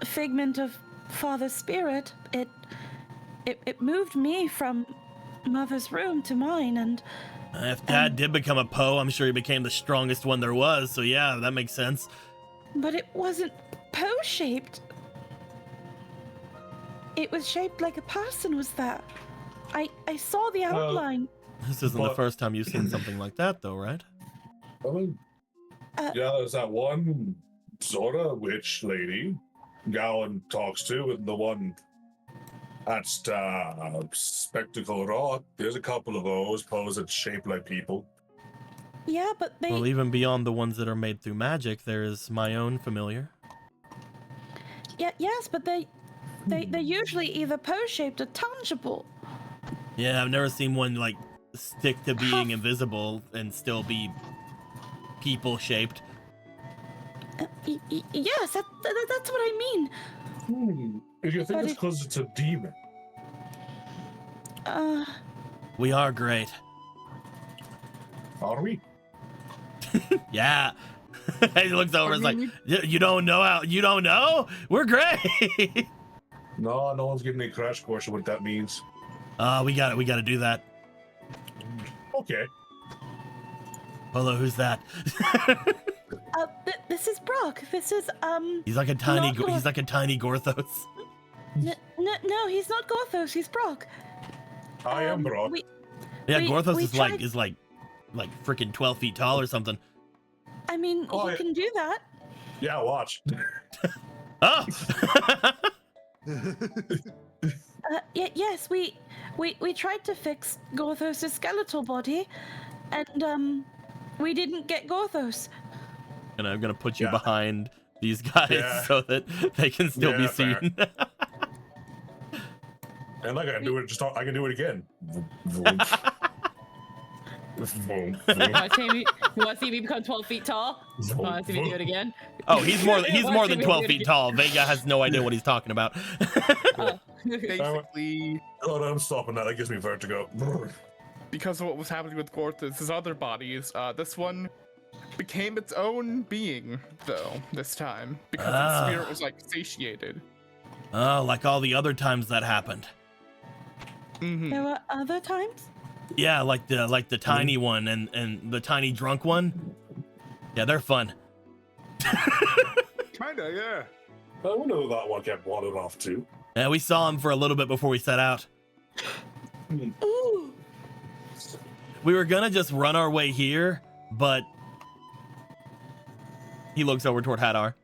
figment of Father's spirit. It moved me from Mother's room to mine, and
If Dad did become a Poe, I'm sure he became the strongest one there was. So yeah, that makes sense.
But it wasn't Poe-shaped. It was shaped like a person was there. I saw the outline.
This isn't the
But-
first time you've seen something like that, though, right?
I mean, yeah, there's that one sort of witch lady Gowan talks to, and the one at Spectacle Rock. There's a couple of those Poes that shape like people.
Yeah, but they...
Well, even beyond the ones that are made through magic, there's my own familiar.
Yes, but they're usually either Poe-shaped or tangible.
Yeah, I've never seen one like stick to being invisible and still be people-shaped.
Yes, that's what I mean.
If you think
But
it's because it's a demon.
We are great.
Are we?
Yeah. He looks over and is like, you don't know how, you don't know? We're great.
No one's giving me a crash course of what that means.
We gotta do that.
Okay.
Polo, who's that?
This is Brock. This is,
He's like a tiny,
Not
he's like a tiny Gorthos.
No, he's not Gothos, he's Brock.
I am Brock.
Yeah,
We-
Gorthos
we
is
tried-
like freaking 12 feet tall or something.
I mean,
Oh,
you
yeah.
can do that.
Yeah, watch.
Oh!
Yes, we tried to fix Gothos' skeletal body, and, we didn't get Gothos.
And I'm gonna put you
Yeah.
behind these guys
Yeah.
so that they can still be
Yeah, fair.
seen.
And like I can do it, I can do it again. Vroom. Vroom, vroom,
You want to see me become 12 feet tall? Want to see me do it again?
Oh, he's more
Watch
than
me
12
do it
feet
again.
tall. Vega has no idea what he's talking about.
Basically,
God, I'm stopping that. That gives me vertigo.
because of what was happening with Gorthus' other bodies, this one became its own being, though, this time. Because its spirit was, like, satiated.
Oh, like all the other times that happened.
Mm-hmm.
There were other times?
Yeah, like the tiny one and the tiny drunk one. Yeah, they're fun.
Kinda, yeah.
I wonder who that one kept wandered off to.
Yeah, we saw him for a little bit before we set out.
Ooh.
We were gonna just run our way here, but he looks over toward Hadar.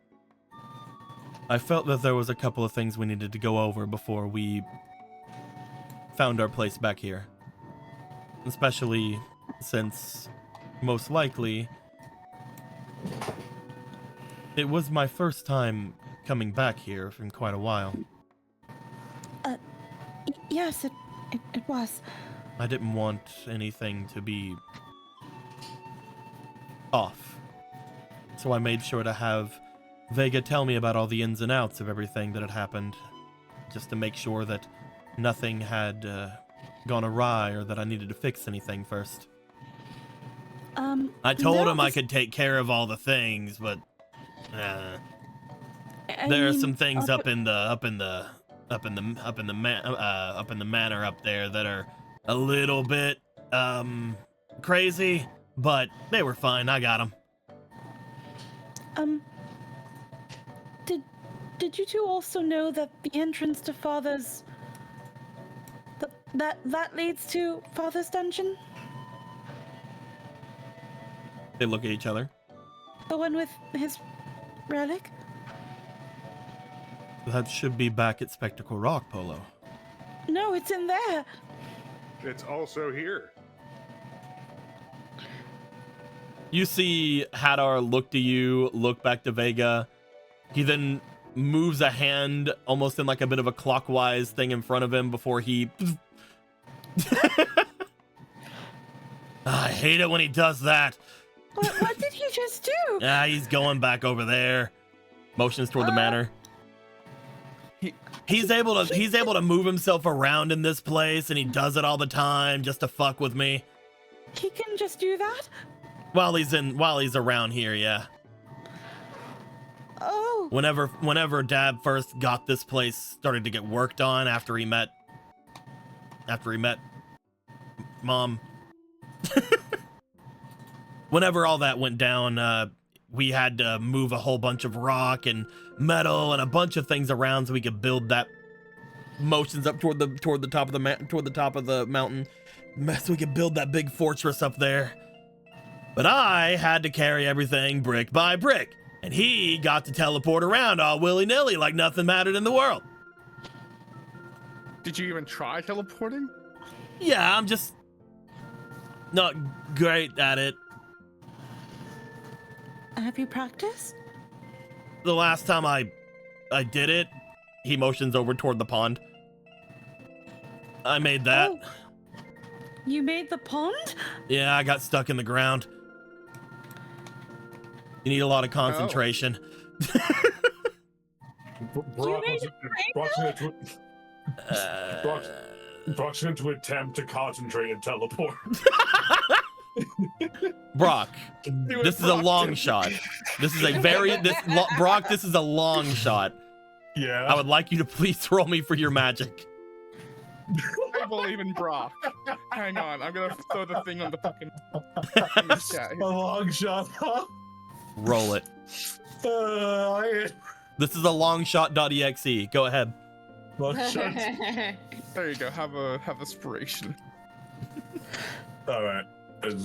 I felt that there was a couple of things we needed to go over before we found our place back here. Especially since, most likely, it was my first time coming back here in quite a while.
Yes, it was.
I didn't want anything to be off. So I made sure to have Vega tell me about all the ins and outs of everything that had happened, just to make sure that nothing had gone awry or that I needed to fix anything first. I told him I could take care of all the things, but there are some things up in the manor up there that are a little bit crazy, but they were fine. I got them.
Did you two also know that the entrance to Father's... That leads to Father's dungeon?
They look at each other.
The one with his relic?
That should be back at Spectacle Rock, Polo.
No, it's in there.
It's also here.
You see Hadar look to you, look back to Vega. He then moves a hand almost in like a bit of a clockwise thing in front of him before he... I hate it when he does that.
What did he just do?
He's going back over there. Motions toward the manor. He's able to move himself around in this place, and he does it all the time just to fuck with me.
He can just do that?
While he's around here, yeah.
Oh.
Whenever Dad first got this place started to get worked on after he met Mom, Whenever all that went down, we had to move a whole bunch of rock and metal and a bunch of things around so we could build that motions up toward the top of the mountain, so we could build that big fortress up there. But I had to carry everything brick by brick, and he got to teleport around all willy-nilly like nothing mattered in the world.
Did you even try teleporting?
Yeah, I'm just not great at it.
Have you practiced?
The last time I did it, he motions over toward the pond. I made that.
Oh. You made the pond?
Yeah, I got stuck in the ground. You need a lot of concentration.
Brock's going to attempt to concentrate and teleport.
Brock, this is a long shot. This is Brock, this is a long shot.
Yeah.
I would like you to please roll me for your magic.
I believe in Brock. Hang on, I'm gonna throw the thing on the fucking chat.
A long shot.
Roll it. This is a longshot.exe. Go ahead.
Long shot.
There you go. Have inspiration.
All right. I'm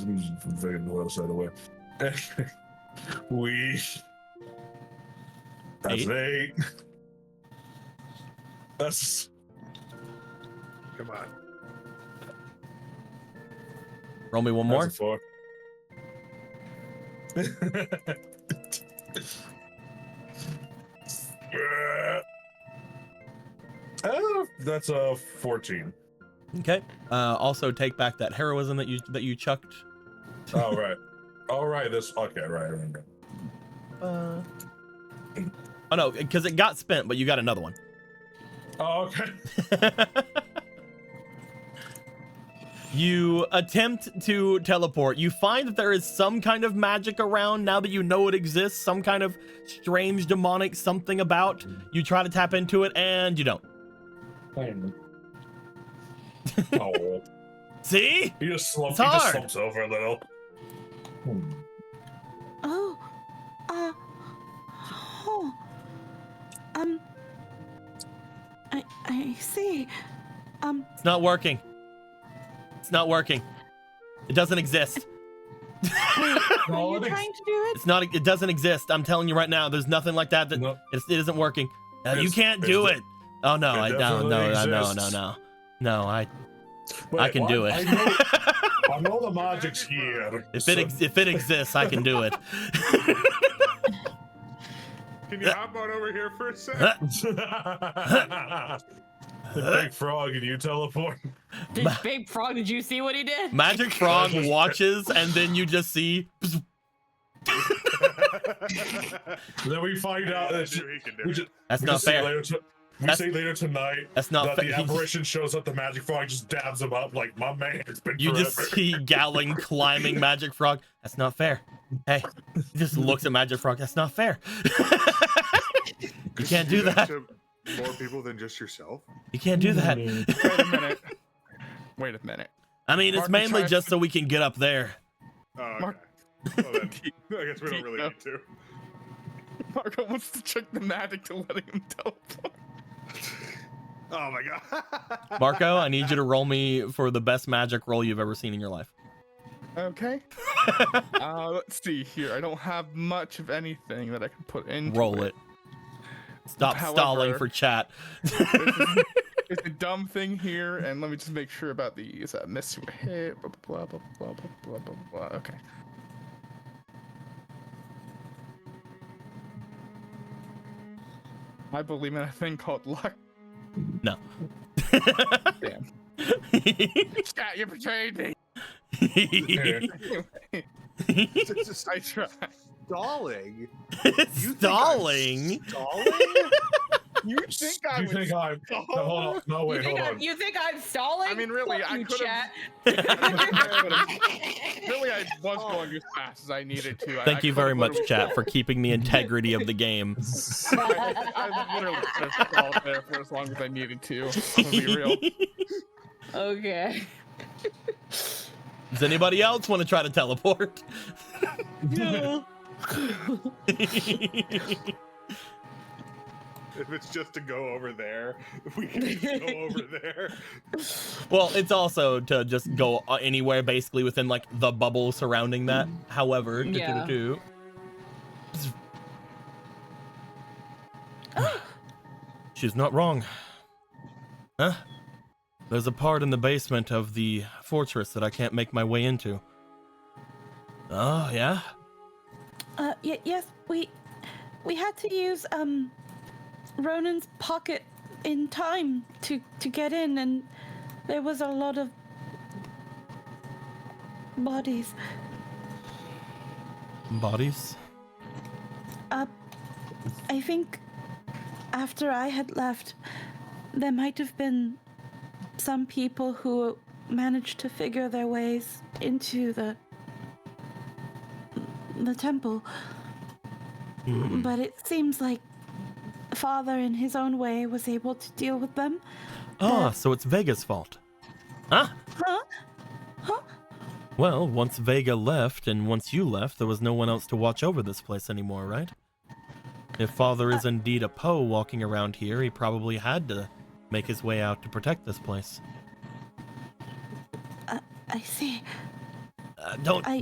figuring the other side away. That's 8. That's.
Come on.
Roll me one more.
That's a 4. That's a 14.
Okay. Also take back that heroism that you chucked.
Oh right. This. Okay. Right.
Oh no, because it got spent, but you got another one.
Oh, okay.
You attempt to teleport. You find that there is some kind of magic around now that you know it exists, some kind of strange demonic something about. You try to tap into it and you don't.
Oh.
See?
He just slumps over a little.
Oh. I see.
It's not working. It's not working. It doesn't exist.
Are you trying to do it?
It's not. It doesn't exist. I'm telling you right now. There's nothing like that.
Nope.
It isn't working. You can't do it. Oh no!
It
No! I can do it.
I know the magic's here.
If it exists, I can do it.
Can you hop on over here for a second?
The big frog and you teleport.
Big frog, did you see what he did?
Magic Frog watches, and then you just see.
Then we find out that
That's not fair.
We say later tonight
that's not
that the apparition shows up, the Magic Frog just dabs him up like, my man, it's been
You
forever.
just see Gowling climbing Magic Frog. That's not fair. Hey, he just looks at Magic Frog. That's not fair. You can't do that.
More people than just yourself?
You can't do that.
Wait a minute.
I mean, it's
Marco
mainly
tries
just
to-
so we can get up there.
Oh, okay.
Mark-
Well, then, I guess we don't really need to.
Marco wants to check the magic to letting him teleport.
Oh my god.
Marco, I need you to roll me for the best magic roll you've ever seen in your life.
Okay. Let's see here. I don't have much of anything that I can put in.
Roll it. Stop stalling for chat.
It's a dumb thing here, and let me just make sure about these. Miss you a hit, blah, blah, blah, blah, blah, blah, blah, blah. Okay. I believe in a thing called luck.
No.
Damn. Chat, you betrayed me. I tried.
Stalling?
Stalling?
You think I
You
would
think I'm... No, hold on. No, wait, hold on.
You think I'm stalling?
I mean, really,
Fuck
I
you,
could
chat.
Really, I was going as fast as I needed to.
Thank you very much, chat, for keeping the integrity of the game.
I literally could have stalled there for as long as I needed to. I'm gonna be real.
Okay.
Does anybody else want to try to teleport?
Yeah.
If it's just to go over there, we can just go over there.
Well, it's also to just go anywhere basically within like the bubble surrounding that. However,
Yeah.
She's not wrong. Huh? There's a part in the basement of the fortress that I can't make my way into. Oh, yeah?
Yes, we had to use Ronan's pocket in time to get in, and there was a lot of bodies.
Bodies?
I think after I had left, there might have been some people who managed to figure their ways into the temple. But it seems like Father, in his own way, was able to deal with them.
So it's Vega's fault. Huh?
Huh?
Well, once Vega left and once you left, there was no one else to watch over this place anymore, right? If Father is indeed a Poe walking around here, he probably had to make his way out to protect this place.
I see.
Don't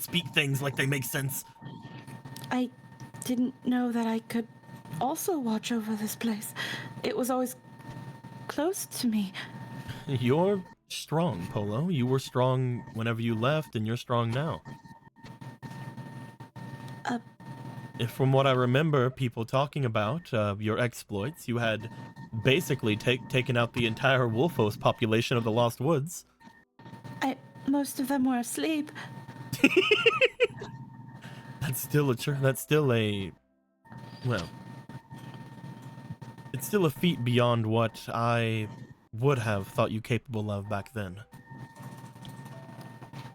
speak things like they make sense.
I didn't know that I could also watch over this place. It was always close to me.
You're strong, Polo. You were strong whenever you left, and you're strong now. If from what I remember, people talking about your exploits, you had basically taken out the entire Wolfos population of the Lost Woods.
Most of them were asleep.
That's still well, it's still a feat beyond what I would have thought you capable of back then.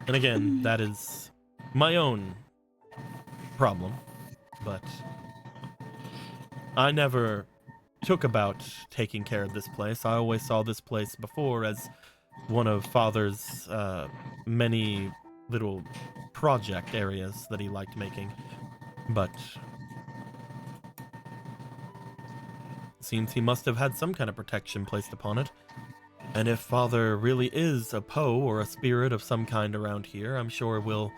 And again, that is my own problem, but I never took about taking care of this place. I always saw this place before as one of Father's many little project areas that he liked making, but seems he must have had some kind of protection placed upon it. And if Father really is a Poe or a spirit of some kind around here, I'm sure we'll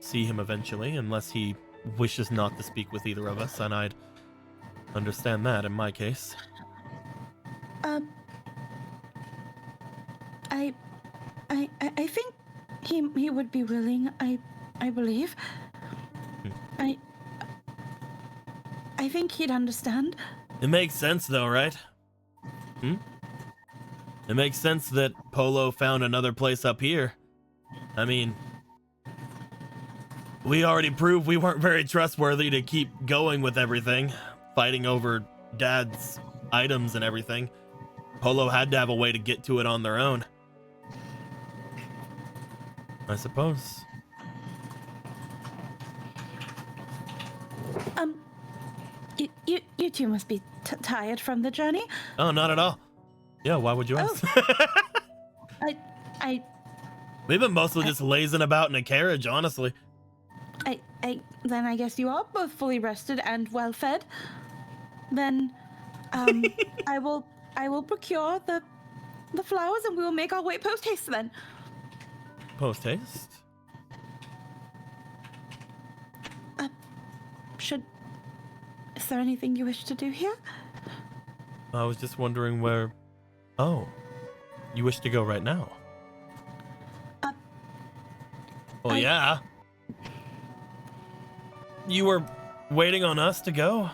see him eventually, unless he wishes not to speak with either of us, and I'd understand that in my case.
I think he would be willing. I believe. I think he'd understand.
It makes sense though, right? It makes sense that Polo found another place up here. I mean, we already proved we weren't very trustworthy to keep going with everything, fighting over Dad's items and everything. Polo had to have a way to get to it on their own, I suppose.
You two must be tired from the journey.
Oh, not at all. Yeah, why would you ask? We've been mostly just lazing about in a carriage, honestly.
Then I guess you are both fully rested and well fed. Then, I will procure the flowers and we will make our way post haste then.
Post haste?
Is there anything you wish to do here?
I was just wondering where... Oh, you wish to go right now? Well, yeah. You were waiting on us to go?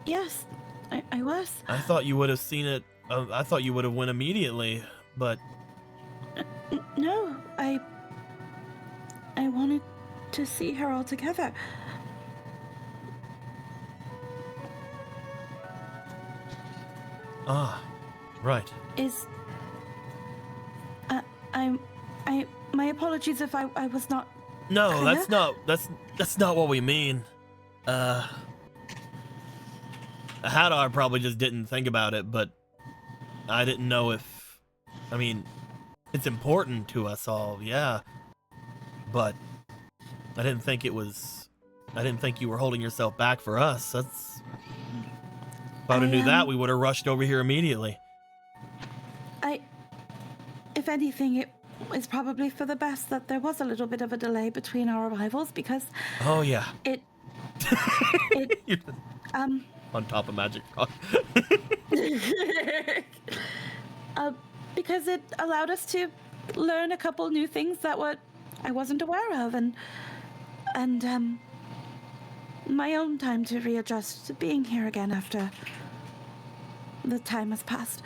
Yes, I was.
I thought you would have seen it. I thought you would have went immediately, but...
No, I wanted to see her all together.
Ah, right.
My apologies if I was not...
No,
clear.
that's not what we mean. Hadar probably just didn't think about it, but I didn't know if It's important to us all, yeah. But I didn't think you were holding yourself back for us. If I'd have knew that, we would have rushed over here immediately.
If anything, it was probably for the best that there was a little bit of a delay between our arrivals because.
Oh yeah.
It.
You're just on top of Magic Rock.
Because it allowed us to learn a couple new things that I wasn't aware of, and my own time to readjust to being here again after the time has passed.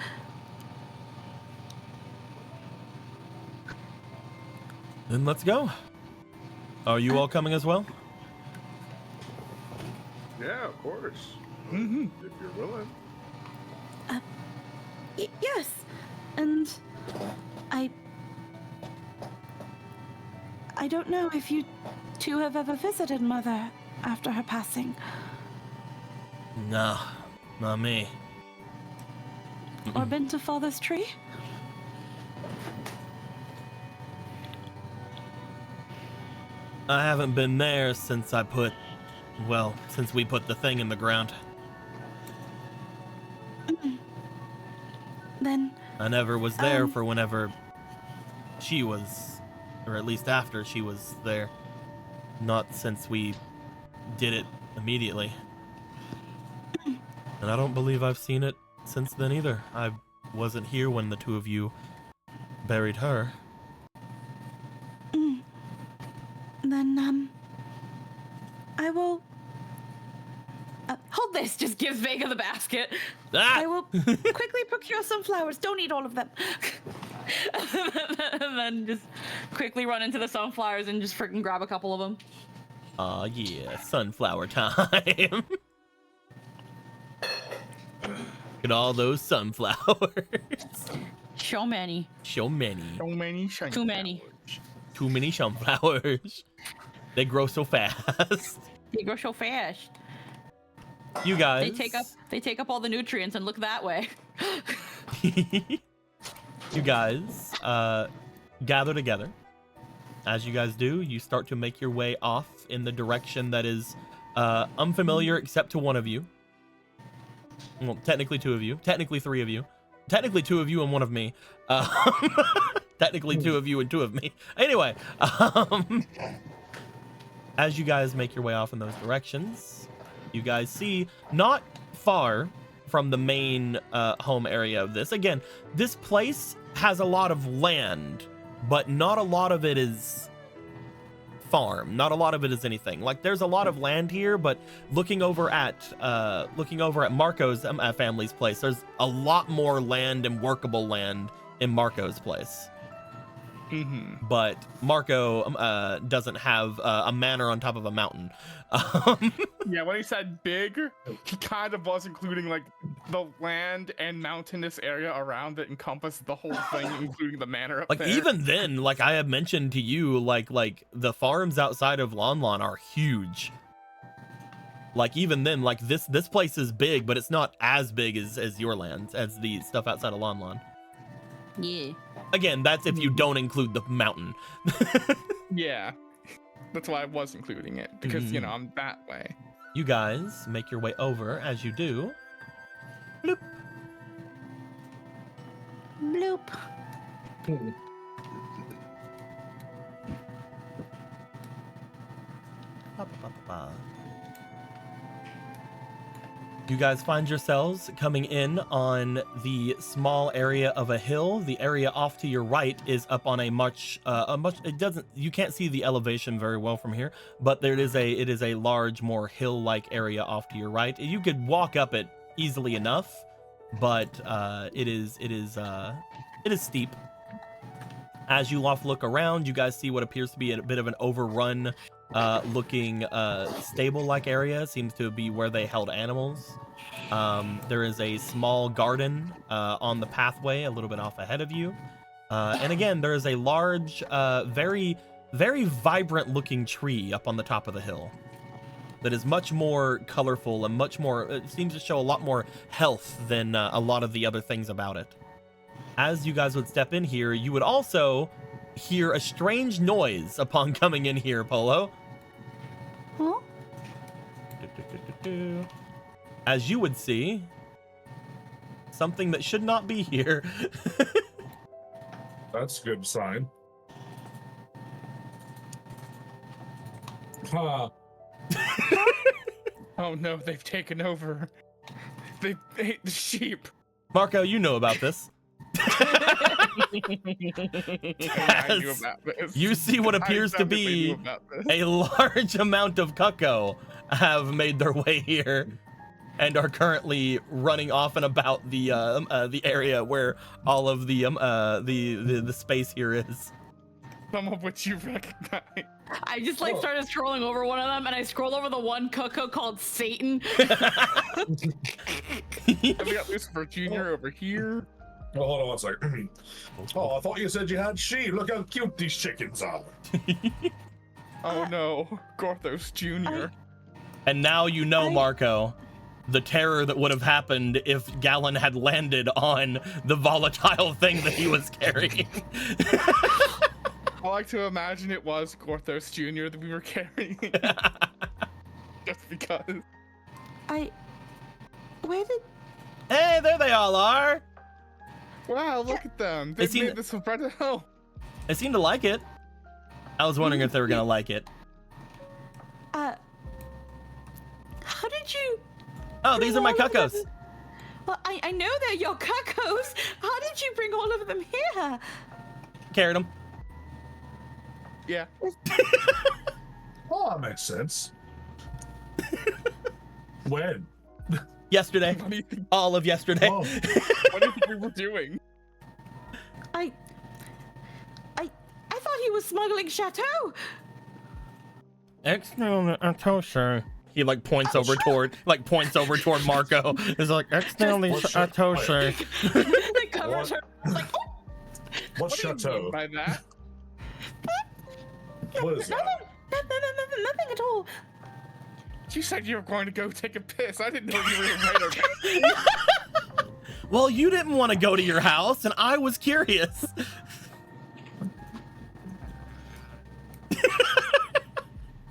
Then let's go. Are you all coming as well?
Yeah, of course.
Mm-hmm.
If you're willing.
Yes, and I don't know if you two have ever visited Mother after her passing.
No, not me.
Or been to Father's Tree?
I haven't been there since we put the thing in the ground.
Then
I never was there for whenever she was, or at least after she was there. Not since we did it immediately. And I don't believe I've seen it since then either. I wasn't here when the two of you buried her.
Then, I will...
Hold this. Just gives Vega the basket.
Ah!
I will quickly procure some flowers. Don't eat all of them.
And then just quickly run into the sunflowers and just freaking grab a couple of them.
Aw, yeah, sunflower time. Look at all those sunflowers.
So many.
So many.
So many.
Too many.
Too many sunflowers. They grow so fast.
They grow so fast.
You guys.
They take up all the nutrients and look that way.
You guys gather together. As you guys do, you start to make your way off in the direction that is unfamiliar except to one of you. Well, technically two of you. Technically three of you. Technically two of you and one of me. Technically two of you and two of me. Anyway, as you guys make your way off in those directions, you guys see not far from the main home area of this. Again, this place has a lot of land, but not a lot of it is farm. Not a lot of it is anything. Like, there's a lot of land here, but looking over at Marco's family's place, there's a lot more land and workable land in Marco's place.
Mm-hmm.
But Marco doesn't have a manor on top of a mountain.
Yeah, when he said big, he kind of was including like the land and mountainous area around that encompassed the whole thing, including the manor up
like
there.
even then, like I have mentioned to you, like the farms outside of Lon Lon are huge. Like even then, like this place is big, but it's not as big as your lands, as the stuff outside of Lon Lon.
Yeah.
Again, that's if you don't include the mountain.
Yeah, that's why I was including it, because you know I'm that way.
You guys make your way over. As you do, bloop.
Bloop.
Ba-ba-ba-ba. You guys find yourselves coming in on the small area of a hill. The area off to your right is up on you can't see the elevation very well from here, but it is a large, more hill-like area off to your right. You could walk up it easily enough, but it is steep. As you look around, you guys see what appears to be a bit of an overrun looking stable-like area. Seems to be where they held animals. There is a small garden on the pathway a little bit off ahead of you. And again, there is a large, very, very vibrant looking tree up on the top of the hill that is much more colorful and much more, it seems to show a lot more health than a lot of the other things about it. as you guys would step in here, you would also hear a strange noise upon coming in here, Polo.
Huh?
As you would see, something that should not be here.
That's a good sign. Huh.
Oh no, they've taken over. They ate the sheep.
Marco, you know about this.
I knew about this.
You see what appears to
definitely knew
be
about this.
a large amount of cuckoo have made their way here and are currently running off and about the area where all of the space here is.
Some of which you recognize.
I just like started scrolling over one of them, and I scroll over the one Coco called Satan.
And we got Lucifer Jr. over here.
Oh, hold on one second. Oh, I thought you said you had sheep. Look how cute these chickens are.
Oh no, Gorthos Jr.
And now you know, Marco, the terror that would have happened if Gallon had landed on the volatile thing that he was carrying.
I like to imagine it was Gorthos Jr. that we were carrying. Just because.
Where did...
Hey, there they all are.
Wow, look at them. They made this in front of home.
They seem to like it. I was wondering if they were gonna like it.
How did you...
Oh, these are my
bring all of
cuckoos.
them- Well, I know they're your cuckoos. How did you bring all of them here?
Carried them.
Yeah.
Oh, that makes sense. When?
Yesterday.
What do you think,
All of yesterday.
Oh.
what do you think we were doing?
I thought he was smuggling Chateau.
External He like points over toward Marco. It's like externally Atosha.
They covered her. Like, oh,
What
What do you
chateau?
mean by that?
What is that?
Nothing at all.
You said you were going to go take a piss. I didn't know you were right over there.
Well, you didn't want to go to your house, and I was curious.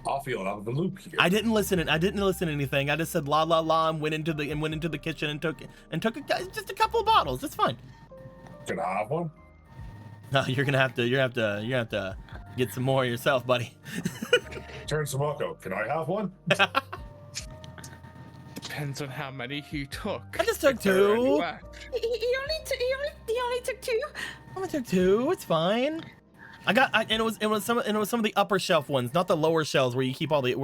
I feel out of the loop here.
I didn't listen to anything. I just said la la la and went into the kitchen and took just a couple of bottles. It's fine.
Can I have one?
No, you're gonna have to get some more yourself, buddy.
Turn to Marco. Can I have one?
Depends on how many he took.
I just took
If there are any
two.
left.
He only took two.
I only took two. It's fine. And it was some of the upper shelf ones, not the lower shelves where you keep all the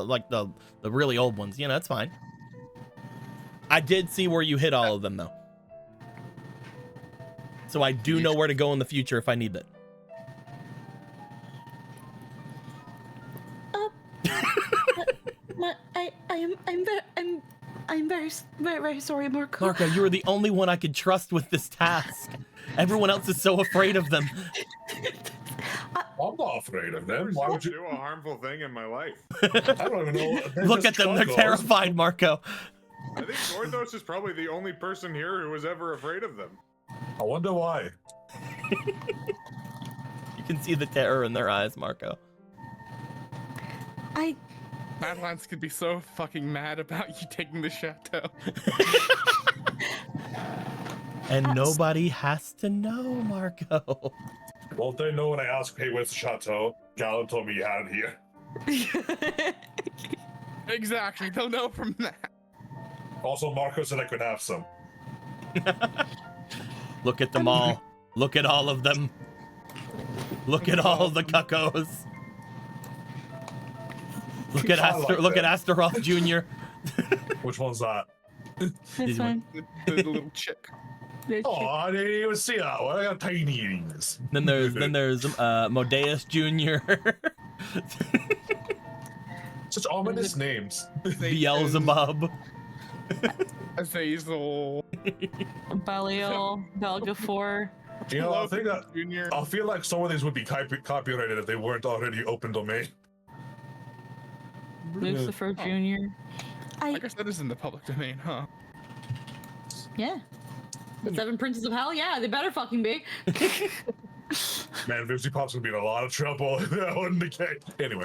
like the really old ones. You know, that's fine. I did see where you hid all of them though, so I do know where to go in the future if I need that.
I'm very sorry, Marco.
Marco, you were the only one I could trust with this task. Everyone else is so afraid of them.
I'm not afraid of them. Why would you?
do a harmful thing in my life?
I don't even know. They're
Look at
just
them, they're
cuckoos.
terrified, Marco.
I think Gorthos is probably the only person here who was ever afraid of them.
I wonder why.
You can see the terror in their eyes, Marco.
Madlands could be so fucking mad about you taking the chateau.
And nobody has to know, Marco.
Well, they know when I ask, hey, where's the chateau? Gallon told me you had it here.
Exactly, they'll know from that.
Also, Marco said I could have some.
Look at them all. Look at all of them. Look at all the cuckoos. Look at
I like
Look at
that.
Astaroth Jr.
Which one's that?
this one.
The little chick.
This
Oh, I didn't even see that one. I got tiny earrings.
Then there's Modeus Jr.
Such ominous names.
Beelzebub.
Azazel.
Belial, Belgafor.
You know, I think that
Junior.
I feel like some of these would be copyrighted if they weren't already open domain.
Lucifer Jr.
I guess that is in the public domain, huh?
Yeah. The 7 Princes of Hell? Yeah, they better fucking be.
Man, Vipsy Pop's gonna be in a lot of trouble if that wasn't the case. Anyway.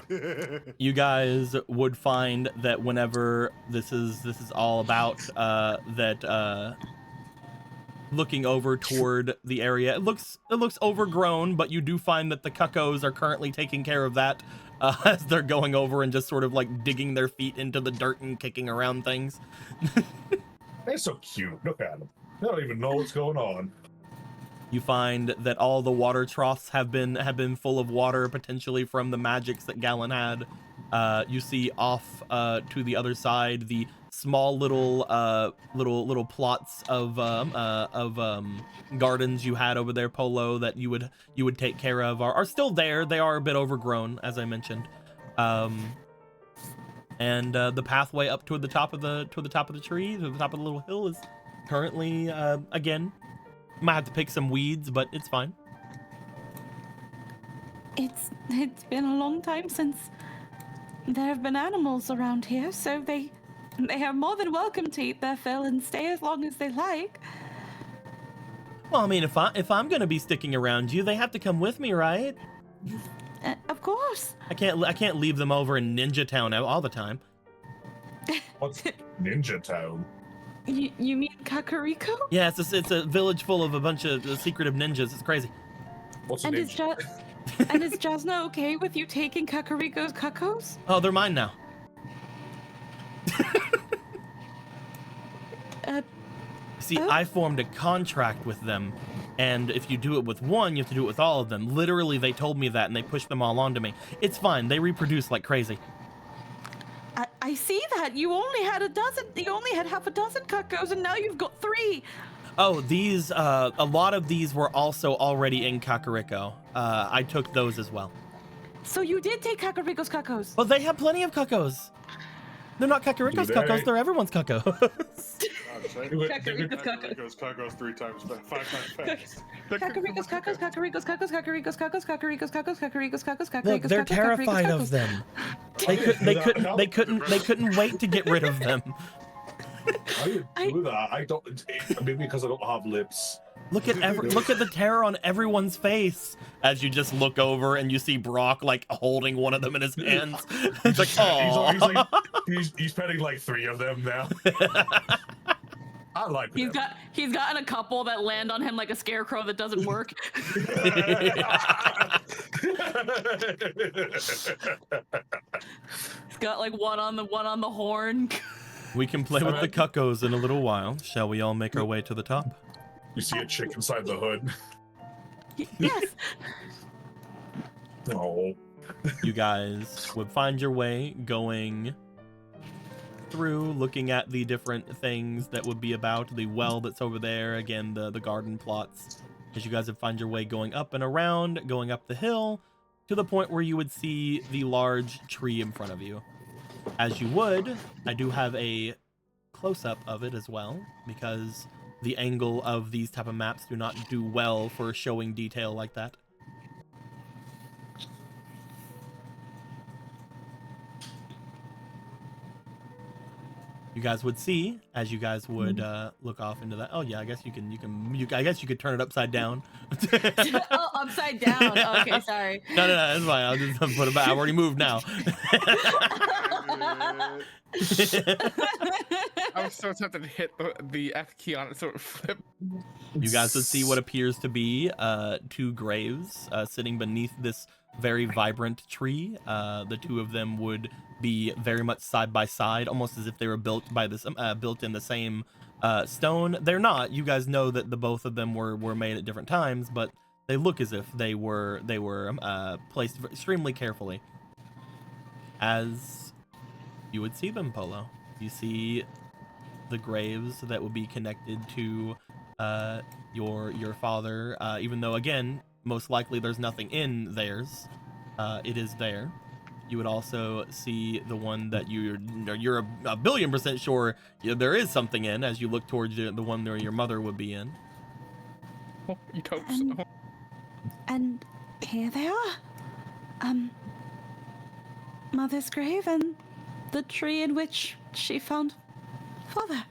You guys would find that whenever this is all about, looking over toward the area, it looks overgrown, but you do find that the cuckoos are currently taking care of that as they're going over and just sort of like digging their feet into the dirt and kicking around things.
They're so cute. Look at them. They don't even know what's going on.
You find that all the water troughs have been full of water, potentially from the magics that Galen had. You see off to the other side the small little plots of gardens you had over there, Polo, that you would take care of are still there. They are a bit overgrown, as I mentioned. And the pathway up toward the top of the tree, to the top of the little hill, is currently again, might have to pick some weeds, but it's fine.
It's been a long time since there have been animals around here, so they are more than welcome to eat their fill and stay as long as they like.
Well, I mean, if I'm gonna be sticking around you, they have to come with me, right?
Of course.
I can't leave them over in Ninja Town all the time.
What's Ninja Town?
You mean Kakariko?
Yeah, it's a village full of a bunch of secretive ninjas. It's crazy.
What's a
And
ninja?
is Jasna okay with you taking Kakariko's cuckoos?
Oh, they're mine now. See,
Oh.
I formed a contract with them, and if you do it with one, you have to do it with all of them. Literally, they told me that, and they pushed them all onto me. It's fine. They reproduce like crazy.
I see that. You only had half a dozen cuckoos, and now you've got 3.
Oh, these, a lot of these were also already in Kakariko. I took those as well.
So you did take Kakariko's cuckoos.
Well, they have plenty of cuckoos. They're not Kakariko's
Do they?
cuckoos, they're everyone's cuckoos.
Kakariko's cuckoos 5 times fast.
Kakariko's cuckoos, Kakariko's cuckoos, Kakariko's cuckoos, Kakariko's cuckoos, Kakariko's cuckoos,
Look,
Kakariko's
they're
cuckoos,
terrified
Kakariko's
of them. They couldn't wait to get rid of them.
How do you do that? I don't. Maybe because I don't have lips.
Look at the terror on everyone's face as you just look over and you see Brock like holding one of them in his hands. It's like, oh,
He's petting like 3 of them now. I like them.
He's gotten a couple that land on him like a scarecrow that doesn't work. He's got like one on the horn.
we can play with the cuckoos in a little while. Shall we all make our way to the top?
You see a chick inside the hood.
Yes.
Oh.
You guys would find your way going through, looking at the different things that would be about, the well that's over there, again, the garden plots, as you guys would find your way going up and around, going up the hill, to the point where you would see the large tree in front of you. As you would, I do have a close-up of it as well, because the angle of these type of maps do not do well for showing detail like that. You guys would see, as you guys would look off into that. Oh yeah, I guess I guess you could turn it upside down.
Oh, upside down. Okay, sorry.
No, it's fine. I'll just put it back. I've already moved now.
I was so tempted to hit the F key on it so it flipped.
You guys would see what appears to be 2 graves sitting beneath this very vibrant tree. The 2 of them would be very much side by side, almost as if they were built in the same stone. They're not. You guys know that the both of them were made at different times, but they look as if they were placed extremely carefully. As you would see them, Polo, you see the graves that would be connected to your father, even though, again, most likely there's nothing in theirs. It is there. You would also see the one that you're a billion% sure there is something in, as you look towards the one where your mother would be in.
Oh, you hope so.
And here they are. Mother's grave and the tree in which she found father.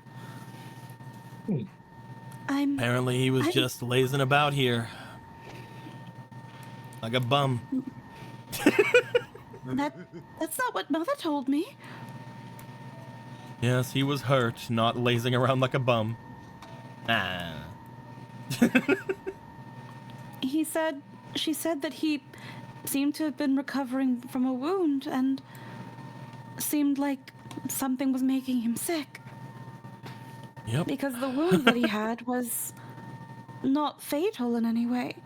Apparently he was just lazing about here. Like a bum.
That's not what Mother told me.
Yes, he was hurt, not lazing around like a bum. Ah.
She said that he seemed to have been recovering from a wound and seemed like something was making him sick.
Yep.
Because the wound that he had was not fatal in any way.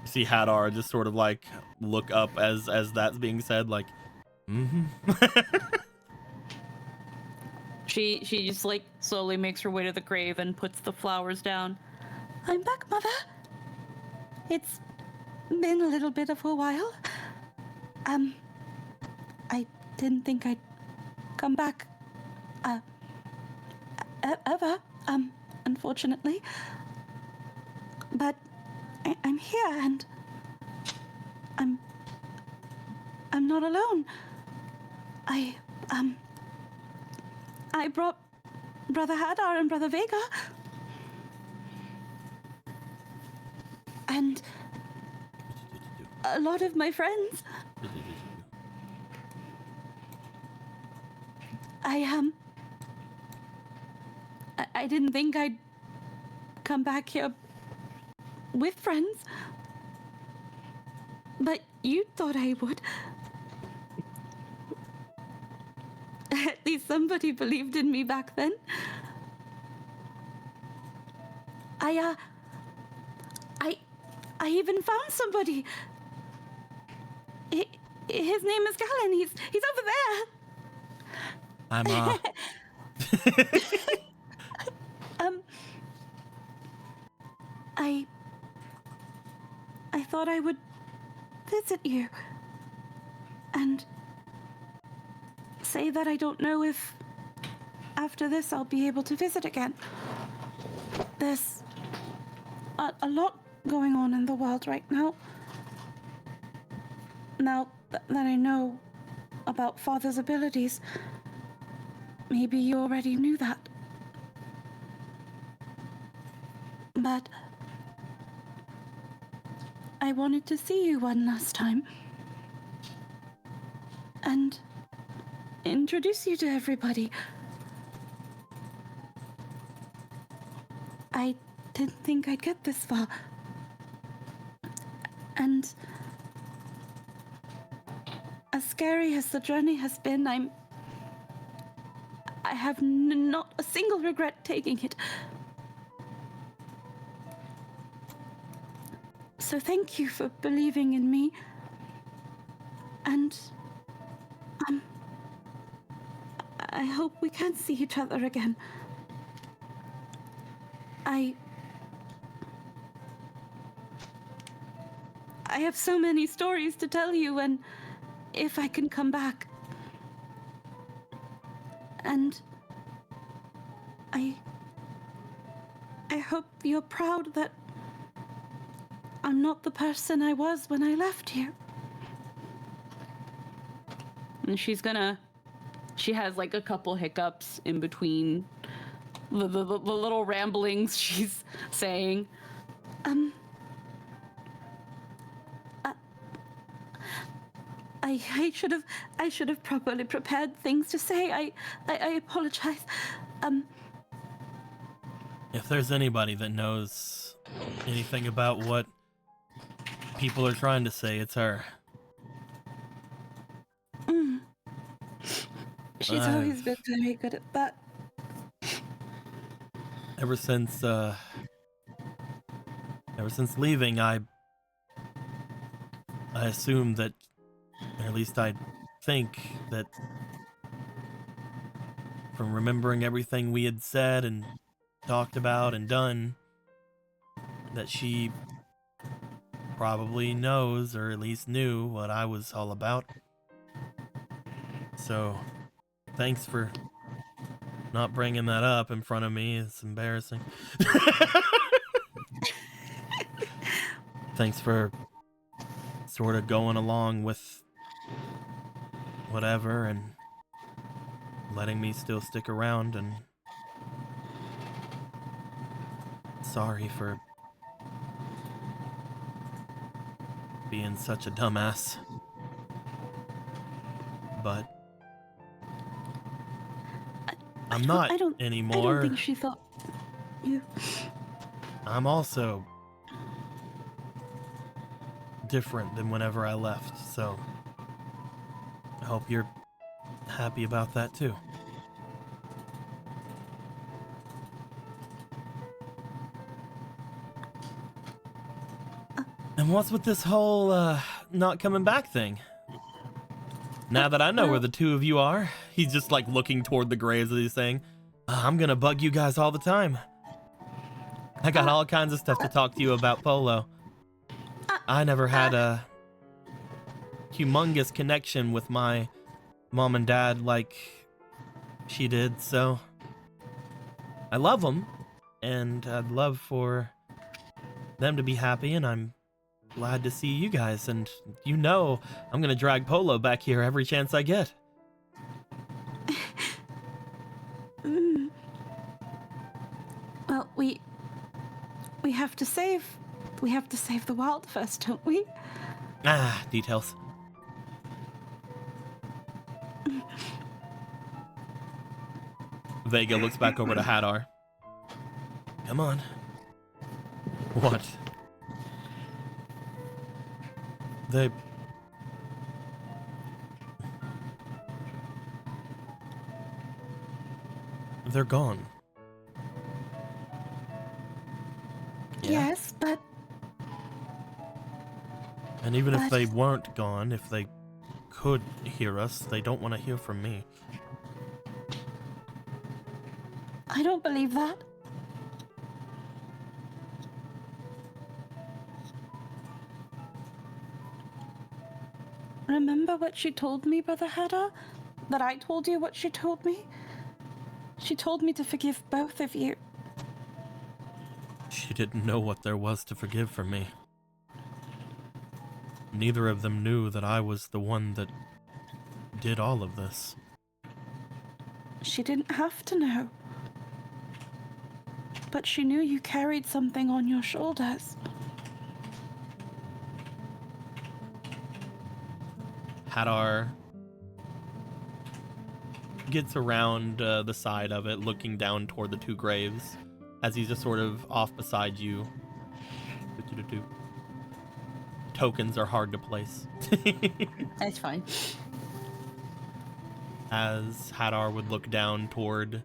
See Hadar just sort of like look up as that's being said, like, mm-hmm.
She just like slowly makes her way to the grave and puts the flowers down.
I'm back, Mother. It's been a little bit of a while. I didn't think I'd come back, ever, unfortunately. But I'm here, and I'm not alone. I brought Brother Hadar and Brother Vega. And a lot of my friends. I didn't think I'd come back here with friends. But you thought I would. At least somebody believed in me back then. I even found somebody. His name is Galen. He's over there.
I'm
I thought I would visit you and say that I don't know if after this I'll be able to visit again. There's a lot going on in the world right now. Now that I know about Father's abilities, maybe you already knew that. But I wanted to see you one last time and introduce you to everybody. I didn't think I'd get this far. And as scary as the journey has been, I have not a single regret taking it. So thank you for believing in me. And I hope we can see each other again. I have so many stories to tell you, and if I can come back. And I hope you're proud that I'm not the person I was when I left you.
And she has like a couple hiccups in between the little ramblings she's saying.
I should have properly prepared things to say. I apologize.
If there's anybody that knows anything about what people are trying to say, it's her.
She's always been very good at that.
Ever since leaving, I assumed that, or at least I think that, from remembering everything we had said and talked about and done, that she probably knows, or at least knew, what I was all about. So, thanks for not bringing that up in front of me. It's embarrassing. Thanks for sort of going along with whatever and letting me still stick around and sorry for being such a dumbass. But I'm not anymore.
I don't think she thought you.
I'm also different than whenever I left, so I hope you're happy about that too. And what's with this whole not coming back thing? Now that I know where the two of you are, he's just like looking toward the graves as he's saying, I'm gonna bug you guys all the time. I got all kinds of stuff to talk to you about, Polo. I never had a humongous connection with my mom and dad like she did, so I love them, and I'd love for them to be happy, and I'm glad to see you guys, and you know I'm gonna drag Polo back here every chance I get.
Well, we have to save the wild first, don't we?
Details. Vega looks back over to Hadar. Come on. What? They're gone. Yeah.
Yes, but...
And even if they weren't gone, if they could hear us, they don't want to hear from me.
I don't believe that. Remember what she told me, Brother Hadar? That I told you what she told me? She told me to forgive both of you.
She didn't know what there was to forgive from me. Neither of them knew that I was the one that did all of this.
She didn't have to know. But she knew you carried something on your shoulders.
Hadar gets around the side of it, looking down toward the two graves, as he's just sort of off beside you. Tokens are hard to place.
That's fine.
As Hadar would look down toward...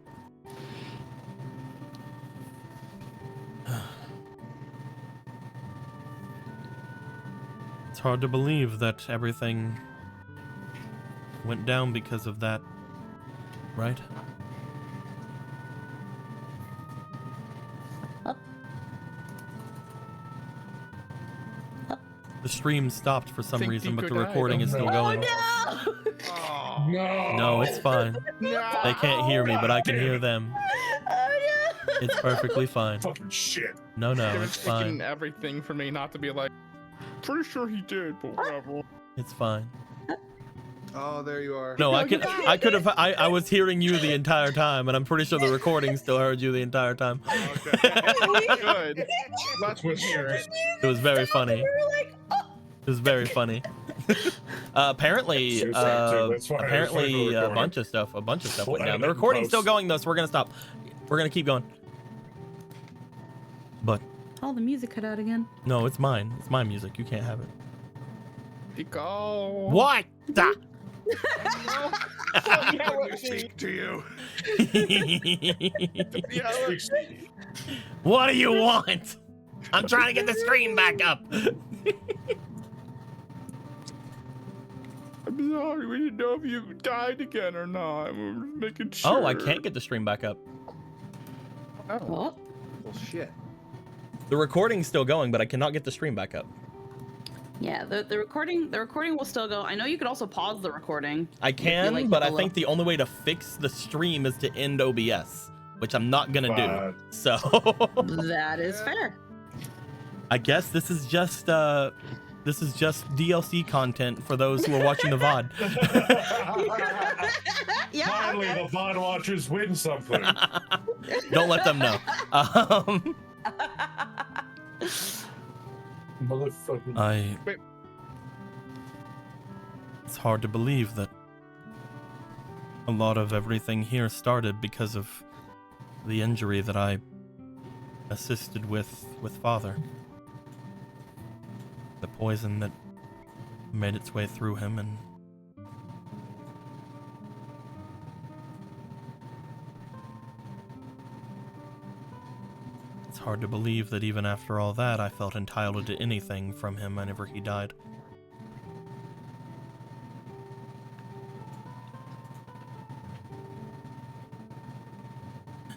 It's hard to believe that everything went down because of that, right? The stream stopped for some reason, but the recording is still going.
Oh, no.
No, it's fine.
No.
They can't hear me, but I can hear them. It's perfectly fine.
Fucking shit.
No,
It
it's
was
fine.
taking everything for me not to be like, pretty sure he did, but whatever.
It's fine.
Oh, there you are.
No, I was hearing you the entire time, and I'm pretty sure the recording still heard you the entire time.
Okay.
Good. Let's hear it.
It was very funny. It was very funny. Apparently, a bunch of stuff went down. The recording's still going though, so we're gonna stop. We're gonna keep going. But
Oh, the music cut out again.
no, it's mine. It's my music. You can't have it.
Pico.
What?
Let me speak to you.
What do you want? I'm trying to get the stream back up.
I'm sorry, we didn't know if you died again or not. We were making sure.
Oh, I can't get the stream back up.
Oh.
What?
Well, shit.
The recording's still going, but I cannot get the stream back up.
Yeah, the recording will still go. I know you could also pause the recording.
I can,
like,
but I
below.
think the only way to fix the stream is to end OBS, which I'm not gonna do. So
That is fair.
I guess this is just DLC content for those who are watching the VOD.
Yeah.
Finally,
okay.
the VOD watchers win something.
Don't let them know.
Motherfucker.
Wait.
It's hard to believe that a lot of everything here started because of the injury that I assisted with Father. The poison that made its way through him, and it's hard to believe that even after all that, I felt entitled to anything from him whenever he died.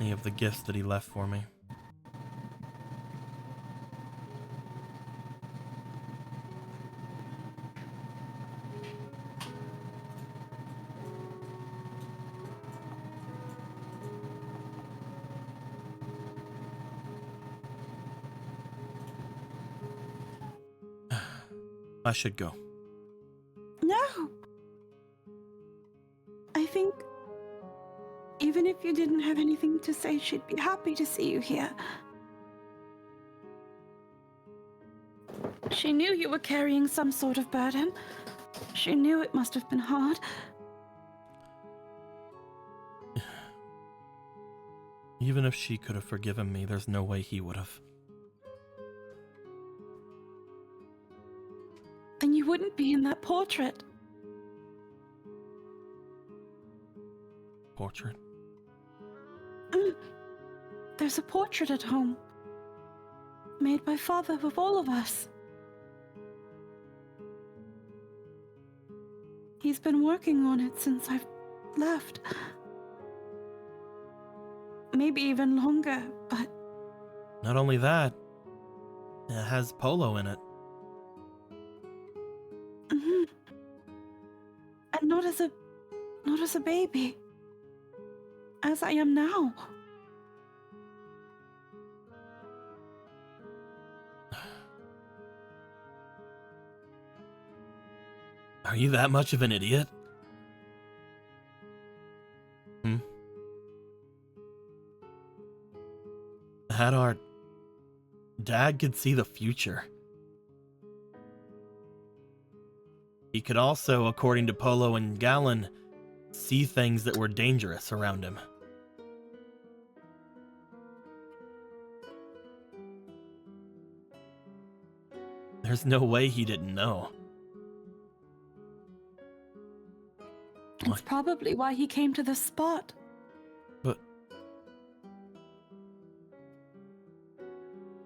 Any of the gifts that he left for me. I should go.
No! I think even if you didn't have anything to say, she'd be happy to see you here. She knew you were carrying some sort of burden. She knew it must have been hard.
Even if she could have forgiven me, there's no way he would have.
Then you wouldn't be in that portrait.
Portrait?
There's a portrait at home. Made by Father of all of us. He's been working on it since I've left. Maybe even longer, but...
Not only that, it has Polo in it.
Mhm. And not as a baby. As I am now.
Are you that much of an idiot? Hadar, Dad could see the future. He could also, according to Polo and Gallon, see things that were dangerous around him. There's no way he didn't know.
It's probably why he came to this spot.
But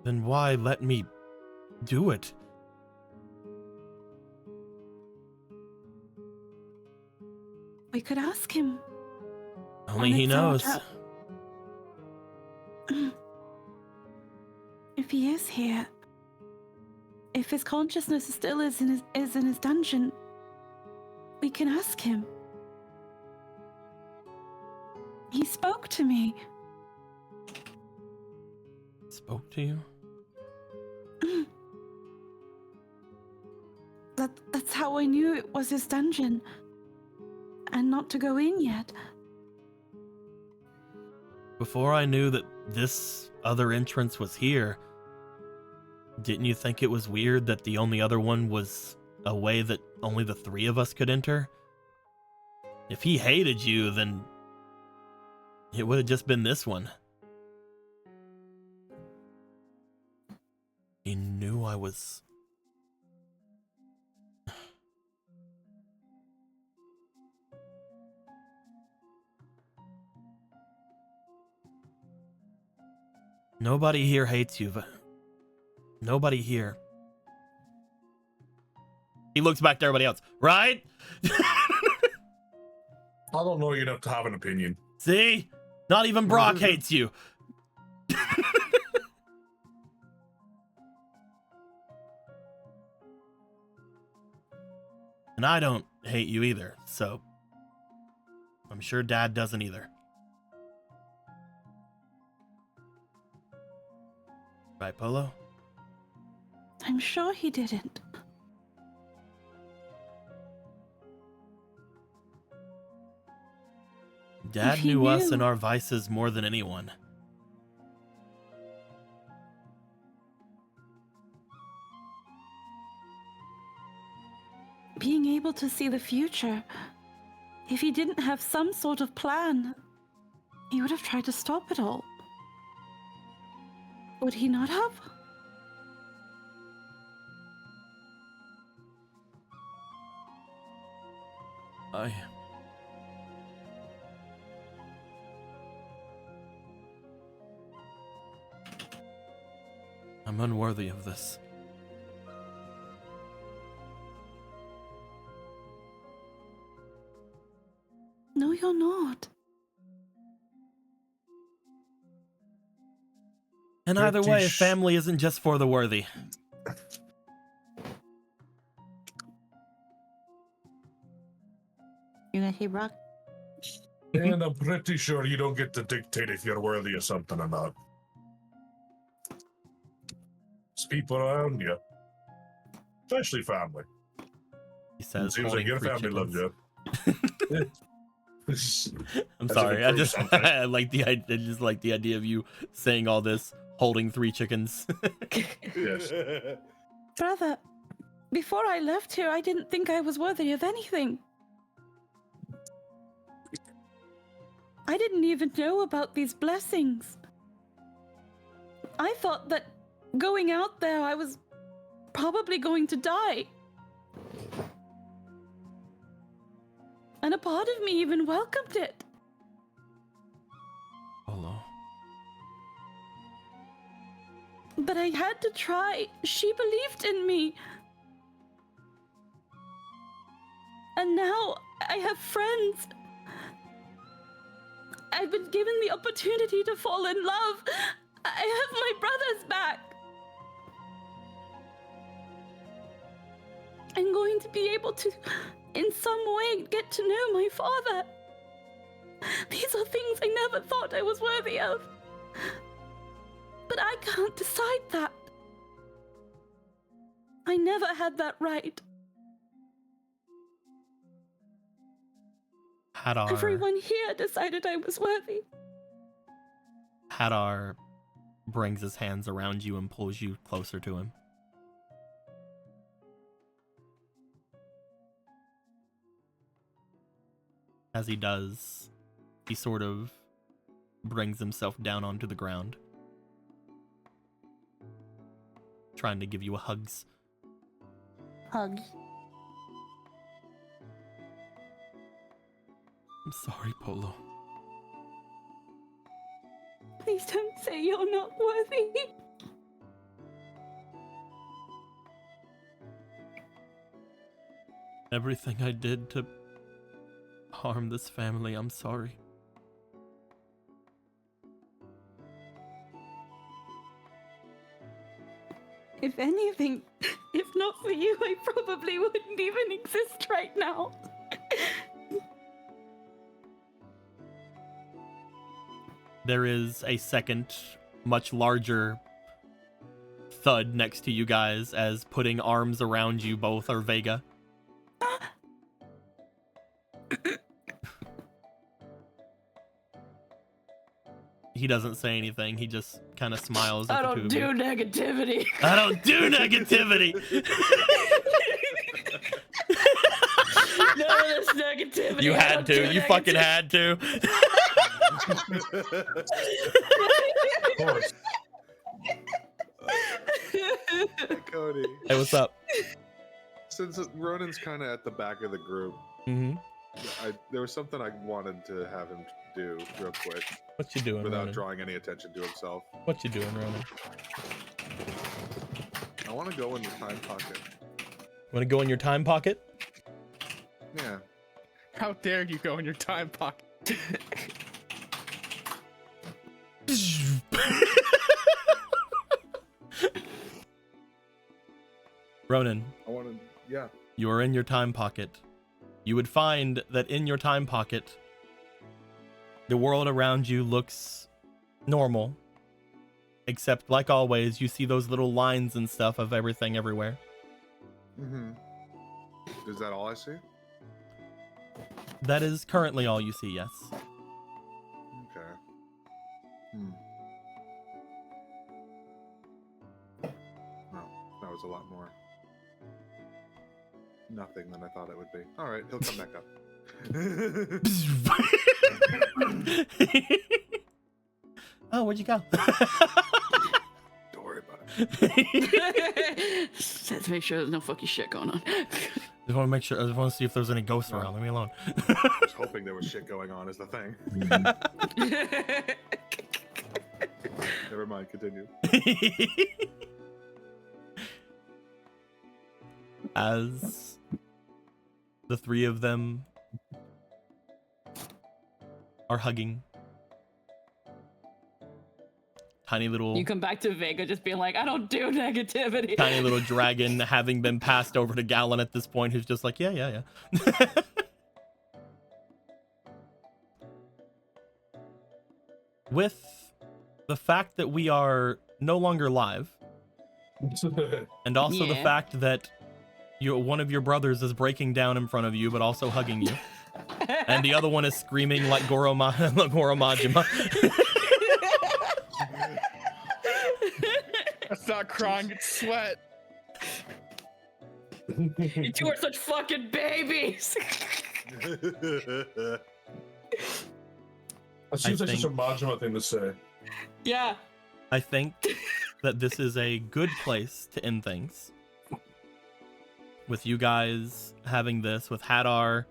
then why let me do it?
We could ask him.
Only
On
he
its own
knows.
If he is here, if his consciousness still is in his dungeon, we can ask him. He spoke to me.
Spoke to you?
That's how I knew it was his dungeon. And not to go in yet.
Before I knew that this other entrance was here, didn't you think it was weird that the only other one was a way that only the three of us could enter? If he hated you, then it would have just been this one. He knew I was... Nobody here hates you, but... Nobody here. He looks back to everybody else. Right?
I don't know you enough to have an opinion.
See? Not even Brock hates you. And I don't hate you either, so... I'm sure Dad doesn't either. Right, Polo?
I'm sure he didn't.
Dad
If he
knew us
knew-
and our vices more than anyone.
being able to see the future. If he didn't have some sort of plan, he would have tried to stop it all. Would he not have?
I'm unworthy of this.
No, you're not.
And either way,
British.
family isn't just for the worthy.
You gonna say Brock?
And I'm pretty sure you don't get to dictate if you're worthy of something or not. It's people around you, especially family.
He says,
Seems like
holding
your
3
family loves
chickens.
you.
I'm
As
sorry.
if
I
it proves
just
something.
I just like the idea of you saying all this, holding 3 chickens.
Yes.
Brother, before I left here, I didn't think I was worthy of anything. I didn't even know about these blessings. I thought that going out there, I was probably going to die. And a part of me even welcomed it.
Hello.
But I had to try. She believed in me. And now I have friends. I've been given the opportunity to fall in love. I have my brothers back. I'm going to be able to, in some way, get to know my father. These are things I never thought I was worthy of. But I can't decide that. I never had that right. Everyone here decided I was worthy.
Hadar brings his hands around you and pulls you closer to him. As he does, he sort of brings himself down onto the ground, trying to give you a hugs.
Hugs.
I'm sorry, Polo.
Please don't say you're not worthy.
Everything I did to harm this family, I'm sorry.
If anything, if not for you, I probably wouldn't even exist right now.
There is a second, much larger thud next to you guys as putting arms around you both are Vega. He doesn't say anything. He just kind of smiles at
I
the two
don't
of
do
you.
negativity.
I don't do negativity.
None of this negativity.
You
I
had
don't do
to. You fucking
negativity.
had to.
Of course.
Hey, Cody.
Hey, what's up?
Since Ronan's kind of at the back of the group,
Mm-hmm.
there was something I wanted to have him do real quick
What you doing,
without
Ronan?
drawing any attention to himself.
What you doing, Ronan?
I want to go in the time pocket.
Want to go in your time pocket?
Yeah.
How dare you go in your time pocket?
Ronan,
I want to. Yeah.
you are in your time pocket. You would find that in your time pocket, the world around you looks normal. Except, like always, you see those little lines and stuff of everything everywhere.
Mm-hmm. Is that all I see?
That is currently all you see, yes.
Okay. No, that was a lot more. nothing than I thought it would be. All right, he'll come back up.
Oh, where'd you go?
Don't worry about it.
Let's make sure there's no fucking shit going on.
Just want to make sure. I just want to see if there's any ghosts around. Leave me alone.
I was hoping there was shit going on. Is the thing. Never mind. Continue.
As the three of them are hugging, tiny little
You come back to Vega just being like, I don't do negativity.
tiny little dragon having been passed over to Gallon at this point, who's just like, yeah. With the fact that we are no longer live, and also the
Yeah.
fact that one of your brothers is breaking down in front of you, but also hugging you, and the other one is screaming like Goro Majima.
That's not crying, it's sweat.
You two are such fucking babies.
That seems like such a
think-
Majima thing to say.
Yeah.
I think that this is a good place to end things. With you guys having this, with Hadar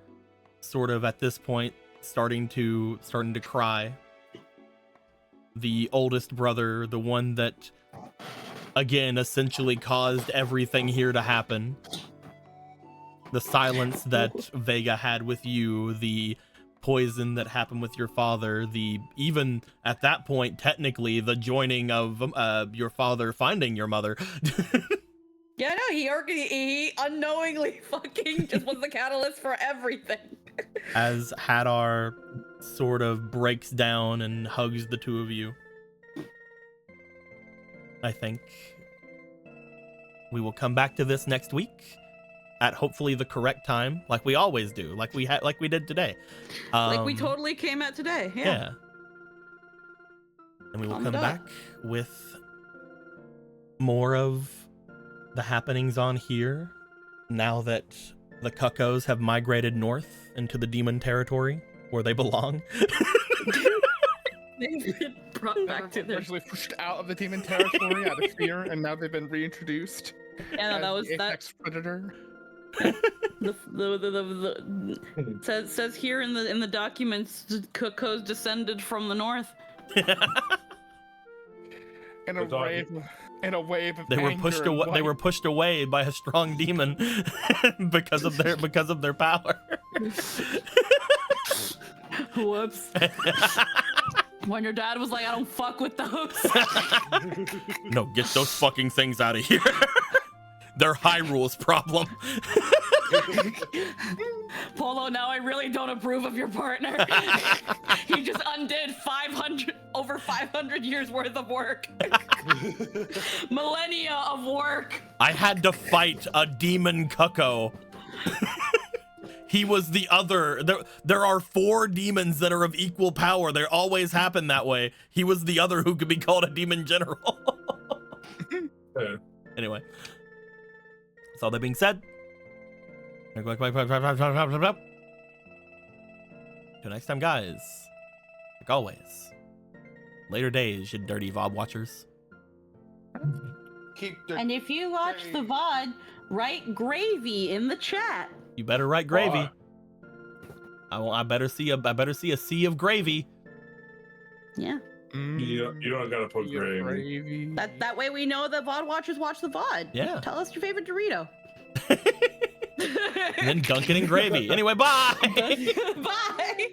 sort of at this point starting to cry. The oldest brother, the one that again essentially caused everything here to happen. The silence that Vega had with you, the poison that happened with your father, the even at that point technically the joining of your father finding your mother.
Yeah, no, he unknowingly fucking just was the catalyst for everything.
As Hadar sort of breaks down and hugs the two of you, I think we will come back to this next week at hopefully the correct time, like we always do, like we did today.
Like we totally came at today. Yeah.
And we will
On
come
the dot.
back with more of the happenings on here now that the Cuckoos have migrated north into the demon territory where they belong.
They've been brought back to their.
Originally pushed out of the demon territory out of fear, and now they've been reintroduced.
Yeah, no,
as
that was
the
that.
apex predator.
Says here in the documents, Cuckoos descended from the north.
In a
The dog-
wave of
They were
anger
pushed
and
away. They were
light.
pushed away by a strong demon because of their power.
Whoops. When your dad was like, I don't fuck with those.
No, get those fucking things out of here. They're Hyrule's problem.
Polo, now I really don't approve of your partner. He just undid over 500 years worth of work. Millennia of work.
I had to fight a demon Cuckoo. He was the other. There are 4 demons that are of equal power. They always happen that way. He was the other who could be called a demon general. Anyway. With all that being said, until next time, guys. Like always, later days, you dirty VOD watchers.
Keep the
And if you watch the VOD, write gravy in the chat.
You better write gravy. I better see a sea of gravy.
Yeah.
You don't gotta put gravy.
Gravy.
That way we know that VOD watchers watch the VOD.
Yeah.
Tell us your favorite Dorito.
And then dunk it in gravy. Anyway, bye.
Bye.